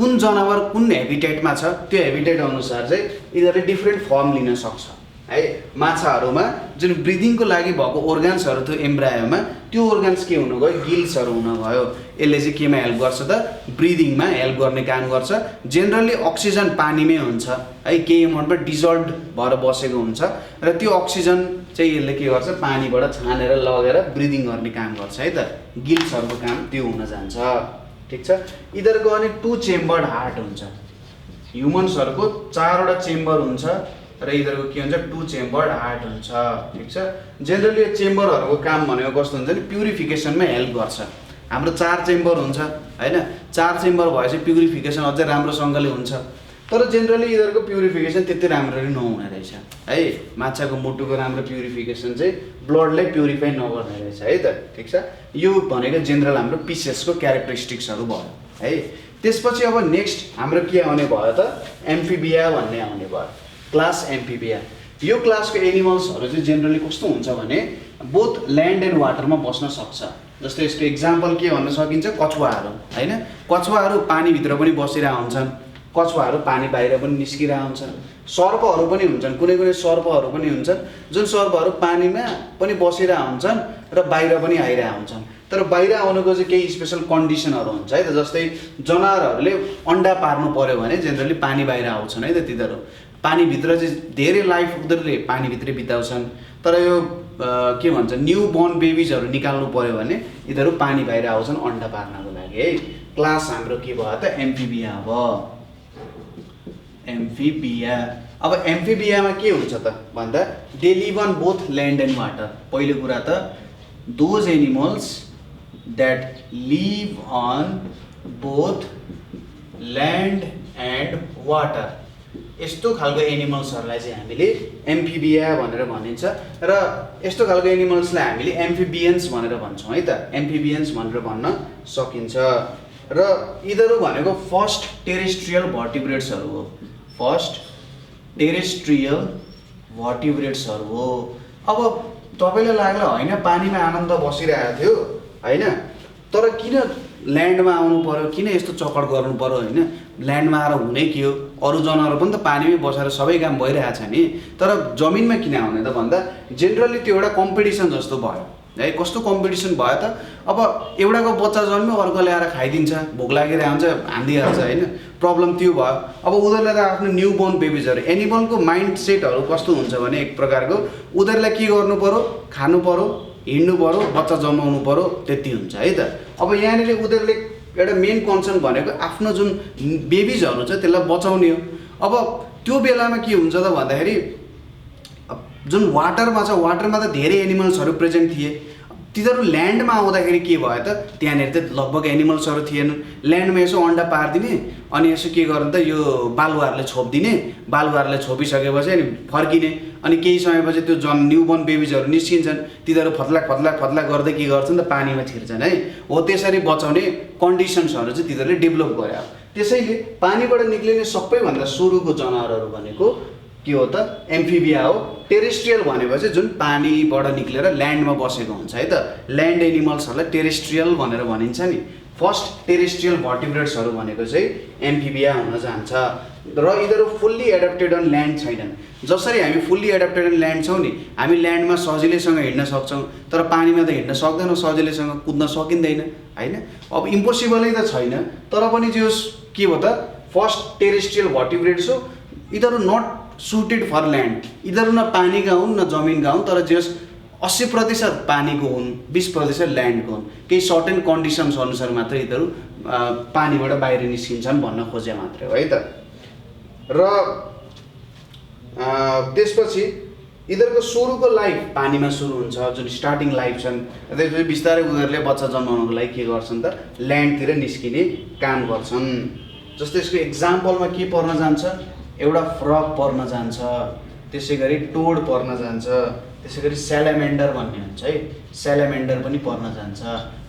[SPEAKER 1] कुन जनावर कुन हेबिटेटमा छ त्यो हेबिटेट अनुसार चाहिँ यिनीहरूले डिफ्रेन्ट फर्म लिन सक्छ है। माछाहरूमा जुन ब्रिदिङको लागि भएको अर्गान्सहरू थियो एम्ब्रायोमा, त्यो अर्गान्स के हुनु गयो, गिल्सहरू हुन गयो। यसले चाहिँ केमा हेल्प गर्छ त ब्रिदिङमा हेल्प गर्ने काम गर्छ। जेनरली अक्सिजन पानीमै हुन्छ है, केही अमाउन्टमा डिजल्भ भएर बसेको हुन्छ र त्यो अक्सिजन चाहिँ यसले के गर्छ पानीबाट छानेर लगेर ब्रिदिङ गर्ने काम गर्छ है त। गिल्सहरूको काम त्यो हुन जान्छ। ठिक छ। यिनीहरूको अनि 2 चेम्बर्ड हार्ट हुन्छ। ह्युमन्सहरूको 4वटा चेम्बर हुन्छ र यिनीहरूको के हुन्छ 2 चेम्बर्ड हार्ट हुन्छ। ठिक छ। जेनरली यो चेम्बरहरूको काम भनेको कस्तो हुन्छ नि प्युरिफिकेसनमा हेल्प गर्छ। हाम्रो 4 चेम्बर हुन्छ होइन, 4 चेम्बर भएपछि प्युरिफिकेसन अझै राम्रोसँगले हुन्छ। तर जेनरली यिनीहरूको प्युरिफिकेसन त्यति राम्ररी नहुने रहेछ है। माछाको मुटुको राम्रो प्युरिफिकेसन चाहिँ ब्लडलाई प्युरिफाई नगर्ने रहेछ है त। ठिक छ। यो भनेको जेनरल हाम्रो पिसेसको क्यारेक्टरिस्टिक्सहरू भयो है। त्यसपछि अब नेक्स्ट हाम्रो के आउने भयो त एम्फिबिया भन्ने आउने भयो। Class Amphibia. यो क्लासको एनिमल्सहरू चाहिँ जेनरली कस्तो हुन्छ भने बोथ ल्यान्ड एन्ड वाटरमा बस्न सक्छ। जस्तै यसको इक्जाम्पल के भन्न सकिन्छ, कछुवाहरू होइन, कछुवाहरू पानीभित्र पनि बसिरहेको हुन्छन्, कछुवाहरू पानी बाहिर पनि निस्किरहेको हुन्छन्। सर्पहरू पनि हुन्छन्, कुनै कुनै सर्पहरू पनि हुन्छन् जुन सर्पहरू पानीमा पनि बसिरहेको हुन्छन् र बाहिर पनि आइरहेको हुन्छन्। तर बाहिर आउनुको चाहिँ केही स्पेसल कन्डिसनहरू हुन्छ है त। जस्तै जनावरहरूले अन्डा पार्नु पऱ्यो भने जेनरली पानी बाहिर आउँछन् है त। तिनीहरू पानीभित्र चाहिँ धेरै लाइफ उनीहरूले पानीभित्रै बिताउँछन्। तर यो के भन्छ न्यू बोर्न बेबिजहरू निकाल्नु पऱ्यो भने यिनीहरू पानी बाहिर आउँछन् अन्डा पार्नको लागि है। क्लास हाम्रो के भयो त, एम्फिबिया भयो, एम्फिबिया। अब एम्फिबियामा के हुन्छ त भन्दा they live on both land and water. पहिलो कुरा त those animals that live on both land and water, यस्तो खालको एनिमल्सहरूलाई चाहिँ हामीले एम्फिबिया भनेर भनिन्छ। र यस्तो खालको एनिमल्सलाई हामीले एम्फिबियन्स भनेर भन्छौँ है त, एम्फिबियन्स भनेर भन्न सकिन्छ। र यिनीहरू भनेको फर्स्ट टेरेस्ट्रियल भर्टिब्रेट्सहरू हो, फर्स्ट टेरेस्ट्रियल भर्टिब्रेट्सहरू हो। अब तपाईँलाई लाग्ला होइन पानीमा आनन्द बसिरहेको थियो होइन, तर किन ल्यान्डमा आउनु पऱ्यो, किन यस्तो चक्कर गर्नु पऱ्यो होइन, ल्यान्डमा आएर हुने के हो, अरू जनावर पनि त पानीमै बसेर सबै काम भइरहेछ नि, तर जमिनमा किन आउने त भन्दा जेनरली त्यो एउटा कम्पिटिसन जस्तो भयो है। कस्तो कम्पिटिसन भयो त, अब एउटाको बच्चा जन्म्यो अर्कोले आएर खाइदिन्छ, भोक लागिरहेको हुन्छ हानिदिइहाल्छ होइन, प्रब्लम त्यो भयो। अब उनीहरूलाई त आफ्नो न्यू बोर्न बेबिजहरू, एनिमलको माइन्ड सेटहरू कस्तो हुन्छ भने एक प्रकारको उनीहरूलाई के गर्नु पऱ्यो, खानु पऱ्यो, हिँड्नु पऱ्यो, बच्चा जन्माउनु पऱ्यो, त्यति हुन्छ है त। अब यहाँनिर उनीहरूले एउटा मेन कन्सर्न भनेको आफ्नो जुन बेबिजहरू छ त्यसलाई बचाउने हो। अब त्यो बेलामा के हुन्छ त भन्दाखेरि जुन वाटरमा छ, वाटरमा त धेरै एनिमल्सहरू प्रेजेन्ट थिए, तिनीहरू ल्यान्डमा आउँदाखेरि के भयो त त्यहाँनिर त लगभग एनिमल्सहरू थिएनन्। ल्यान्डमा यसो अन्डा पारिदिने अनि यसो के गर्नु त यो बालुवाहरूले छोपिदिने, बालुवाहरूले छोपिसकेपछि अनि फर्किने, अनि केही समयपछि त्यो न्युबोर्न बेबिजहरू निस्किन्छन्, तिनीहरू फत्लाक फत्लाक फत्लाक गर्दै के गर्छन् त पानीमा छिर्छन् है। हो त्यसरी बचाउने कन्डिसन्सहरू चाहिँ तिनीहरूले डेभलप गरे। त्यसैले पानीबाट निक्लिने सबैभन्दा सुरुको जनावरहरू भनेको के हो त, एम्फिबिया हो। टेरेस्ट्रियल भनेपछि जुन पानीबाट निक्लेर ल्यान्डमा बसेको हुन्छ है त, ल्यान्ड एनिमल्सहरूलाई टेरेस्ट्रियल भनेर भनिन्छ नि। फर्स्ट टेरेस्ट्रियल भर्टिब्रेट्सहरू भनेको चाहिँ एम्फिबिया हुन जान्छ र यिनीहरू फुल्ली एडप्टेड अन ल्यान्ड छैनन्। जसरी हामी फुल्ली एडप्टेड अन ल्यान्ड छौँ नि, हामी ल्यान्डमा सजिलैसँग हिँड्न सक्छौँ, तर पानीमा त हिँड्न सक्दैनौँ, सजिलैसँग कुद्न सकिँदैन होइन। अब इम्पोसिबलै त छैन, तर पनि जो के हो त फर्स्ट टेरेस्ट्रियल भर्टिब्रेट्स हो, यिनीहरू नट सुटेड फर ल्यान्ड, यिनीहरू न पानीका हुन् न जमिनका हुन्, तर जस 80% पानीको हुन्, 20% ल्यान्डको हुन्। केही सर्टेन कन्डिसन्स अनुसार मात्रै यिनीहरू पानीबाट बाहिर निस्किन्छन् भन्न खोजे मात्रै हो है त। र त्यसपछि यिनीहरूको सुरुको लाइफ पानीमा सुरु हुन्छ, जुन स्टार्टिङ लाइफ छन्। त्यसपछि बिस्तारै उनीहरूले बच्चा जन्माउनुको लागि के गर्छन् त ल्यान्डतिर निस्किने काम गर्छन्। जस्तै यसको इक्जाम्पलमा के पर्न जान्छ, एउटा फ्रग पर्न जान्छ, त्यसै गरी टोड पर्न जान्छ, त्यसै गरी स्यालामेन्डर भन्ने हुन्छ है, स्यालामेन्डर पनि पर्न जान्छ।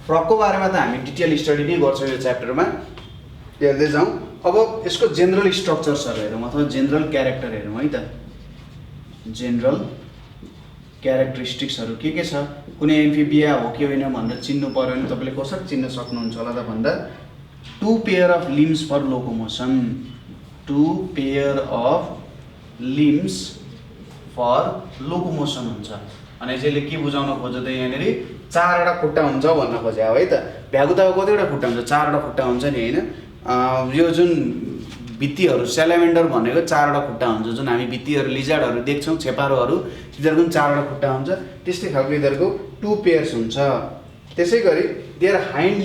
[SPEAKER 1] फ्रगको बारेमा त हामी डिटेल स्टडी नै गर्छौँ यो च्याप्टरमा, हेर्दै जाउँ। अब यसको जेनरल स्ट्रक्चर्सहरू हेरौँ अथवा जेनरल क्यारेक्टर हेरौँ है त। जेनरल क्यारेक्टरिस्टिक्सहरू के छ, कुनै एम्फिबिया हो कि होइन भनेर चिन्नु पऱ्यो भने तपाईँले कसरी चिन्न सक्नुहुन्छ होला त भन्दा 2 pair of limbs for locomotion, 2 pair of limbs for locomotion हुन्छ। अनि यसले के बुझाउन खोज्यो त यहाँनिर 4वटा खुट्टा हुन्छ भन्न खोज्यो है त। भ्यागुताको कतिवटा खुट्टा हुन्छ, 4वटा खुट्टा हुन्छ नि होइन। यो जुन भित्तीहरू स्यालामेन्डर भनेको 4वटा खुट्टा हुन्छ, जुन हामी भित्तीहरू लिजार्डहरू देख्छौँ, छेपारोहरू, तिनीहरूको पनि 4वटा खुट्टा हुन्छ। त्यस्तै खालको यिनीहरूको 2 पेयर्स हुन्छ। त्यसै गरी देयर हाइन्ड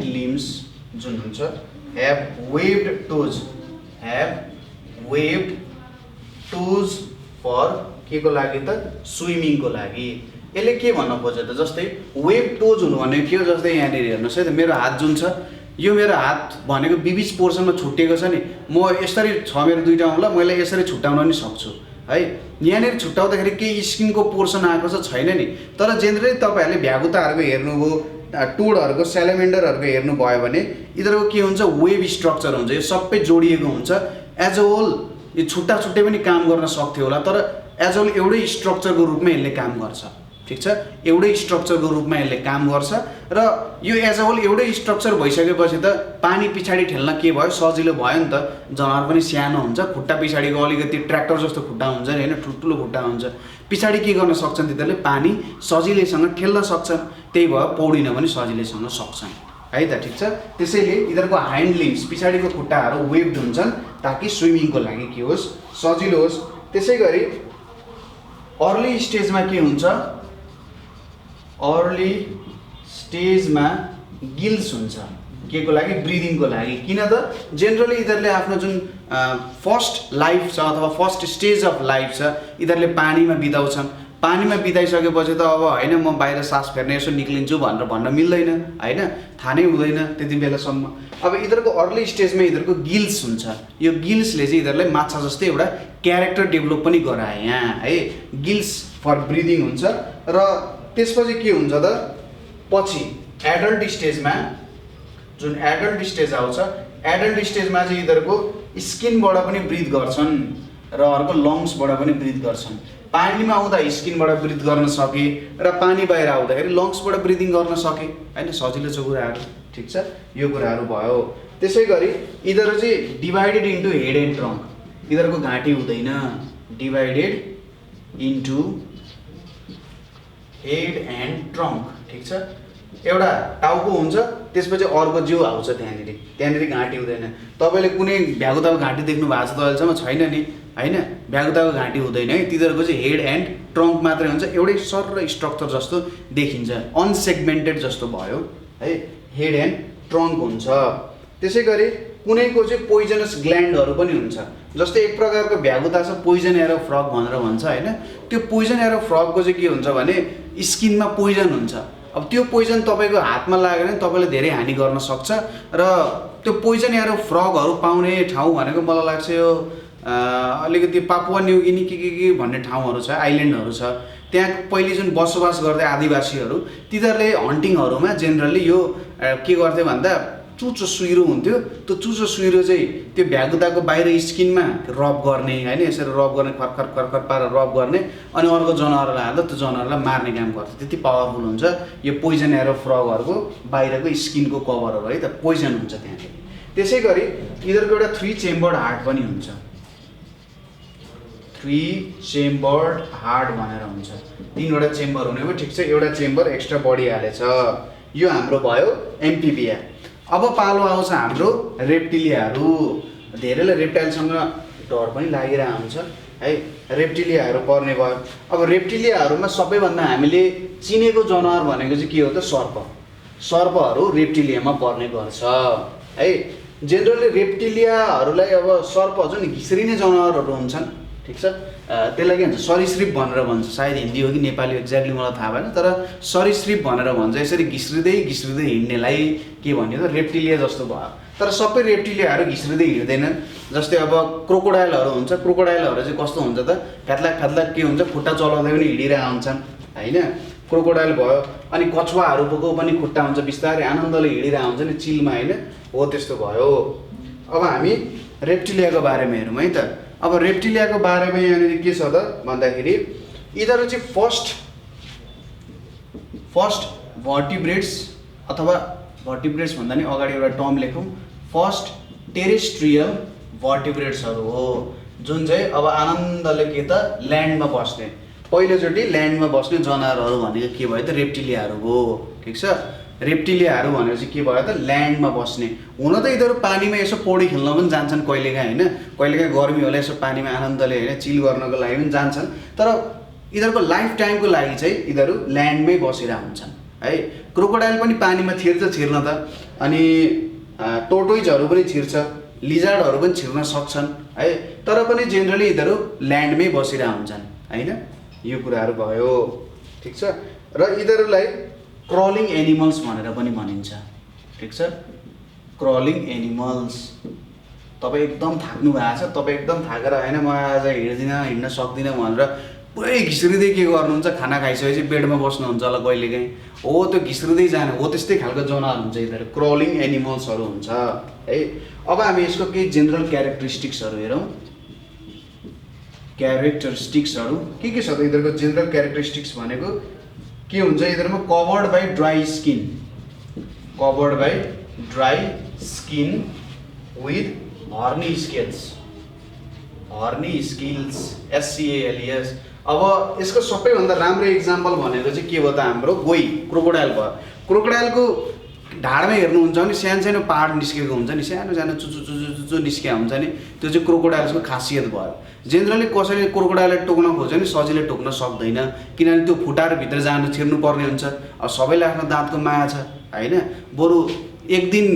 [SPEAKER 1] लिम्स जुन हुन्छ have waved toes for के को लागि त स्विमिङको लागि। यसले के भन्न खोज्यो त, जस्तै वेभ टोज हुनु भनेको के हो, जस्तै यहाँनिर हेर्नुहोस् है त, मेरो हात जुन छ यो मेरो हात भनेको विविध पोर्सनमा छुट्टिएको छ नि, म यसरी छ मेरो दुईटा औँला, मैले यसरी छुट्याउन नि सक्छु है। यहाँनिर छुट्याउँदाखेरि केही स्किनको पोर्सन आएको छ छैन नि, तर जेनरली तपाईँहरूले भ्यागुताहरूको हेर्नुभयो, टोडहरूको स्यालेमेन्डरहरूको हेर्नुभयो भने यिनीहरूको के हुन्छ वेभ स्ट्रक्चर हुन्छ, यो सबै जोडिएको हुन्छ। एज अ होल यो छुट्टा छुट्टै पनि काम गर्न सक्थ्यो होला, तर एज अ होल एउटै स्ट्रक्चरको रूपमा यसले काम गर्छ। ठिक छ, एउटै स्ट्रक्चरको रूपमा यसले काम गर्छ र यो एज अ होल एउटै स्ट्रक्चर भइसकेपछि त पानी पछाडि ठेल्न के भयो, सजिलो भयो नि त। जनावर पनि सानो हुन्छ, खुट्टा पछाडिको अलिकति ट्र्याक्टर जस्तो खुट्टा हुन्छ नि होइन, ठुल्ठुलो खुट्टा हुन्छ, पछाडि के गर्न सक्छन् तिनीहरूले, पानी सजिलैसँग ठेल्न सक्छन्। त्यही भयो पौडिन पनि सजिलैसँग सक्छन् है त। ठिक छ, त्यसैले यिनीहरूको ह्यान्ड लिम्स पछाडिको खुट्टाहरू वेभड हुन्छन् ताकि स्विमिङको लागि के होस्, सजिलो होस्। त्यसै गरी अर्ली स्टेजमा के हुन्छ, अर्ली स्टेजमा गिल्स हुन्छ, के को लागि, ब्रिदिङको लागि। किन त जेनरली यिनीहरूले आफ्नो जुन फर्स्ट लाइफ छ अथवा फर्स्ट स्टेज अफ लाइफ छ यिनीहरूले पानीमा बिताउँछन्। पानीमा बिताइसकेपछि त अब होइन म बाहिर सास फेर्ने यसो निक्लिन्छु भनेर भन्न मिल्दैन होइन, थाहा नै हुँदैन त्यति बेलासम्म। अब यिनीहरूको अर्ली स्टेजमा यिनीहरूको गिल्स हुन्छ, यो गिल्सले चाहिँ यिनीहरूलाई माछा जस्तै एउटा क्यारेक्टर डेभलप पनि गराए यहाँ है। गिल्स फर ब्रिदिङ हुन्छ र त्यसपछि के हुन्छ त पछि एडल्ट स्टेजमा, जुन एडल्ट स्टेज आउँछ, एडल्ट स्टेजमा चाहिँ यिनीहरूको स्किनबाट पनि ब्रिथ गर्छन् र अर्को लङ्सबाट पनि ब्रिथ गर्छन्। पानीमा आउँदा स्किनबाट ब्रिथ गर्न सके र पानी बाहिर आउँदाखेरि लङ्सबाट ब्रिदिङ गर्न सके होइन, सजिलो छ कुराहरू। ठिक छ, यो कुराहरू भयो। त्यसै गरी यिनीहरू चाहिँ divided into head and trunk, यिनीहरूको घाँटी हुँदैन, divided into head and trunk. ठिक छ, एउटा टाउको हुन्छ, त्यसपछि अर्को जिउ आउँछ त्यहाँनिर घाँटी हुँदैन। तपाईँले कुनै भ्यागुताको घाँटी देख्नु भएको छ त अहिलेसम्म, छैन नि होइन, भ्यागुताको घाँटी हुँदैन है। तिनीहरूको चाहिँ हेड एन्ड ट्रङ्क मात्रै हुन्छ, एउटै सर स्ट्रक्चर जस्तो देखिन्छ, अनसेगमेन्टेड जस्तो भयो है, हेड एन्ड ट्रङ्क हुन्छ। त्यसै गरी कुनैको चाहिँ पोइजनस ग्ल्यान्डहरू पनि हुन्छ, जस्तै एक प्रकारको भ्यागुता छ पोइजन एरो फ्रग भनेर भन्छ होइन। त्यो पोइजन एरो फ्रगको चाहिँ के हुन्छ भने स्किनमा पोइजन हुन्छ। अब त्यो पोइजन तपाईँको हातमा लाग्यो भने तपाईँले धेरै हानि गर्न सक्छ र त्यो पोइजन एरो फ्रगहरू पाउने ठाउँ भनेको मलाई लाग्छ यो अलिकति पापुवा न्यू गिनी के भन्ने ठाउँहरू छ, आइल्यान्डहरू छ, त्यहाँ पहिले जुन बसोबास गर्दै आदिवासीहरू तिनीहरूले हन्टिङहरूमा जेनरली यो के गर्थे भन्दा चुचो सुइरो हुन्थ्यो, त्यो चुचो सुइरो चाहिँ त्यो भ्यागुताको बाहिर स्किनमा रब गर्ने होइन, यसरी रब गर्ने, खरखर खरखर पारेर रब गर्ने, अनि अर्को जनावरलाई हाल्दा त्यो जनावरलाई मार्ने काम गर्छ। त्यति पावरफुल हुन्छ यो पोइजन एरो फ्रगहरूको बाहिरको स्किनको कभरहरू है त, पोइजन हुन्छ त्यहाँदेखि। त्यसै गरी यिनीहरूको एउटा 3 चेम्बर्ड हार्ट पनि हुन्छ, 3 चेम्बर्ड हार्ट भनेर हुन्छ। 3वटा चेम्बर हुने भयो, ठिक छ, एउटा चेम्बर एक्स्ट्रा बढिहालेछ। यो हाम्रो भयो एम्फिबिया। अब पालो आउँछ हाम्रो रेप्टिलियाहरू। धेरैलाई रेप्टाइलसँग डर पनि लागिरहेको हुन्छ है, रेप्टिलियाहरू पर्ने भयो। अब रेप्टिलियाहरूमा सबैभन्दा हामीले चिनेको जनावर भनेको चाहिँ के हो त, सर्प। सर्पहरू रेप्टिलियामा पर्ने गर्छ है। जेनरली रेप्टिलियाहरूलाई अब सर्प जुन घिस्रिने जनावरहरू हुन्छन्, ठिक छ, त्यसलाई के भन्छ, सरीसृप भनेर भन्छ, सायद हिन्दी हो कि नेपाली एक्ज्याक्टली मलाई थाहा भएन, तर सरीसृप भनेर भन्छ। यसरी घिस्रिँदै हिँड्नेलाई के भन्यो त रेप्टिलिया जस्तो भयो। तर सबै रेप्टिलियाहरू घिस्रिँदै हिँड्दैनन्। जस्तै अब क्रोकोडाइलहरू हुन्छ, क्रोकोडाइलहरू चाहिँ कस्तो हुन्छ त, फ्यात्लाक के हुन्छ, खुट्टा चलाउँदै पनि हिँडिरहेको हुन्छन् होइन, क्रोकोडाइल भयो। अनि कछुवाहरूको पनि खुट्टा हुन्छ, बिस्तारै आनन्दले हिँडिरहेको हुन्छ नि चिलमा होइन, हो त्यस्तो भयो। अब हामी रेप्टिलियाको बारेमा हेरौँ है त। अब रेप्टिलियाको बारेमा यहाँनिर के छ त भन्दाखेरि यिनीहरू चाहिँ फर्स्ट भर्टिब्रेट्स अथवा भर्टिब्रेट्स भन्दा नि अगाडि एउटा टर्म लेखौँ, फर्स्ट टेरेस्ट्रियल भर्टिब्रेट्सहरू हो, जुन चाहिँ अब आनन्दले के त ल्यान्डमा बस्ने, पहिलोचोटि ल्यान्डमा बस्ने जनावरहरू भनेको के भयो त रेप्टिलियाहरू हो। ठिक छ, रेप्टिलियाहरू भनेपछि के भयो त ल्यान्डमा बस्ने। हुन त यिनीहरू पानीमा यसो पौडी खेल्न पनि जान्छन् कहिलेकाहीँ होइन, कहिलेकाहीँ गर्मी होला यसो पानीमा आनन्दले होइन चिल गर्नको लागि पनि जान्छन्, तर यिनीहरूको लाइफ टाइमको लागि चाहिँ यिनीहरू ल्यान्डमै बसिरहेको हुन्छन् है। क्रोकोडाइल पनि पानीमा छिर्न त, अनि टोर्टोइजहरू पनि छिर्छ, लिजार्डहरू पनि छिर्न सक्छन् है, तर पनि जेनरली यिनीहरू ल्यान्डमै बसिरहेको हुन्छन् होइन। यो कुराहरू भयो, ठिक छ। र यिनीहरूलाई क्रलिङ एनिमल्स भनेर पनि भनिन्छ, ठिक छ, क्रलिङ एनिमल्स। तपाईँ एकदम थाक्नु भएको छ, तपाईँ एकदम थाकेर होइन म आज हिँड्न सक्दिनँ भनेर पुरै घिस्रिँदै के गर्नुहुन्छ, खाना खाइसकेपछि बेडमा बस्नुहुन्छ होला कहिलेकाहीँ, हो त्यो घिस्रिँदै जाने हो त्यस्तै खालको जनावर हुन्छ यिनीहरू, क्रलिङ एनिमल्सहरू हुन्छ है। अब हामी यसको केही जेनरल क्यारेक्टरिस्टिक्सहरू हेरौँ। क्यारेक्टरिस्टिक्सहरू के छ त यिनीहरूको जेनरल क्यारेक्टरिस्टिक्स भनेको के हुन्छ यिनीहरूमा? Covered by dry skin, covered by dry skin with हर्नी scales, हर्नी skills, SCALES। अब यसको सबैभन्दा राम्रो इक्जाम्पल भनेको चाहिँ के भयो त? हाम्रो गोही, क्रोकोडाइल भयो। क्रोकोडाइलको ढाडमा हेर्नुहुन्छ भने सानो सानो पाहाड निस्केको हुन्छ नि, सानो सानो चुचु चुचु चुचु निस्केको हुन्छ नि, त्यो चाहिँ क्रोकोडाइल्सको खासियत भयो। जेनरली कसैले क्रोकोडाइललाई टोक्न खोज्छ नि सजिलै टोक्न सक्दैन, किनभने त्यो फुटाएर भित्र जानु छिर्नु पर्ने हुन्छ। अब सबैलाई आफ्नो दाँतको माया छ होइन, बरु एक दिन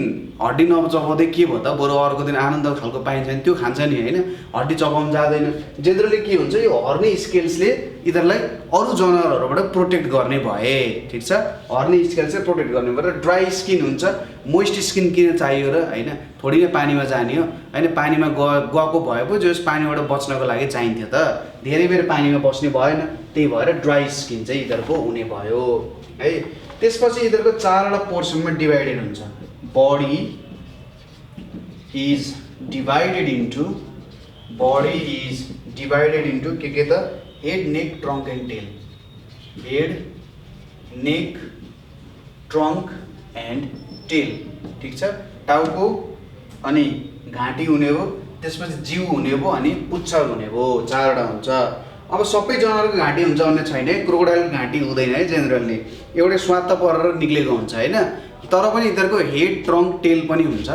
[SPEAKER 1] हड्डी नचपाउँदै के भयो त, बरु अर्को दिन आनन्द खालको पाइन्छ नि त्यो खान्छ नि होइन, हड्डी चपाउनु जाँदैन। जेनरली के हुन्छ यो हर्नी स्केल्सले यिनीहरूलाई अरू जनावरहरूबाट प्रोटेक्ट गर्ने भए, ठिक छ, हर्नी स्केल्स चाहिँ प्रोटेक्ट गर्ने भएर। ड्राई स्किन हुन्छ, मोइस्ट स्किन किन चाहियो र होइन, थोरै नै पानीमा जाने हो होइन, पानीमा गएको भए पो जस पानीबाट बच्नको लागि चाहिन्थ्यो त, धेरै बेर पानीमा बस्ने भएन, त्यही भएर ड्राई स्किन चाहिँ यिनीहरूको हुने भयो है। त्यसपछि यिनीहरूको 4वटा पोर्सनमा डिभाइडेड हुन्छ। बडी इज डिभाइडेड इन्टु के त? Head, neck, trunk and tail, head, neck, trunk and tail, ठिक छ। टाउको अनि घाँटी हुने भयो, त्यसपछि जिउ हुने भयो अनि पुच्छर हुने भयो, 4वटा हुन्छ। अब सबै जनावरको घाँटी हुन्छ भन्ने छैन है, क्रोकोडाइलको घाँटी हुँदैन है जेनरली, एउटै स्वात्त परेर निक्लेको हुन्छ होइन, तर पनि यिनीहरूको हेड, ट्रङ्क, टेल पनि हुन्छ,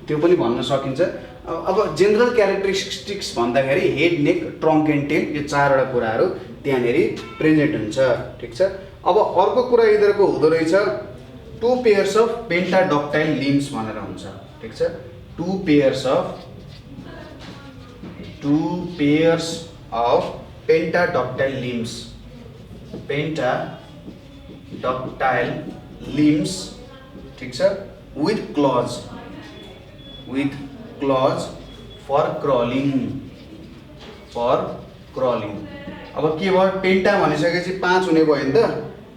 [SPEAKER 1] त्यो पनि भन्न सकिन्छ। अब जेनरल क्यारेक्टरिस्टिक्स भन्दाखेरि head, neck, trunk and tail, यो 4वटा कुराहरू त्यहाँनिर प्रेजेन्ट हुन्छ, ठिक छ। अब अर्को कुरा यिनीहरूको हुँदो रहेछ 2 पेयर्स अफ पेन्टाडक्टाइल लिम्स भनेर हुन्छ, ठिक छ। 2 पेयर्स अफ पेन्टाडक्टाइल लिम्स, पेन्टाडक्टाइल लिम्स, ठिक छ, विथ क्लज फर क्रलिङ। अब के भयो? पेन्टा भनिसकेपछि 5 हुने भयो नि त,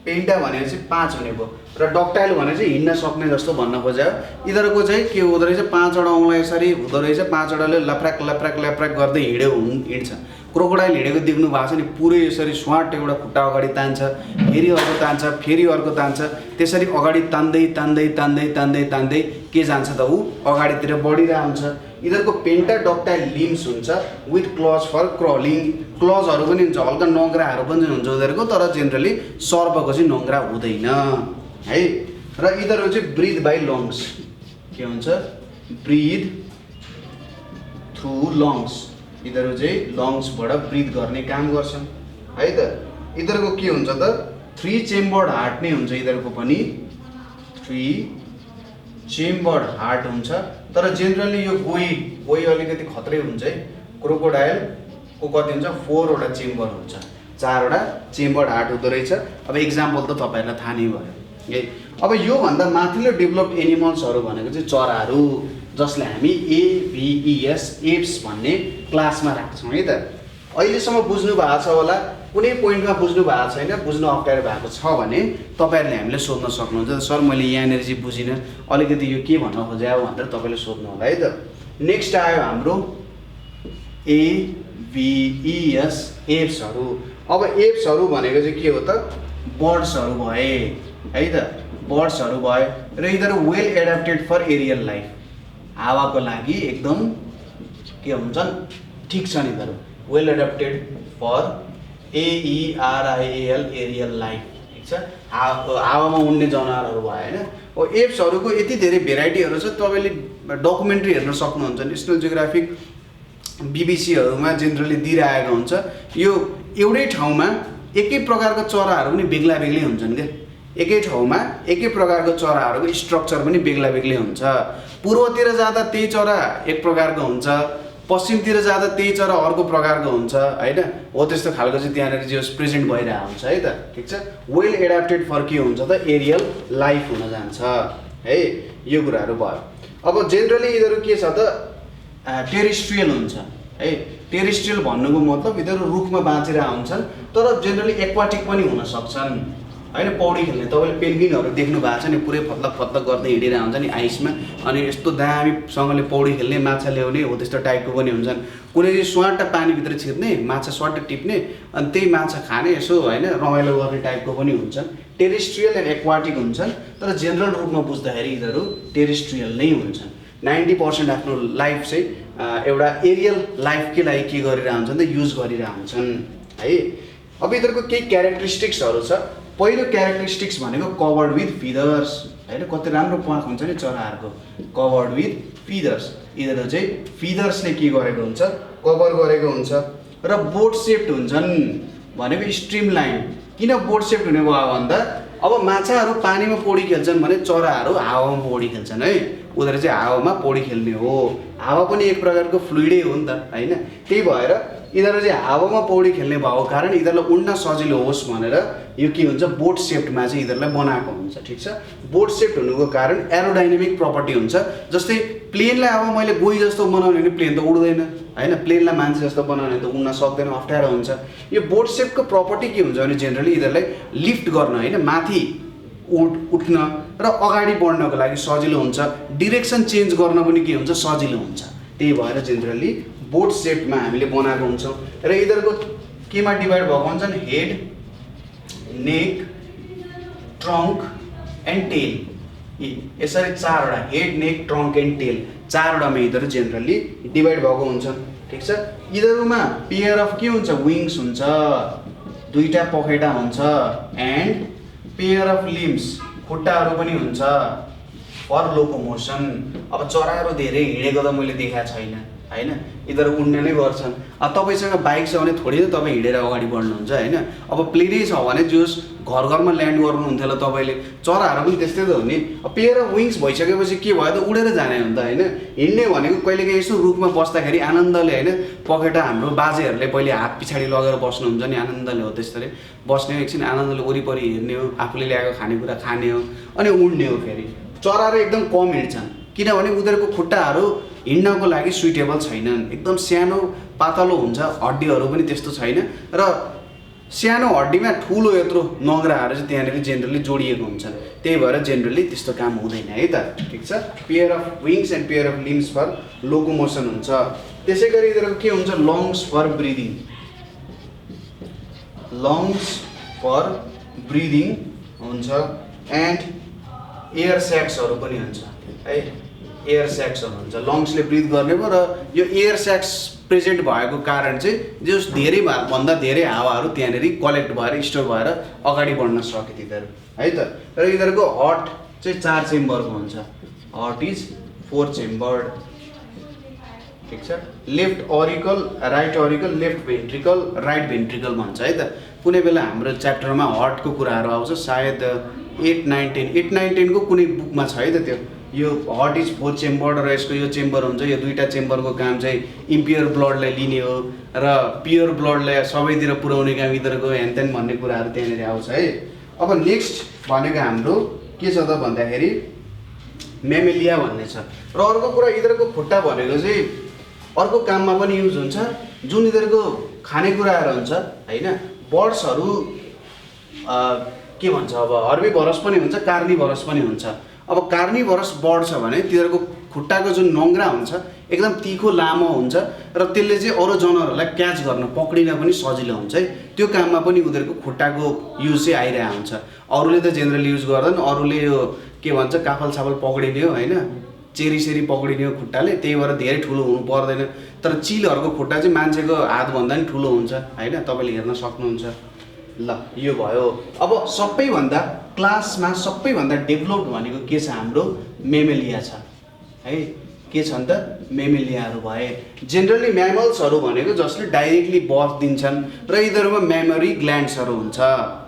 [SPEAKER 1] पेन्टा भनेपछि 5 हुने भयो, र डक्टाइल भने चाहिँ हिँड्न सक्ने जस्तो भन्न खोज्यो। यिनीहरूको चाहिँ के हुँदो रहेछ? 5वटा औँला यसरी हुँदो रहेछ, 5वटाले लफ्राक लफ्राक लफ्राक गर्दै हिँड्छ। क्रोकोडाइल हिँडेको देख्नु भएको छ नि, पुरै यसरी स्वाट एउटा खुट्टा अगाडि तान्छ, फेरि अर्को तान्छ, फेरि अर्को तान्छ, त्यसरी अगाडि तान्दै तान्दै तान्दै तान्दै तान्दै के जान्छ त ऊ अगाडितिर बढिरहेको हुन्छ। यिनीहरूको पेन्टाडक्टाइल लिम्स हुन्छ विथ क्लज फर क्रलिङ, क्लजहरू पनि हुन्छ, हल्का नङ्ग्राहरू पनि हुन्छ उनीहरूको, तर जेनरली सर्पको चाहिँ नङ्ग्रा हुँदैन है। र यिनीहरू चाहिँ ब्रिथ बाई लङ्स, के हुन्छ? ब्रिथ थ्रु लङ्स, यिनीहरू चाहिँ लङ्सबाट ब्रिथ गर्ने काम गर्छन् है त। यिनीहरूको के हुन्छ त? 3 चेम्बर्ड हार्ट नै हुन्छ यिनीहरूको पनि, 3 चेम्बर्ड हार्ट हुन्छ, तर जेनरली यो गोही अलिकति खत्रै हुन्छ है। क्रोकोडाइलको कति हुन्छ? 4वटा चेम्बर हुन्छ, 4वटा चेम्बर्ड हार्ट हुँदो रहेछ। अब इक्जाम्पल त तपाईँहरूलाई थाहा नै भयो है। अब योभन्दा माथिल्लो डेभलप्ड एनिमल्सहरू भनेको चाहिँ चराहरू, जसलाई हामी ABES एप्स भन्ने क्लासमा राख्छौँ है त। अहिलेसम्म बुझ्नु भएको छ होला, कुनै पोइन्टमा बुझ्नु भएको छैन, बुझ्नु अप्ठ्यारो भएको छ भने तपाईँहरूले हामीले सोध्न सक्नुहुन्छ। सर मैले यहाँनिर चाहिँ बुझिनँ, अलिकति यो के भन्न खोज्यो भनेर तपाईँले सोध्नु होला है त। नेक्स्ट आयो हाम्रो ABES एप्सहरू। अब एप्सहरू भनेको चाहिँ के हो त? बर्ड्सहरू भए है त, बर्ड्सहरू भए र यिनीहरू well adapted for aerial life, हावाको लागि एकदम के हुन्छन्? ठिक छन् यिनीहरू, well adapted for AERIAL aerial life, ठिक छ, हावामा उड्ने जनावरहरू भयो होइन। अब एप्सहरूको यति धेरै भेराइटीहरू छ, तपाईँले डकुमेन्ट्री हेर्न सक्नुहुन्छ, नेसनल जियोग्राफिक, BBC-हरूमा जेनरली दिइरहेको हुन्छ। यो एउटै ठाउँमा एकै प्रकारको चराहरू पनि बेग्ला बेग्लै हुन्छन् क्या, एकै ठाउँमा एकै प्रकारको चराहरूको स्ट्रक्चर पनि बेग्ला बेग्लै हुन्छ। पूर्वतिर जाँदा त्यही चरा एक प्रकारको हुन्छ, पश्चिमतिर जाँदा त्यही चरा अर्को प्रकारको हुन्छ होइन, हो त्यस्तो खालको चाहिँ त्यहाँनिर जो प्रेजेन्ट भइरहेको हुन्छ है त, ठिक छ। वेल एडाप्टेड फर के हुन्छ त? एरियल लाइफ हुन जान्छ है, यो कुराहरू भयो। अब जेनरली यिनीहरू के छ त? टेरेस्ट्रियल हुन्छ है, टेरेस्ट्रियल भन्नुको मतलब यिनीहरू रुखमा बाँचेर हुन्छन् तर जेनरली एक्वाटिक पनि हुन सक्छन् हैन। पौडी खेल्ने तपाईँले पेन्गुइनहरू देख्नु भएको छ नि, पुरै फत्लक फत्लक गर्दै हिँडेर हुन्छ नि आइसमा, अनि यस्तो दामीसँगले पौडी खेल्ने, माछा ल्याउने हो त्यस्तो टाइपको पनि हुन्छन्। कुनै चाहिँ स्वाट पानीभित्र छिर्ने, माछा स्वाट टिप्ने अनि त्यही माछा खाने, यसो हैन रमाइलो गर्ने टाइपको पनि हुन्छन्। टेरेस्ट्रियल एन्ड एक्वाटिक हुन्छन् तर जेनरल रूपमा बुझ्दाखेरि यिनीहरू टेरेस्ट्रियल नै हुन्छन्। 90% आफ्नो लाइफ चाहिँ एउटा एरियल लाइफकै लागि के गरिरह हुन्छन् त युज गरिरह हुन्छन् है। अब यिनीहरूको केही क्यारेक्टरिस्टिक्सहरू छ। पहिलो क्यारेक्टरिस्टिक्स भनेको कभर्ड विथ फिदर्स हैन। कति राम्रो प्वाख हुन्छ नि चराहरूको, कभर्ड विथ फिदर्स। यिनीहरू चाहिँ फिदर्सले के गरेको हुन्छ, कभर गरेको हुन्छ र बोट सेप्ड हुन्छन् भनेको स्ट्रिम लाइन। किन बोट सेप्ड हुने भयो भन्दा अब माछाहरू पानीमा पौडी खेल्छन् भने चराहरू हावामा पौडी खेल्छन् है। उनीहरू चाहिँ हावामा पौडी खेल्ने हो, हावा पनि एक प्रकारको फ्लुइडै हो नि त हैन। त्यही भएर यिनीहरू चाहिँ हावामा पौडी खेल्ने भएको कारण यिनीहरूलाई उड्न सजिलो होस् भनेर यो के हुन्छ बोट सेप्डमा चाहिँ यिनीहरूलाई बनाएको हुन्छ। ठिक छ, बोट सेप्ड हुनुको कारण एरोडाइनामिक प्रपर्टी हुन्छ। जस्तै प्लेनलाई अब मैले गोही जस्तो बनाउने भने प्लेन त उड्दैन हैन, प्लेनलाई मान्छे जस्तो बनाउने त उड्न सक्दैन, अप्ठ्यारो हुन्छ। यो बोट सेप्डको प्रपर्टी के हुन्छ भने जेनरली यिनीहरूलाई लिफ्ट गर्न हैन, माथि उठ्न र अगाडि बढ्नको लागि सजिलो हुन्छ, डिरेक्सन चेन्ज गर्न पनि के हुन्छ सजिलो हुन्छ। त्यही भएर जेनरली बोट सेपमा हामीले बनाएको हुन्छौँ। र यिनीहरूको केमा डिभाइड भएको हुन्छन्, head, neck, trunk and tail. यसरी चारवटा, head, neck, trunk and tail, चारवटामा यिनीहरू जेनरली डिभाइड भएको हुन्छन्। ठिक छ, यिनीहरूमा पेयर अफ के हुन्छ, विङ्स हुन्छ, दुईटा पखेटा हुन्छ एन्ड पेयर अफ लिम्स, खुट्टाहरू पनि हुन्छ फर लोकोमोसन। अब चराहरू धेरै हिँडेको त मैले देखाएको छैन हैन, यिनीहरू उड्ने नै गर्छन्। अब तपाईँसँग बाइक छ भने थोरै त तपाईँ हिँडेर अगाडि बढ्नुहुन्छ हैन। अब प्लेनै छ भने जोस् घर घरमा ल्यान्ड गर्नुहुन्थ्यो होला तपाईँले, चराहरू पनि त्यस्तै त हो नि। अब पेयर अफ विङ्स भइसकेपछि के भयो त उडेर जाने हो नि त हैन। हिँड्ने भनेको कहिलेकाहीँ यसो रुखमा बस्दाखेरि आनन्दले हैन, पखेटा हाम्रो बाजेहरूले पहिले हात पछाडि लगेर बस्नुहुन्छ नि आनन्दले, हो त्यस्तै बस्ने हो, एकछिन आनन्दले वरिपरि हेर्ने हो, आफूले ल्याएको खानेकुरा खाने हो अनि उड्ने हो। फेरि चराहरू एकदम कम हिँड्छन् किनभने उनीहरूको खुट्टाहरू हिँड्नको लागि सुइटेबल छैनन्, एकदम सानो पातलो हुन्छ, हड्डीहरू पनि त्यस्तो छैन र सानो हड्डीमा ठुलो यत्रो नगराहरू चाहिँ त्यहाँनिर जेनरली जोडिएको हुन्छन्। त्यही भएर जेनरली त्यस्तो काम हुँदैन है त। ठिक छ, pair of wings and pair of limbs for locomotion हुन्छ। त्यसै गरी यिनीहरूको के हुन्छ, lungs for breathing, lungs for breathing हुन्छ एन्ड एयर स्याक्सहरू पनि हुन्छ है। एयर स्याक्सहरू हुन्छ, लङ्सले ब्रिथ गर्ने भयो र यो एयर स्याक्स प्रेजेन्ट भएको कारण चाहिँ जो धेरै भन्दा धेरै हावाहरू त्यहाँनिर कलेक्ट भएर स्टोर भएर अगाडि बढ्न सके यिनीहरू है त। र यिनीहरूको हर्ट चाहिँ 4 चेम्बरको हुन्छ, हर्ट इज 4 चेम्बर्ड। ठिक छ, left auricle, right auricle, left ventricle, right ventricle भन्छ है त। कुनै बेला हाम्रो च्याप्टरमा हर्टको कुराहरू आउँछ, सायद 8, 9, 10, 8, 9, 10 को कुनै बुकमा छ है त त्यो। यो हर्ट इज 4 चेम्बर्ड र यसको यो चेम्बर हुन्छ, यो दुईटा चेम्बरको काम चाहिँ इम्प्योर ब्लडलाई लिने हो र प्योर ब्लडलाई सबैतिर पुर्याउने काम यिनीहरूको ह्यानत्यान भन्ने कुराहरू त्यहाँनिर आउँछ है। अब नेक्स्ट भनेको हाम्रो के छ त भन्दाखेरि मेमेलिया भन्ने छ। र अर्को कुरा यिनीहरूको खुट्टा भनेको चाहिँ अर्को काममा पनि युज हुन्छ, जुन यिनीहरूको खानेकुराहरू हुन्छ हैन। बर्ड्सहरू के भन्छ, अब हर्बिभरस पनि हुन्छ, कार्निभरस पनि हुन्छ। अब कार्निभरस बर्ड छ भने तिनीहरूको खुट्टाको जुन नङ्ग्रा हुन्छ एकदम तिखो लामो हुन्छ र त्यसले चाहिँ अरू जनावरहरूलाई क्याच गर्न पक्रिन पनि सजिलो हुन्छ है। त्यो काममा पनि उनीहरूको खुट्टाको युज चाहिँ आइरहेको हुन्छ। अरूले त जेनरली युज गर्दैन, अरूले यो के भन्छ काफल साफल पक्रिने हो हैन, चेरी सेरी पक्रिने हो खुट्टाले, त्यही भएर धेरै ठुलो हुनु पर्दैन। तर चिलहरूको खुट्टा चाहिँ मान्छेको हातभन्दा पनि ठुलो हुन्छ हैन, तपाईँले हेर्न सक्नुहुन्छ। ल यो भयो। अब सबैभन्दा क्लासमा सबैभन्दा डेभलप्ड भनेको के छ, हाम्रो मेमेलिया छ है। के छन् त, मेमेलियाहरू भए। जेनरली म्यामल्सहरू भनेको जसले डाइरेक्टली बर्थ दिन्छन् र यिनीहरूमा मेमोरी ग्ल्यान्ड्सहरू हुन्छ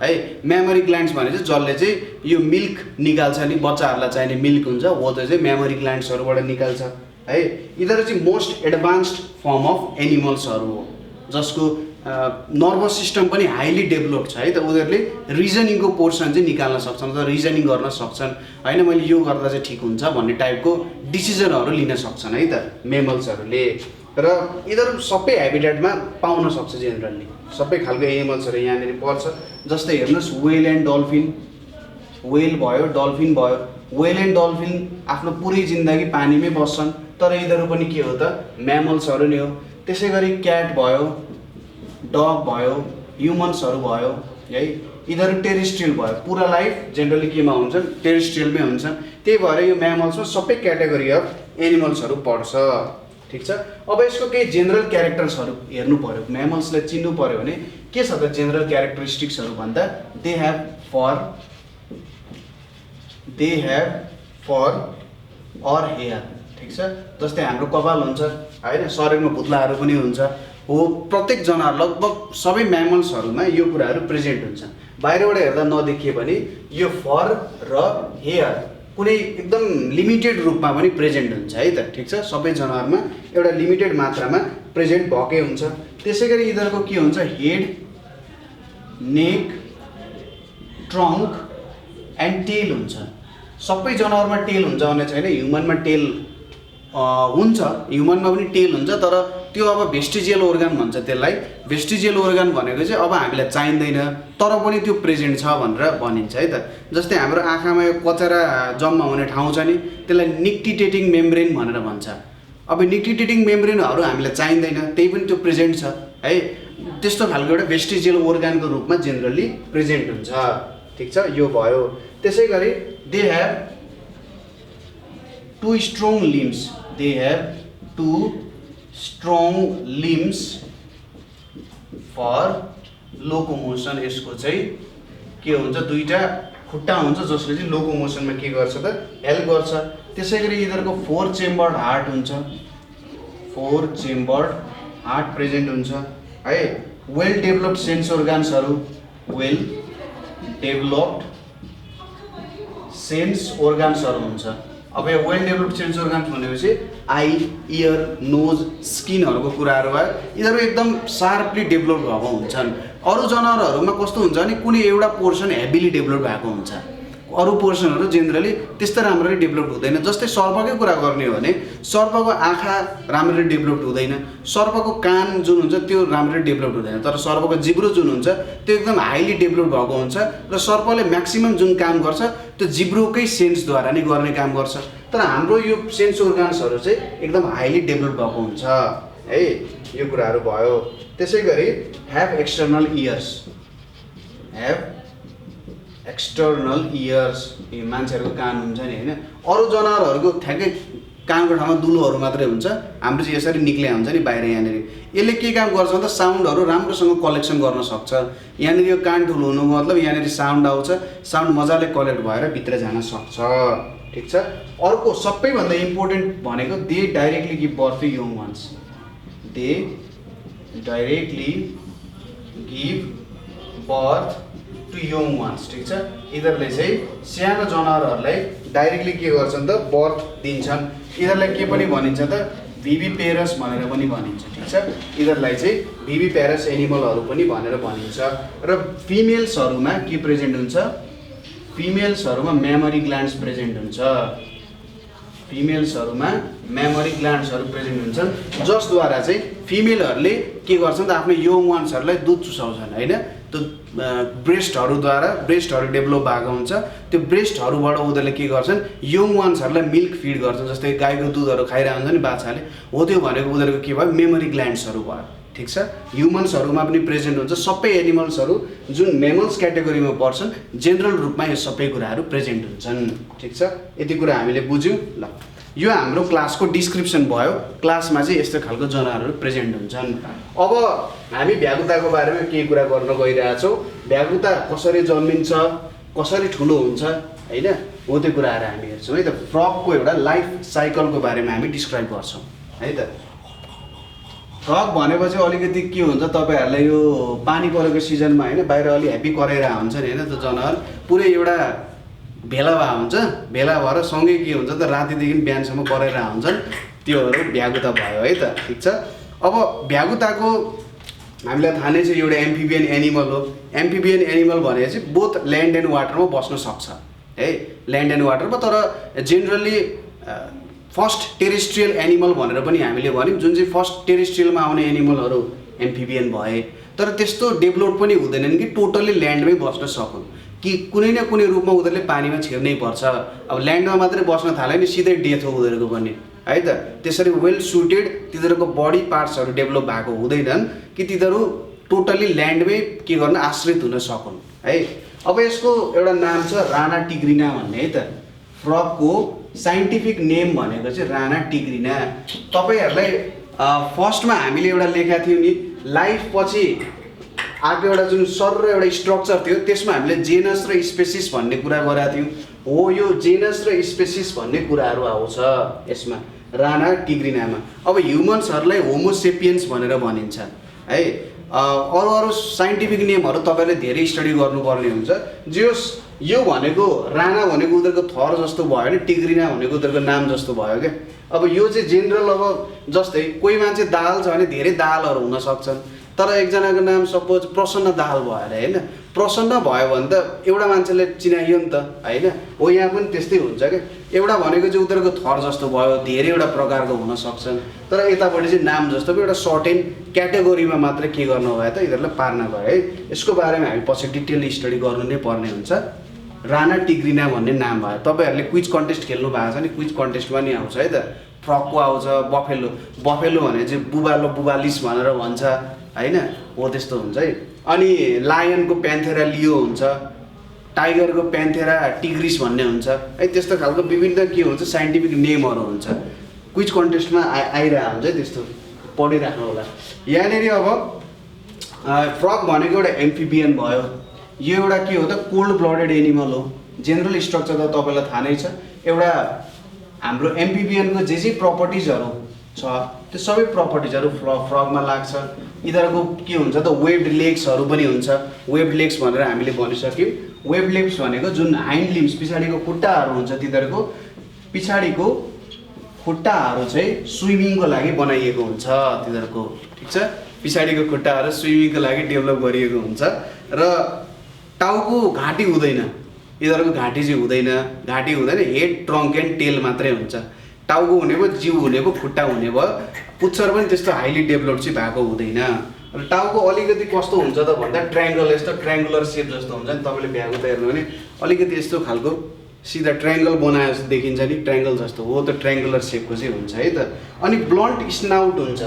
[SPEAKER 1] है। मेमोरी ग्ल्यान्ड्स भने चाहिँ जसले चाहिँ यो मिल्क निकाल्छ नि, बच्चाहरूलाई चाहिने मिल्क हुन्छ हो, त्यो चाहिँ मेमोरी ग्ल्यान्ड्सहरूबाट निकाल्छ है। यिनीहरू चाहिँ मोस्ट एडभान्स्ड फर्म अफ एनिमल्सहरू हो जसको नर्भस सिस्टम पनि हाइली डेभलप्ड छ है त। उनीहरूले रिजनिङको पोर्सन चाहिँ निकाल्न सक्छन् अथवा रिजनिङ गर्न सक्छन् हैन, मैले यो गर्दा चाहिँ ठिक हुन्छ भन्ने टाइपको डिसिजनहरू लिन सक्छन् है त मेमल्सहरूले। र यिनीहरू सबै ह्याबिटेटमा पाउन सक्छ जेनरली सबै खालको एनिमल्सहरू यहाँनिर पर्छ। जस्तै हेर्नुहोस् वेल एन्ड डल्फिन, वेल भयो डल्फिन भयो। वेल एन्ड डल्फिन आफ्नो पुरै जिन्दगी पानीमै बस्छन् तर यिनीहरू पनि के हो त म्यामल्सहरू नै हो। त्यसै गरी क्याट भयो, डग भयो, ह्युमन्सहरू भयो है, यिनीहरू टेरेस्ट्रियल भयो। पुरा लाइफ जेनरली केमा हुन्छन् टेरेस्ट्रियलमै हुन्छन्। त्यही भएर यो म्यामल्समा सबै क्याटेगोरी अफ एनिमल्सहरू पर्छ। ठिक छ। अब यसको केही जेनरल क्यारेक्टर्सहरू हेर्नु पर्यो, म्यामल्सलाई चिन्नु पर्यो भने के छ त जेनरल क्यारेक्टरिस्टिक्सहरू भन्दा they have fur or hair. ठिक छ। जस्तै हाम्रो कपाल हुन्छ होइन, शरीरमा भुत्लाहरू पनि हुन्छ हो। प्रत्येक जनावर लगभग सबै म्यामल्सहरूमा यो कुराहरू प्रेजेन्ट हुन्छ। बाहिरबाट हेर्दा नदेखिए पनि यो फर र हेयर कुनै एकदम लिमिटेड रूपमा पनि प्रेजेन्ट हुन्छ है त। ठिक छ। सबै जनावरमा एउटा लिमिटेड मात्रामा प्रेजेन्ट भएकै हुन्छ। त्यसै गरी यिनीहरूको के हुन्छ head, neck, trunk and tail हुन्छ। सबै जनावरमा टेल हुन्छ भन्ने छैन, ह्युमनमा टेल हुन्छ, ह्युमनमा पनि टेल हुन्छ तर त्यो अब भेस्टिजियल organ भन्छ त्यसलाई। भेस्टिजियल organ भनेको चाहिँ अब हामीलाई चाहिँदैन तर पनि त्यो प्रेजेन्ट छ भनेर भनिन्छ है त। जस्तै हाम्रो आँखामा यो कचरा जम्मा हुने ठाउँ छ नि त्यसलाई निक्टिटेटिङ मेम्ब्रेन भनेर भन्छ। अब निक्टिटेटिङ मेम्ब्रेनहरू हामीलाई चाहिँदैन त्यही पनि त्यो प्रेजेन्ट छ है। त्यस्तो खालको एउटा भेस्टिजियल organको रूपमा जेनरली प्रेजेन्ट हुन्छ। ठिक छ। यो भयो। त्यसै गरी they have two strong limbs, they have two strong limbs for locomotion. यसको चाहिँ के हुन्छ दुईटा खुट्टा हुन्छ जसले चाहिँ लोकोमोसनमा के गर्छ त हेल्प गर्छ। त्यसै गरी यिनीहरूको 4 चेम्बर्ड हार्ट हुन्छ, 4 चेम्बर्ड हार्ट प्रेजेन्ट हुन्छ है। वेल डेभलप्ड सेन्स organsहरू, वेल डेभलप्ड सेन्स organsहरू हुन्छ। अब यो वेल डेभलप्ड सेन्स organs भनेपछि आई, इयर, नोज, स्किनहरूको कुराहरू भयो। यिनीहरू एकदम सार्पली डेभलप भएको हुन्छन्। अरू जनावरहरूमा कस्तो हुन्छ भने कुनै एउटा पोर्सन हेभिली डेभलप भएको हुन्छ, अरू पोर्सनहरू जेनरली त्यस्तो राम्ररी डेभलप हुँदैन। जस्तै सर्पकै कुरा गर्ने हो भने सर्पको आँखा राम्ररी डेभलप हुँदैन, सर्पको कान जुन हुन्छ त्यो राम्ररी डेभलप हुँदैन, तर सर्पको जिब्रो जुन हुन्छ त्यो एकदम हाइली डेभलप भएको हुन्छ र सर्पले म्याक्सिमम जुन काम गर्छ त्यो जिब्रोकै सेन्सद्वारा नै गर्ने काम गर्छ। तर हाम्रो यो सेन्स organsहरू चाहिँ एकदम हाइली डेभलप भएको हुन्छ है। यो कुराहरू भयो। त्यसै गरी have external years, have external years. यो मान्छेहरूको कान हुन्छ नि होइन, अरू जनावरहरूको ठ्याक्कै कानको ठाउँमा दुलोहरू मात्रै हुन्छ, हाम्रो चाहिँ यसरी निक्लिया हुन्छ नि बाहिर। यहाँनिर यसले के काम गर्छ भन्दा साउन्डहरू राम्रोसँग कलेक्सन गर्न सक्छ। यहाँनिर यो कान ठुलो हुनुको मतलब यहाँनिर साउन्ड आउँछ, साउन्ड मजाले कलेक्ट भएर भित्र जान सक्छ। ठिक छ। अर्को सबैभन्दा इम्पोर्टेन्ट भनेको they directly give birth to young ones, they directly give birth to young ones. ठिक छ। यिनीहरूले चाहिँ सानो जनावरहरूलाई डाइरेक्टली के गर्छन् त बर्थ दिन्छन्। यिनीहरूलाई के पनि भनिन्छ त भिभिपेरस भनेर पनि भनिन्छ। ठिक छ। यिनीहरूलाई चाहिँ भिभिपेरस एनिमलहरू पनि भनेर भनिन्छ। र फिमेल्सहरूमा के प्रेजेन्ट हुन्छ, फिमेल्सहरूमा मेमोरी ग्ल्यान्ड्स प्रेजेन्ट हुन्छ। फिमेल्सहरूमा मेमोरी ग्ल्यान्ड्सहरू प्रेजेन्ट हुन्छन् जसद्वारा चाहिँ फिमेलहरूले के गर्छन् त आफ्नो यङ वान्सहरूलाई दुध चुसाउँछन् होइन। त्यो ब्रेस्टहरूद्वारा ब्रेस्टहरू डेभलप भएको हुन्छ, त्यो ब्रेस्टहरूबाट उनीहरूले के गर्छन् यङ वान्सहरूलाई मिल्क फिड गर्छन्। जस्तै गाईको दुधहरू खाइरहेको हुन्छ नि बाछाले, हो त्यो भनेको उनीहरूको के भयो मेमोरी ग्ल्यान्ड्सहरू भयो। ठिक छ। ह्युमन्सहरूमा पनि प्रेजेन्ट हुन्छ। सबै एनिमल्सहरू जुन मेमल्स क्याटेगोरीमा पर्छन् जेनरल रूपमा यो सबै कुराहरू प्रेजेन्ट हुन्छन्। ठिक छ। यति कुरा हामीले बुझ्यौँ। ल यो हाम्रो क्लासको डिस्क्रिप्सन भयो। क्लासमा चाहिँ यस्तो खालको जनावरहरू प्रेजेन्ट हुन्छन्। अब हामी भ्यागुताको बारेमा केही कुरा गर्न गइरहेछौँ। भ्यागुता कसरी जन्मिन्छ, कसरी ठुलो हुन्छ होइन, हो त्यो कुराहरू हामी हेर्छौँ है त। फ्रगको एउटा लाइफ साइकलको बारेमा हामी डिस्क्राइब गर्छौँ है त। फ्रग भनेपछि अलिकति के हुन्छ तपाईँहरूलाई यो पानी परेको सिजनमा होइन बाहिर अलि ह्याप्पी कराइरहेको हुन्छ नि होइन, त्यो जनावर पुरै एउटा भेला भए हुन्छ, भेला भएर सँगै के हुन्छ त रातिदेखि बिहानसम्म कराइरहेको हुन्छन्, त्योहरू भ्यागुता भयो है त। ठिक छ। अब भ्यागुताको हामीलाई थाहा नै छ एउटा एम्फिबियन एनिमल हो। एम्फिबियन एनिमल भनेपछि बोथ ल्यान्ड एन्ड वाटरमा बस्न सक्छ है, ल्यान्ड एन्ड वाटरमा। तर जेनरली
[SPEAKER 2] फर्स्ट टेरेस्ट्रियल एनिमल भनेर पनि हामीले भन्यौँ, जुन चाहिँ फर्स्ट टेरेस्ट्रियलमा आउने एनिमलहरू एम्फिबियन भए। तर त्यस्तो डेभलप पनि हुँदैनन् कि टोटल्ली ल्यान्डमै बस्न सकुन्, कि कुनै न कुनै रूपमा उनीहरूले पानीमा छिर्नै पर्छ। अब ल्यान्डमा मात्रै बस्न थाल्यो भने सिधै डेथ हो उनीहरूको पनि, है त। त्यसरी वेल सुटेड तिनीहरूको बडी पार्ट्सहरू डेभलप भएको हुँदैनन् कि तिनीहरू टोटल्ली ल्यान्डमै के गर्न आश्रित हुन सकुन्, है। अब यसको एउटा नाम छ राना टिग्रिना भन्ने, है त। फ्रगको साइन्टिफिक नेम भनेको चाहिँ राना टिग्रिना। तपाईँहरूलाई फर्स्टमा हामीले एउटा लेखेका थियौँ नि, लाइफ पछि आएको एउटा जुन सर एउटा स्ट्रक्चर थियो त्यसमा हामीले जेनस र स्पेसिस भन्ने कुरा गरेका थियौँ। हो, यो जेनस र स्पेसिस भन्ने कुराहरू आउँछ यसमा राना टिग्रिनामा। अब ह्युमन्सहरूलाई होमोसेपियन्स भनेर भनिन्छ, है। अरू अरू साइन्टिफिक नेमहरू तपाईँले धेरै स्टडी गर्नुपर्ने हुन्छ। जे होस्, यो भनेको राना भनेको उनीहरूको थर जस्तो भयो भने टिग्रिना भनेको उनीहरूको नाम जस्तो भयो क्या। अब यो चाहिँ जेनरल, अब जस्तै कोही मान्छे दाहाल छ भने धेरै दाहालहरू हुन सक्छन्, तर एकजनाको नाम सपोज प्रसन्न दाहाल भयो अरे, होइन। प्रसन्न भयो भने त एउटा मान्छेले चिनाइयो नि त, होइन। हो, यहाँ पनि त्यस्तै हुन्छ क्या। एउटा भनेको चाहिँ उनीहरूको थर जस्तो भयो, धेरैवटा प्रकारको हुन सक्छन्, तर यतापट्टि चाहिँ नाम जस्तो एउटा सर्टेन क्याटेगोरीमा मात्रै के गर्नु भयो त यिनीहरूलाई पार्न भयो, है। यसको बारेमा हामी पछि डिटेल स्टडी गर्नु नै पर्ने हुन्छ। राना टिग्रिना भन्ने नाम भयो। तपाईँहरूले क्विज कन्टेस्ट खेल्नु भएको छ नि, क्विज कन्टेस्टमा नि आउँछ, है त। फ्रगको आउँछ, बफेलो, बफेलो भने चाहिँ बुबालो बुबालिस भनेर भन्छ, होइन। हो, त्यस्तो हुन्छ, है। अनि लायनको प्यान्थेरा लियो हुन्छ, टाइगरको प्यान्थेरा टिग्रिस भन्ने हुन्छ, है। त्यस्तो खालको विभिन्न के हुन्छ साइन्टिफिक नेमहरू हुन्छ, क्विज कन्टेस्टमा आइरहेको हुन्छ, है। त्यस्तो पढिराख्नु होला। यहाँनिर अब फ्रग भनेको एउटा एम्फिबियन भयो। यो एउटा के हो त, कोल्ड ब्लडेड एनिमल हो। जेनरल स्ट्रक्चर त तपाईँलाई थाहा नै छ। एउटा हाम्रो एम्फिबियनको जे प्रपर्टिजहरू छ त्यो सबै प्रपर्टिजहरू फ्रगमा लाग्छ। यिनीहरूको के हुन्छ त, वेब्ड लेग्सहरू पनि हुन्छ। वेब्ड लेग्स भनेर हामीले भनिसक्यौँ। वेब्ड लेग्स भनेको जुन हाइन्ड लिम्स, पछाडिको खुट्टाहरू हुन्छ, तिनीहरूको पछाडिको खुट्टाहरू चाहिँ स्विमिङको लागि बनाइएको हुन्छ तिनीहरूको, ठिक छ। पछाडिको खुट्टाहरू स्विमिङको लागि डेभलप गरिएको हुन्छ। र टाउको घाँटी हुँदैन, यिनीहरूको घाँटी चाहिँ हुँदैन, घाँटी हुँदैन। हेड, ट्रङ्क एन्ड टेल मात्रै हुन्छ। टाउको हुने भयो, जिउ हुने भयो, खुट्टा हुने भयो। पुच्छर पनि त्यस्तो हाइली डेभलप चाहिँ भएको हुँदैन। र टाउको अलिकति कस्तो हुन्छ त भन्दा ट्रायङ्गल, यस्तो ट्रायङ्गुलर सेप जस्तो हुन्छ नि। तपाईँले भ्याएको त हेर्नु भने अलिकति यस्तो खालको सिधा ट्रायङ्गल बनाए जस्तो देखिन्छ नि, ट्रायङ्गल जस्तो हो, त ट्रायङ्गुलर सेपको चाहिँ हुन्छ, है त। अनि ब्लन्ट स्नाउट हुन्छ।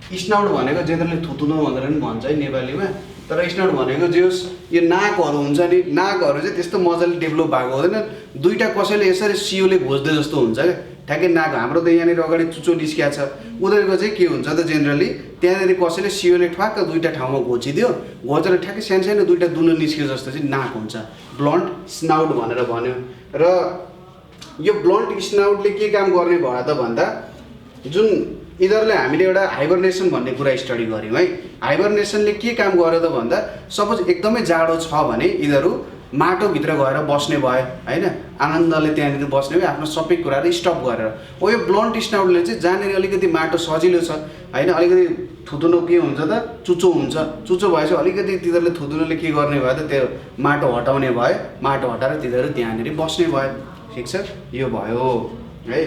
[SPEAKER 2] स्नाउट भनेको जेनरली थुतुनो भनेर पनि भन्छ, है, नेपालीमा। तर स्नाउट भनेको जे होस्, यो नाकहरू हुन्छ नि, नाकहरू चाहिँ त्यस्तो मजाले डेभलप भएको हुँदैन। दुईवटा कसैले यसरी सियोले घोच्दै जस्तो हुन्छ क्या, ठ्याक्कै नाक। हाम्रो त यहाँनिर अगाडि चुचो निस्किया छ, उनीहरूको चाहिँ के हुन्छ त जेनरली त्यहाँनिर कसैले सियोले ठ्वाक्क दुईवटा ठाउँमा घोचिदियो, घोचेर ठ्याक्कै सानो सानो दुईवटा दुलो निस्कियो जस्तो चाहिँ नाक हुन्छ। ब्लन्ट स्नाउट भनेर भन्यो। र यो ब्लन्ट स्नाउटले के काम गर्ने भयो त भन्दा, जुन यिनीहरूले हामीले एउटा हाइबरनेसन भन्ने कुरा स्टडी गऱ्यौँ, है। हाइबरनेसनले के काम गर्यो त भन्दा, सपोज एकदमै जाडो छ भने यिनीहरू माटोभित्र गएर बस्ने भयो, होइन। आनन्दले त्यहाँनिर बस्ने भयो, आफ्नो सबै कुराहरू स्टप गरेर। हो, यो ब्लन्ट स्नाउटले चाहिँ जहाँनिर अलिकति माटो सजिलो छ, होइन, अलिकति थुतुनो के हुन्छ त, चुचो हुन्छ। चुचो भएपछि अलिकति तिनीहरूले थुतुनोले के गर्ने भयो त, त्यो माटो हटाउने भयो, माटो हटाएर तिनीहरू त्यहाँनिर बस्ने भयो, ठिक छ। यो भयो, है।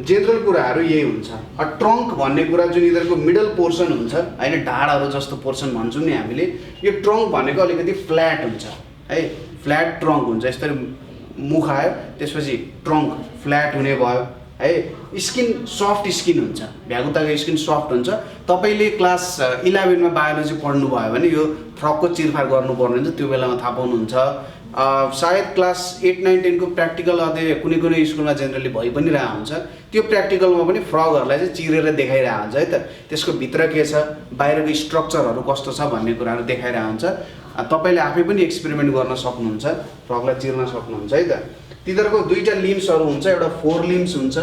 [SPEAKER 2] जेनरल कुराहरू यही हुन्छ। ट्रङ्क भन्ने कुरा जुन यिनीहरूको मिडल पोर्सन हुन्छ, होइन, ढाडहरू जस्तो पोर्सन भन्छौँ नि हामीले, यो ट्रङ्क भनेको अलिकति फ्ल्याट हुन्छ, है। फ्ल्याट ट्रङ्क हुन्छ। यसरी मुख आयो, त्यसपछि ट्रङ्क फ्ल्याट हुने भयो, है। स्किन सफ्ट स्किन हुन्छ, भ्यागुताको स्किन सफ्ट हुन्छ। तपाईँले क्लास 11मा बायोलोजी पढ्नुभयो भने यो फ्रगको चिरफार गर्नुपर्ने हुन्छ, त्यो बेलामा थाहा पाउनुहुन्छ। सायद क्लास 8, 9, 10 को प्र्याक्टिकल अध्ययन कुनै कुनै स्कुलमा जेनरली भइ पनि रहेको हुन्छ। त्यो प्र्याक्टिकलमा पनि फ्रगहरूलाई चाहिँ चिरेर देखाइरहेको हुन्छ, है त। त्यसको भित्र के छ, बाहिरको स्ट्रक्चरहरू कस्तो छ भन्ने कुराहरू देखाइरहेको हुन्छ। तपाईँले आफै पनि एक्सपेरिमेन्ट गर्न सक्नुहुन्छ, फ्रगलाई चिर्न सक्नुहुन्छ, है त। तिनीहरूको दुईवटा लिम्सहरू हुन्छ, एउटा फोर लिम्स हुन्छ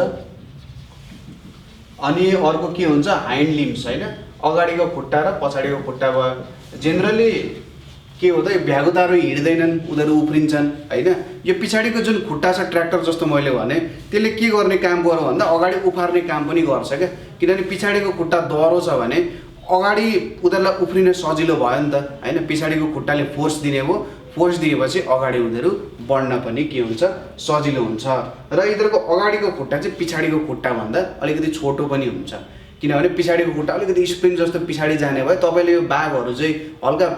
[SPEAKER 2] अनि अर्को के हुन्छ हाइन्ड लिम्स, होइन। अगाडिको खुट्टा र पछाडिको खुट्टा भयो। जेनरली के हो त, भ्यागुताहरू हिँड्दैनन्, उनीहरू उफ्रिन्छन्, होइन। यो पछाडिको जुन खुट्टा छ ट्र्याक्टर जस्तो मैले भने, त्यसले के गर्ने काम गर्यो भन्दा अगाडि उफार्ने काम पनि गर्छ क्या। किनभने पछाडिको खुट्टा दह्रो छ भने अगाडि उनीहरूलाई उफ्रिन सजिलो भयो नि त, होइन। पछाडिको खुट्टाले फोर्स दिने भयो फोर्स दिएपछि अगाडि उनीहरू बढ्न पनि के हुन्छ सजिलो हुन्छ र यिनीहरूको अगाडिको खुट्टा चाहिँ पछाडिको खुट्टाभन्दा अलिकति छोटो पनि हुन्छ किनभने पछाडिको खुट्टा अलिकति स्प्रिङ जस्तो पछाडि जाने भयो तपाईँले यो बाघहरू चाहिँ हल्का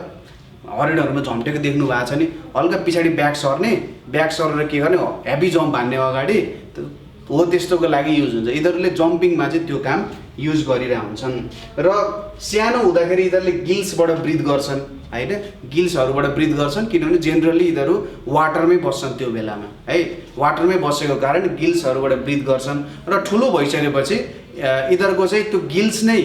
[SPEAKER 2] हरिणहरूमा झम्टेको देख्नु भएको छ नि हल्का पछाडि ब्याक सरेर के गर्ने हेभी जम्प हान्ने अगाडि हो त्यस्तोको लागि युज हुन्छ यिनीहरूले जम्पिङमा चाहिँ त्यो काम युज गरिरहेका हुन्छन् र सानो हुँदाखेरि यिनीहरूले गिल्सबाट ब्रिथ गर्छन् होइन गिल्सहरूबाट ब्रिथ गर्छन् किनभने जेनरली यिनीहरू वाटरमै बस्छन् त्यो बेलामा है वाटरमै बसेको कारण गिल्सहरूबाट ब्रिथ गर्छन् र ठुलो भइसकेपछि यिनीहरूको चाहिँ त्यो गिल्स नै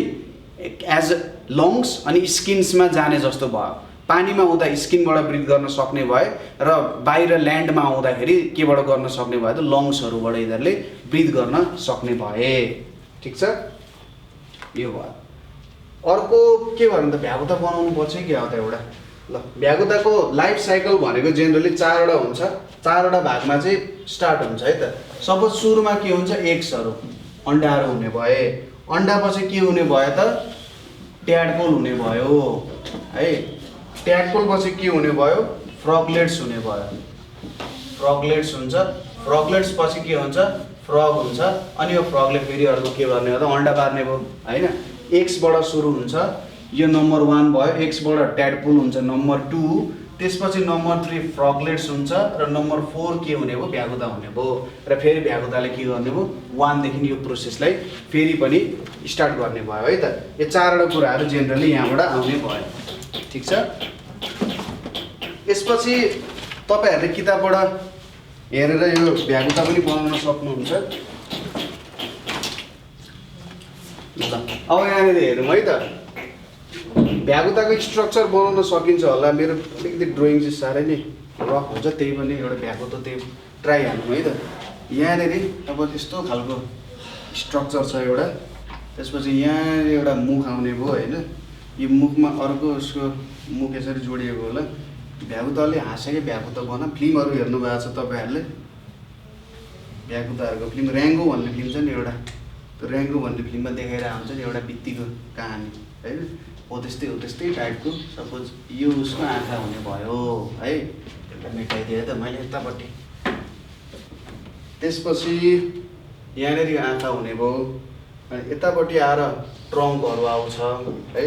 [SPEAKER 2] एज लङ्स अनि स्किन्समा जाने जस्तो भयो पानीमा आउँदा स्किनबाट ब्रिथ गर्न सक्ने भए र बाहिर ल्यान्डमा आउँदाखेरि केबाट गर्न सक्ने भए त लङ्सहरूबाट यिनीहरूले ब्रिथ गर्न सक्ने भए ठिक छ यो भयो अर्को के भन्नु त भ्यागुता बनाउनु पर्छ कि हो त एउटा ल भ्यागुताको लाइफ साइकल भनेको जेनरली 4वटा हुन्छ 4वटा भागमा चाहिँ स्टार्ट हुन्छ है त सपोज सुरुमा के हुन्छ एग्सहरू अन्डाहरू हुने भए अन्डापछि के हुने भयो त ट्याडपोल हुने भयो है ट्याडपोल पछि के हुने भयो फ्रगलेट्स हुने भयो फ्रगलेट्स हुन्छ फ्रगलेट्स पछि के हुन्छ फ्रग हुन्छ अनि यो फ्रगले फेरि अर्को के गर्ने हो त अन्डा पार्ने भयो होइन एक्सबाट सुरु हुन्छ यो नम्बर 1 भयो एक्सबाट ट्याडपोल हुन्छ नम्बर 2 त्यसपछि नम्बर 3 फ्रगलेट्स हुन्छ र नम्बर 4 के हुने भयो भ्यागुता हुने भयो र फेरि भ्यागुताले के गर्ने भयो 1 देखि यो प्रोसेसलाई फेरि पनि स्टार्ट गर्ने भयो है त यो 4वटा कुराहरू जेनरली यहाँबाट आउने भयो ठिक छ यसपछि तपाईहरुले किताबबाट हेरेर यो भ्यागुता पनि बनाउन सक्नुहुन्छ ल अब यहाँनिर हेरौँ है त भ्यागुताको स्ट्रक्चर बनाउन सकिन्छ होला मेरो अलिकति ड्रइङ चाहिँ साह्रै नै रफ हुन्छ त्यही पनि एउटा भ्यागुता त्यही ट्राई हाल्नु है त यहाँनिर अब त्यस्तो खालको स्ट्रक्चर छ एउटा त्यसपछि यहाँ एउटा मुख आउने भयो होइन यो मुखमा अर्को उसको मुख यसरी जोडिएको होला भ्यागुताले हाँसेकै भ्यागुता बना फिल्महरू हेर्नु भएको छ तपाईँहरूले भ्यागुताहरूको फिल्म ऱ्याङ्गो भन्ने फिल्म छ नि एउटा त्यो ऱ्याङ्गो भन्ने फिल्ममा देखाएर हुन्छ नि एउटा बित्तीको कहानी होइन हो त्यस्तै टाइपको सपोज यो उसको आँखा हुने भयो है एउटा मेटाइदिएँ त मैले यतापट्टि त्यसपछि यहाँनिर आँखा हुने भयो अनि यतापट्टि आएर ट्रङ्कहरू आउँछ है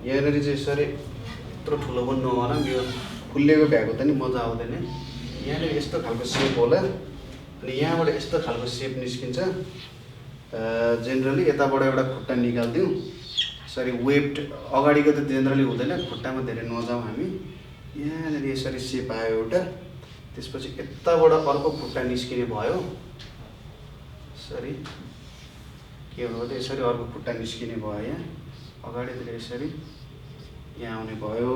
[SPEAKER 2] यहाँनिर चाहिँ यसरी यत्रो ठुलो पनि नहोला यो खुलिएको भ्यागुता नि मजा आउँदैन यहाँनिर यस्तो खालको सेप होला अनि यहाँबाट यस्तो खालको सेप निस्किन्छ जेनरली यताबाट एउटा खुट्टा निकाल्दिउँ यसरी वेप्ड अगाडिको त जेनरली हुँदैन खुट्टामा धेरै नजाउँ हामी यहाँनिर यसरी सेप आयो एउटा त्यसपछि यताबाट अर्को खुट्टा निस्किने भयो यसरी के हो त यसरी अर्को खुट्टा निस्किने भयो यहाँ अगाडितिर यसरी यहाँ आउने भयो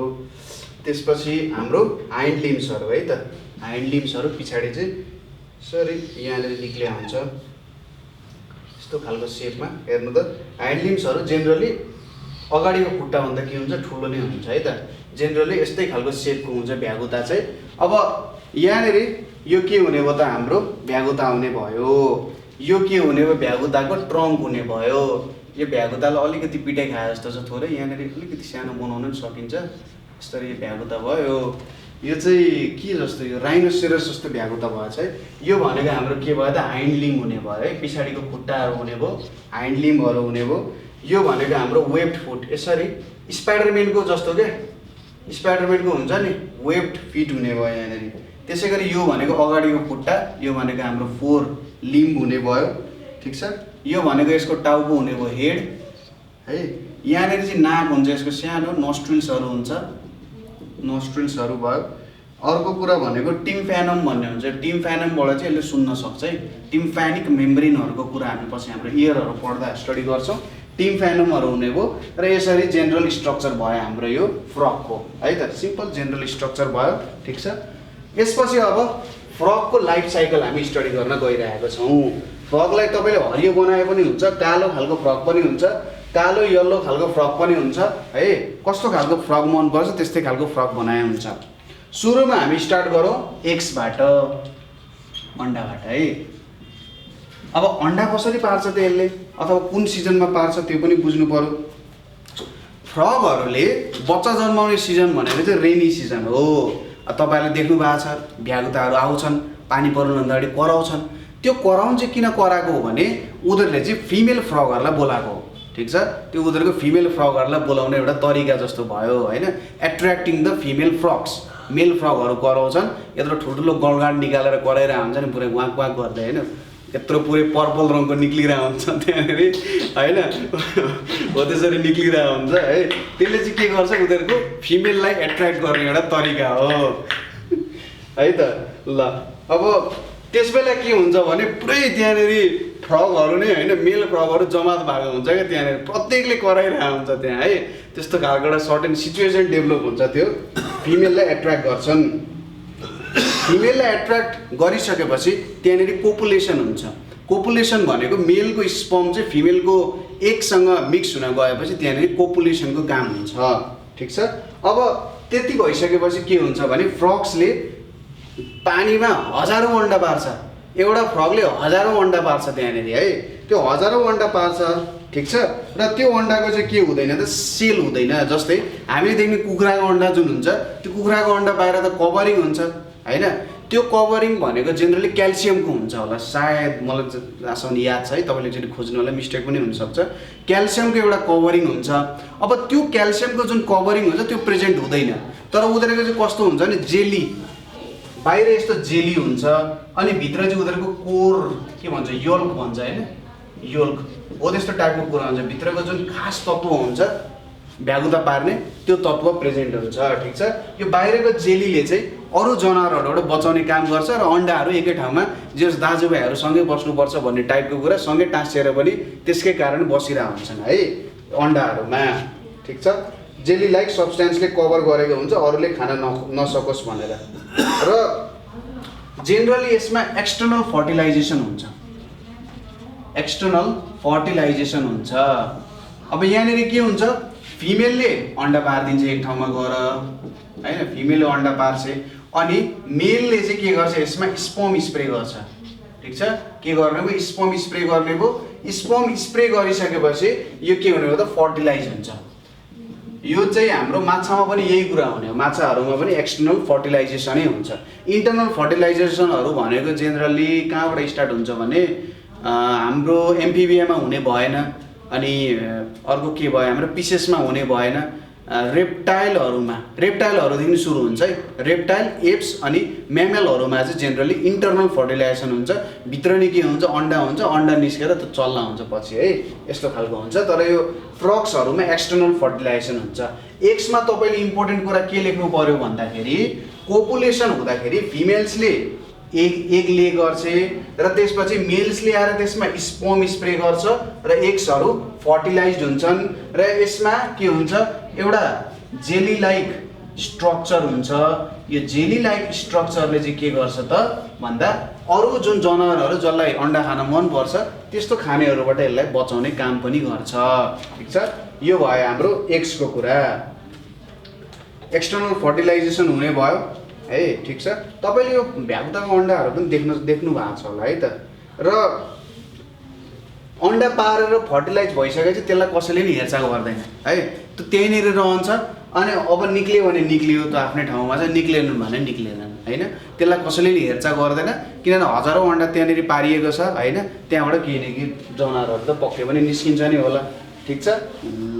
[SPEAKER 2] त्यसपछि हाम्रो हाइन्ड लिम्सहरू है त हाइन्ड लिम्सहरू पछाडि चाहिँ यसरी यहाँनिर निक्लिया हुन्छ यस्तो खालको सेपमा हेर्नु त हाइन्ड लिम्सहरू जेनरली अगाडिको खुट्टाभन्दा के हुन्छ ठुलो नै हुन्छ है त जेनरली यस्तै खालको सेपको हुन्छ भ्यागुता चाहिँ अब यहाँनिर यो के हुने भयो त हाम्रो भ्यागुता आउने भयो यो के हुने भयो भ्यागुताको ट्रङ्क हुने भयो यो भ्यागुतालाई अलिकति पिटाइ खाए जस्तो छ थोरै यहाँनिर अलिकति सानो बनाउन पनि सकिन्छ यसरी यो भ्यागुता भयो यो चाहिँ के जस्तो यो राइनोसेरस जस्तो भ्यागुता भएछ है यो भनेको हाम्रो के भयो त हाइन्ड लिम्ब हुने भयो है पछाडिको खुट्टाहरू हुने भयो हाइन्ड लिम्बहरू हुने भयो यो भनेको हाम्रो वेब्ड फुट यसरी स्पाइडरम्यानको जस्तो क्या स्पाइडरम्यानको हुन्छ नि वेब्ड फिट हुने भयो यहाँनिर त्यसै गरी यो भनेको अगाडिको खुट्टा यो भनेको हाम्रो 4 लिम्ब हुने भयो ठिक छ यो भनेको यसको टाउको हुने भयो हेड है यहाँनिर चाहिँ नाक हुन्छ यसको सानो नोस्ट्रिल्सहरू हुन्छ नोस्ट्रिल्सहरू भयो अर्को कुरा भनेको टिम्फेनम भन्ने हुन्छ टिम्फेनमबाट चाहिँ यसले सुन्न सक्छ है टिम्फेनिक मेम्ब्रेनहरूको कुरा हामी पछि हाम्रो इयरहरू पढ्दा स्टडी गर्छौँ टिम्फेनमहरू हुने भयो र यसरी जेनरल स्ट्रक्चर भयो हाम्रो यो फ्रकको है त सिम्पल जेनरल स्ट्रक्चर भयो ठिक छ यसपछि अब फ्रकको लाइफ साइकल हामी स्टडी गर्न गइरहेको छौँ फ्रकलाई तपाईँले हरियो बनाए पनि हुन्छ कालो खालको फ्रक पनि हुन्छ कालो यल्लो खालको फ्रक पनि हुन्छ है कस्तो खालको फ्रक मनपर्छ त्यस्तै खालको फ्रक बनाए हुन्छ सुरुमा हामी स्टार्ट गरौँ एक्सबाट अन्डाबाट है अब अन्डा कसरी पार्छ त यसले अथवा कुन सिजनमा पार्छ त्यो पनि बुझ्नु पर्यो फ्रगहरूले बच्चा जन्माउने सिजन भनेको चाहिँ रेनी सिजन हो तपाईँहरूले देख्नु भएको छ भ्यागुताहरू आउँछन् पानी पर्नुभन्दा अगाडि कराउँछन्। त्यो कराउन चाहिँ किन कराएको हो भने उनीहरूले चाहिँ फिमेल फ्रगहरूलाई बोलाएको हो, ठिक छ। त्यो उनीहरूको फिमेल फ्रगहरूलाई बोलाउने एउटा तरिका जस्तो भयो होइन, एट्र्याक्टिङ द फिमेल फ्रग्स। मेल फ्रगहरू कराउँछन्, यत्रो ठुल्ठुलो गलगाड निकालेर कराइरहेको हुन्छ नि पुरै वाक वाक गर्दै होइन, यत्रो पुरै पर्पल रङको निक्लिरहेको हुन्छ त्यहाँनिर होइन, हो त्यसरी निक्लिरहेको हुन्छ है। त्यसले चाहिँ के गर्छ उनीहरूको फिमेललाई एट्र्याक्ट गर्ने एउटा तरिका हो है त। ल अब त्यस बेला के हुन्छ भने पुरै त्यहाँनिर फ्रगहरू नै होइन मेल फ्रगहरू जमात भएको हुन्छ क्या त्यहाँनिर, प्रत्येकले कराइरहेको हुन्छ त्यहाँ है। त्यस्तो खालको एउटा सर्टेन सिचुएसन डेभलप हुन्छ, त्यो फिमेललाई एट्र्याक्ट गर्छन्। फिमेललाई एट्र्याक्ट गरिसकेपछि त्यहाँनिर कोपुलेसन हुन्छ। कोपुलेसन भनेको मेलको स्पर्म चाहिँ फिमेलको एकसँग मिक्स हुन गएपछि त्यहाँनिर कोपुलेसनको काम हुन्छ, ठिक छ। अब त्यति भइसकेपछि के हुन्छ भने फ्रग्सले पानीमा हजारौँ अन्डा पार्छ, एउटा फ्रगले हजारौँ अन्डा पार्छ त्यहाँनिर है। त्यो हजारौँ अन्डा पार्छ, ठिक छ। र त्यो अन्डाको चाहिँ के हुँदैन त, सेल हुँदैन। जस्तै हामीले देख्ने कुखुराको अन्डा जुन हुन्छ, त्यो कुखुराको अन्डा बाहिर त कभरिङ हुन्छ होइन। त्यो कभरिङ भनेको जेनरली क्याल्सियमको हुन्छ होला सायद, मलाई जहाँसम्म याद छ है, तपाईँले एकचोटि खोज्नु होला, मिस्टेक पनि हुनसक्छ। क्याल्सियमको एउटा कभरिङ हुन्छ। अब त्यो क्याल्सियमको जुन कभरिङ हुन्छ त्यो प्रेजेन्ट हुँदैन, तर उनीहरूको चाहिँ कस्तो हुन्छ भने जेली, बाहिर यस्तो जेली हुन्छ अनि भित्र चाहिँ उनीहरूको कोर के भन्छ, योल्क भन्छ होइन, योल्क हो त्यस्तो टाइपको कुरा हुन्छ। भित्रको जुन खास तत्त्व हुन्छ भ्यागुता पार्ने त्यो तत्त्व प्रेजेन्ट हुन्छ, ठिक छ। यो बाहिरको जेलीले चाहिँ अरू जनावरहरूबाट बचाउने काम गर्छ र अन्डाहरू एकै ठाउँमा जस दाजुभाइहरू सँगै बस्नुपर्छ भन्ने टाइपको कुरा सँगै टाँसिएर पनि त्यसकै कारण बसिरहेको हुन्छन् है अन्डाहरूमा, ठिक छ। जेली लाइक सब्सटेन्सले कभर गरेको हुन्छ अरूले खान नसकोस् भनेर। र जेनरली यसमा एक्सटर्नल फर्टिलाइजेसन हुन्छ, एक्सटर्नल फर्टिलाइजेसन हुन्छ। अब यहाँनिर के हुन्छ, फिमेलले अन्डा पारिदिन्छ एक ठाउँमा गएर होइन, फिमेलले अन्डा पार्छ अनि मेलले चाहिँ के गर्छ यसमा स्पर्म स्प्रे गर्छ, ठिक छ। के गर्ने भयो, स्पर्म स्प्रे गर्ने भयो। स्पर्म स्प्रे गरिसकेपछि यो के हुने हो त, फर्टिलाइज हुन्छ। यो चाहिँ हाम्रो माछामा पनि यही कुरा हुने हो, माछाहरूमा पनि एक्सटर्नल फर्टिलाइजेसनै हुन्छ। इन्टर्नल फर्टिलाइजेसनहरू भनेको जेनरली कहाँबाट स्टार्ट हुन्छ भने हाम्रो एम्फिबियामा हुने भएन, अनि अर्को के भयो हाम्रो पिसेसमा हुने भएन, रेप्टाइलहरूदेखि सुरु हुन्छ है। रेप्टाइल, एप्स अनि म्यामलहरूमा चाहिँ जेनरली इन्टर्नल फर्टिलाइजेसन हुन्छ। भित्र नै के हुन्छ, अन्डा हुन्छ, अन्डा निस्केर त्यो चल्ला हुन्छ पछि है, यस्तो खालको हुन्छ। तर यो फ्रग्सहरूमा एक्सटर्नल फर्टिलाइजेसन हुन्छ। एक्समा तपाईँले इम्पोर्टेन्ट कुरा के लेख्नु पर्यो भन्दाखेरि कोपुलेसन हुँदाखेरि फिमेल्सले एग ले गर्छ र त्यसपछि मेल्सले आएर त्यसमा स्पर्म स्प्रे गर्छ र एग्सहरू फर्टिलाइज्ड हुन्छन्। र यसमा के हुन्छ, एउटा जेली लाइक स्ट्रक्चर हुन्छ। यो जेली लाइक स्ट्रक्चरले चाहिँ के गर्छ त भन्दा अरू जुन जनावरहरू जसलाई अन्डा खान मनपर्छ त्यस्तो खानेहरूबाट यसलाई बचाउने काम पनि गर्छ, ठिक छ। यो भयो हाम्रो एग्सको कुरा, एक्सटर्नल फर्टिलाइजेसन हुने भयो है, ठिक छ। तपाईँले यो भ्यागुताको अन्डाहरू पनि देख्नु भएको छ होला है त। र अन्डा पारेर फर्टिलाइज भइसकेपछि त्यसलाई कसैले नि हेरचाह गर्दैन है, त्यो त्यहीँनिर रहन्छ। अनि अब निक्लियो भने निक्लियो, त आफ्नै ठाउँमा चाहिँ निक्लेन भने निक्लेनन् होइन, त्यसलाई कसैले नि हेरचाह गर्दैन किनभने हजारौँ अन्डा त्यहाँनिर पारिएको छ होइन। त्यहाँबाट केही न केही जनावरहरू त पक्कै पनि निस्किन्छ नि होला, ठिक छ।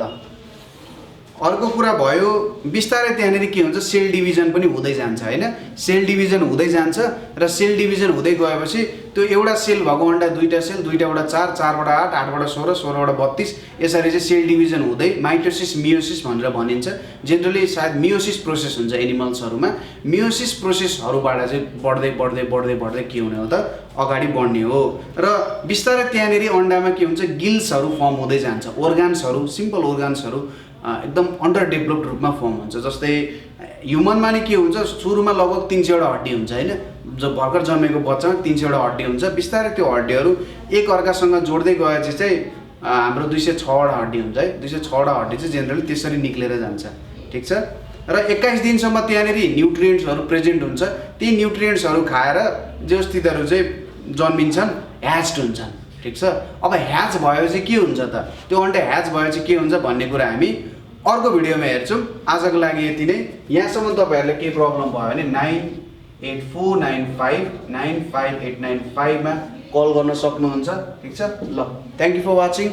[SPEAKER 2] ल अर्को कुरा भयो, बिस्तारै त्यहाँनिर के हुन्छ, सेल डिभिजन पनि हुँदै जान्छ होइन। सेल डिभिजन हुँदै जान्छ र सेल डिभिजन हुँदै गएपछि त्यो एउटा सेल भएको अन्डा दुईवटा सेल, दुईवटाबाट 4, 4बाट 8, 8बाट 16, 16बाट 32 यसरी चाहिँ सेल डिभिजन हुँदै माइटोसिस मियोसिस भनेर भनिन्छ। जेनरली सायद मियोसिस प्रोसेस हुन्छ एनिमल्सहरूमा। मियोसिस प्रोसेसहरूबाट चाहिँ बढ्दै बढ्दै बढ्दै बढ्दै के हुने हो त, अगाडि बढ्ने हो। र बिस्तारै त्यहाँनिर अन्डामा के हुन्छ, गिल्सहरू फर्म हुँदै जान्छ, organsहरू, सिम्पल organsहरू एकदम अन्डर डेभलप्ड रूपमा फर्म हुन्छ। जस्तै ह्युमनमा नि के हुन्छ, सुरुमा लगभग 300वटा हड्डी हुन्छ होइन, जो भर्खर जन्मेको बच्चामा 300वटा हड्डी हुन्छ। बिस्तारै त्यो हड्डीहरू एक अर्कासँग जोड्दै गएपछि चाहिँ हाम्रो 206वटा हड्डी हुन्छ है। 206वटा हड्डी चाहिँ जेनरली त्यसरी निक्लेर जान्छ, ठिक छ। र 21 दिनसम्म त्यहाँनिर न्युट्रिएन्ट्सहरू प्रेजेन्ट हुन्छ। ती न्युट्रिएन्ट्सहरू खाएर व्यवस्थितहरू चाहिँ जन्मिन्छन्, ह्याच्ड हुन्छन्, ठिक छ। अब ह्याच भएपछि के हुन्छ त, त्यो अन्डा ह्याच भएपछि के हुन्छ भन्ने कुरा हामी अर्को भिडियोमा हेर्छौँ। आजको लागि यति नै। यहाँसम्म तपाईँहरूले केही प्रब्लम भयो भने 9849595895 मा कल गर्न सक्नुहुन्छ। ठिक छ, ल, थ्याङ्क यू फर वाचिङ।